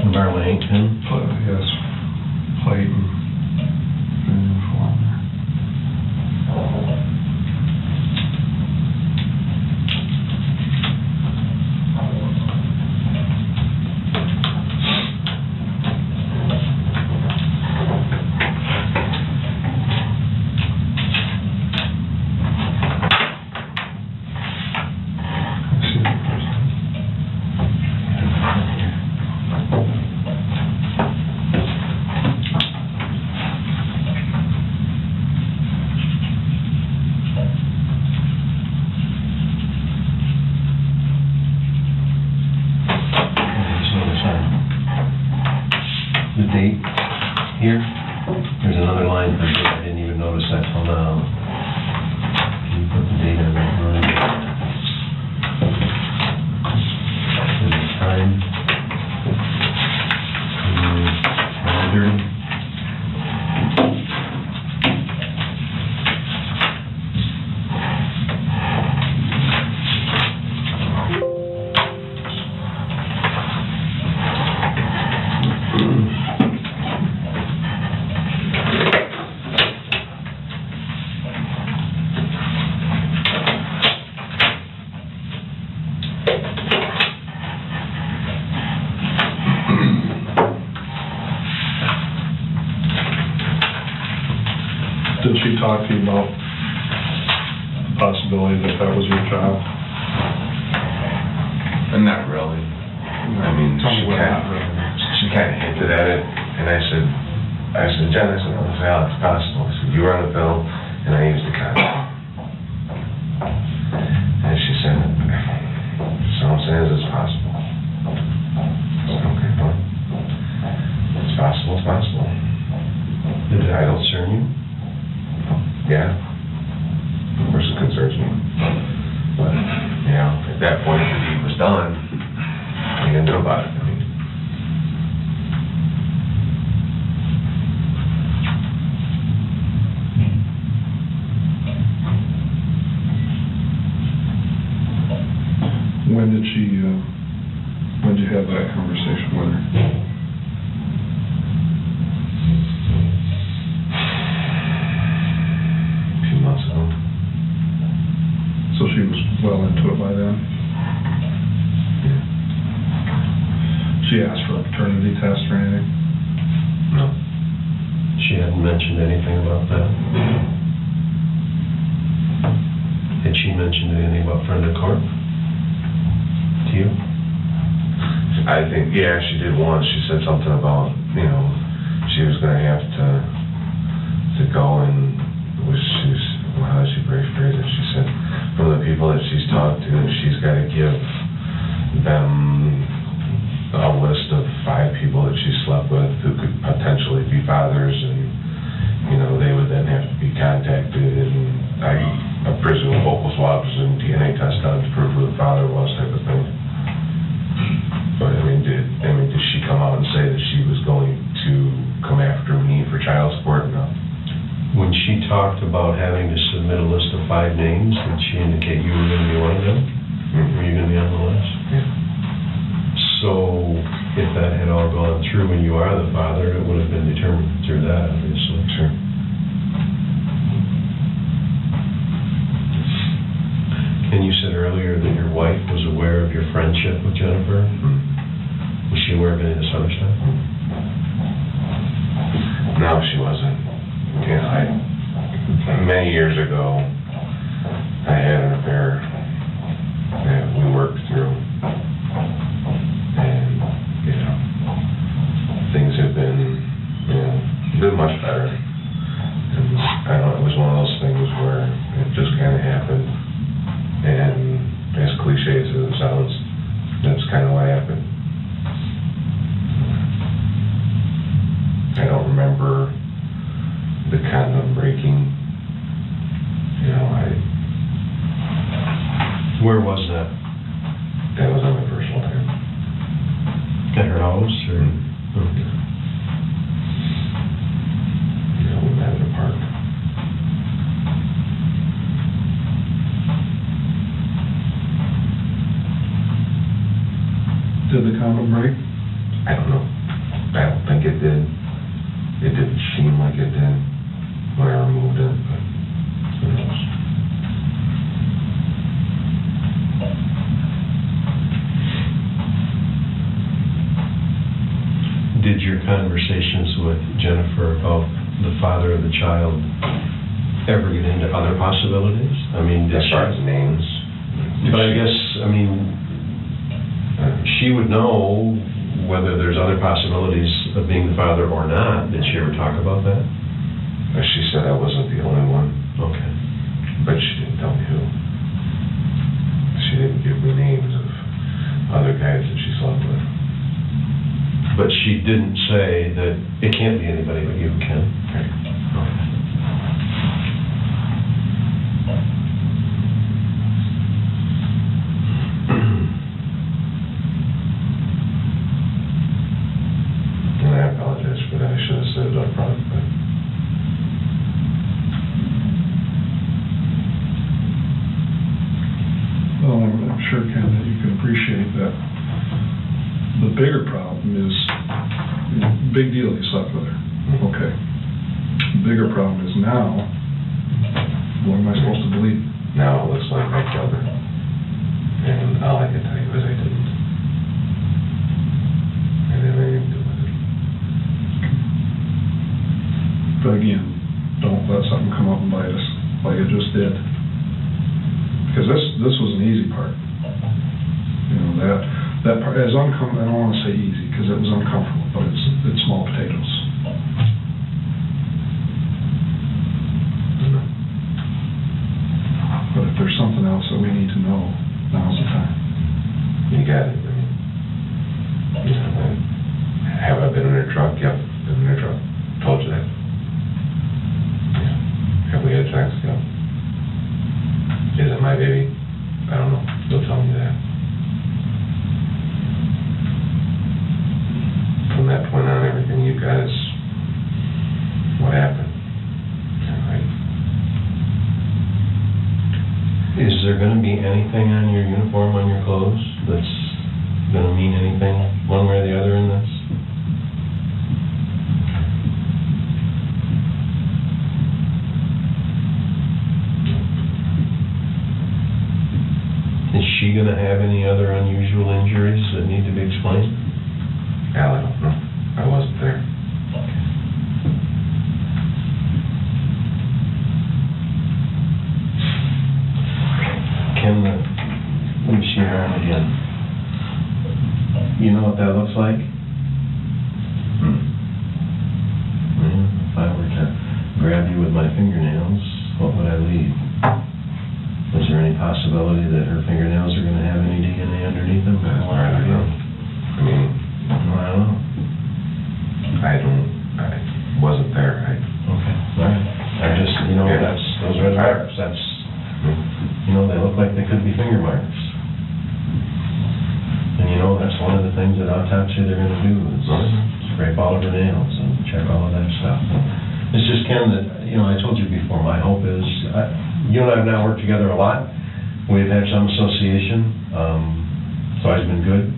Environment 810?
yes, plate and info on there. talk to you about the possibility that that was your child?
And not really. I mean,
Tell me what happened.
she kind of hinted at it, and I said, Jen, I said, well, it's possible. I said, you were on the pill, and I used the condom. And she said, so I'm saying is it's possible. I said, okay, well, it's possible, it's possible.
Did that concern you?
Yeah. Of course it concerns me. But, you know, at that point, the deed was done. What are you going to do about it? I mean,
When did you have that conversation with her?
a few months ago.
So she was well into it by then?
Yeah.
She asked for a paternity test or anything?
No.
She hadn't mentioned anything about that? Had she mentioned anything about friend of court? To you?
I think, yeah, she did once. She said something about, you know, she was going to have to go and, how did she phrase it? She said, from the people that she's talked to, she's got to give them a list of 5 people that she slept with who could potentially be fathers, and, you know, they would then have to be contacted, and I presume vocal swabs and DNA tests done to prove who the father was, type of thing. But did she come out and say that she was going to come after me for child support? No.
When she talked about having to submit a list of 5 names, did she indicate you were going to be one of them?
Mm-hmm.
Were you going to be on the list?
Yeah.
So, if that had all gone through and you are the father, it would have been determined through that, obviously.
Sure.
And you said earlier that your wife was aware of your friendship with Jennifer.
Mm-hmm.
Was she aware of any of this other stuff?
No, she wasn't. You know, many years ago, I had an affair that we worked through, and, you know, things have been much better. And I don't know, it was one of those things where it just kind of happened, and as cliche as it sounds, that's kind of what happened. I don't remember the condom breaking. You know,
Where was that?
that was on my personal time.
At her house, or? Okay.
You know, we met in a park.
Did the condom break?
I don't know. I don't think it did. It didn't seem like it did when I removed it, but who knows?
Did your conversations with Jennifer about the father of the child ever get into other possibilities? I mean, did
As far as names.
But I guess, she would know whether there's other possibilities of being the father or not. Did she ever talk about that?
She said I wasn't the only one.
Okay.
But she didn't tell me who. She didn't give me names of other guys that she slept with.
But she didn't say that it can't be anybody but you, Ken? Okay.
And I apologize for that. I should have said it up front, but...
Well, I'm sure, Ken, that you can appreciate that. The bigger problem is, big deal, you slept with her. Okay. The bigger problem is now, what am I supposed to believe?
Now it looks like I killed her. And all I can tell you is I didn't. I didn't have anything to do with it.
But again, don't let something come up and bite tonsillitis, like it just did. Because this was an easy part. You know, that part is uncomfortable. I don't want to say easy because it was uncomfortable, but it's small potatoes. But if there's something else that we need to know, now's the time.
You got it. I mean, you know, have I been in their truck? Yep, been in their truck. Told you that. Yeah. Have we had sex? Yep. Is it my baby? I don't know. They'll tell me that. From that point on, everything you've got is what happened. Right.
Is there going to be anything on your uniform, on your clothes, that's going to mean anything one way or the other in this? Is she going to have any other unusual injuries that need to be explained?
Al, I don't know. I wasn't there.
Let me see your arm again. You know what that looks like? Well, if I were to grab you with my fingernails, what would I leave? Is there any possibility that her fingernails are going to have any DNA underneath them?
That's all right, I know. I mean,
I don't know.
I wasn't there.
Okay, all right. I just, you know,
Yeah.
those red marks, you know, they look like they could be finger marks. And you know, that's one of the things that autopsy they're going to do is scrape all of her nails and check all of that stuff. It's just, Ken, that, you know, I told you before, my hope is, you and I have now worked together a lot. We've had some association. It's always been good.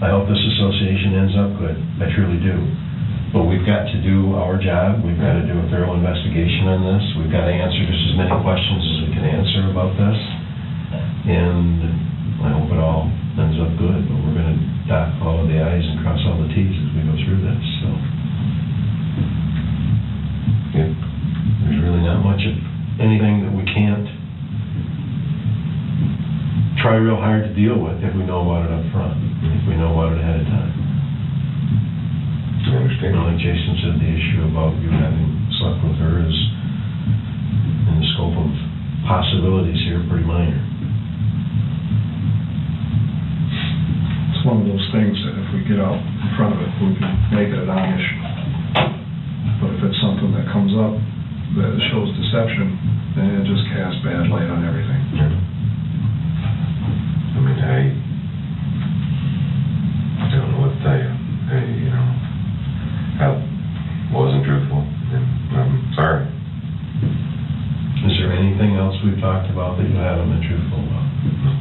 I hope this association ends up good. I truly do. But we've got to do our job. We've got to do a thorough investigation on this. We've got to answer just as many questions as we can answer about this. And I hope it all ends up good. But we're going to dot all of the I's and cross all the T's as we go through this. So,
Yeah.
there's really not much of anything that we can't try real hard to deal with if we know about it up front, if we know about it ahead of time.
I understand.
Like Jason said, the issue about you having slept with her is, in the scope of possibilities here, pretty minor.
It's one of those things that if we get out in front of it, we can make it a non-issue. But if it's something that comes up that shows deception, then it just casts bad light on everything.
Yeah. I mean, I don't know what to tell you. You know, I wasn't truthful, and I'm sorry.
Is there anything else we've talked about that you haven't been truthful about?
No.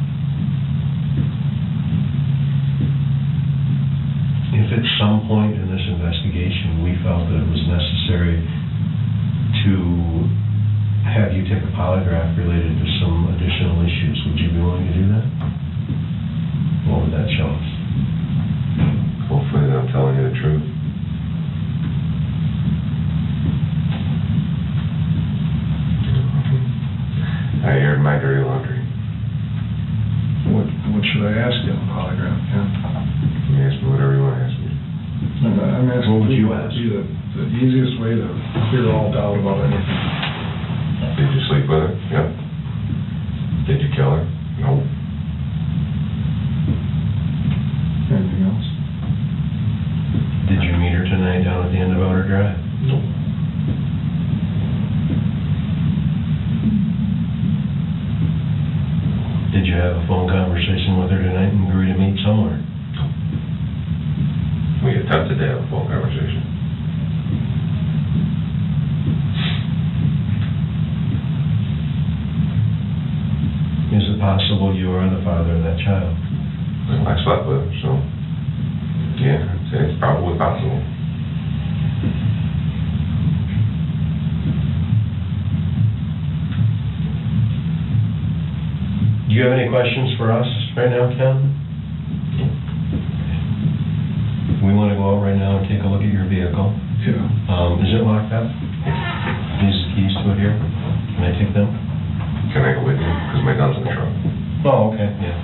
If at some point in this investigation we felt that it was necessary to have you take a polygraph related to some additional issues, would you be willing to do that? What would that show us?
Hopefully that I'm telling you the truth. I aired my dirty laundry.
What should I ask you on the polygraph, Ken?
You ask me whatever you want to ask me.
I'm asking
What would you
what
ask?
would be the easiest way to clear all doubt about anything.
Did you sleep with her? Yep. Did you kill her? No.
Anything else?
Did you meet her tonight down at the end of Outer Drive?
No.
Did you have a phone conversation with her tonight and agree to meet somewhere?
We attempted to have a phone conversation.
Is it possible you are the father of that child?
Well, I slept with her, so yeah, I'd say it's probably possible.
Do you have any questions for us right now, Ken? We want to go out right now and take a look at your vehicle.
Yeah.
Is it locked up? These keys to it here? Can I take them?
Can I go with you? Because my gun's in the truck.
Oh, okay, yeah.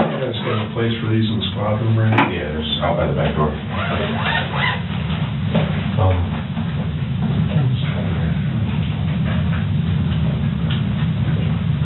You guys got a place for these in the squad room, right?
Yeah, there's out by the back door.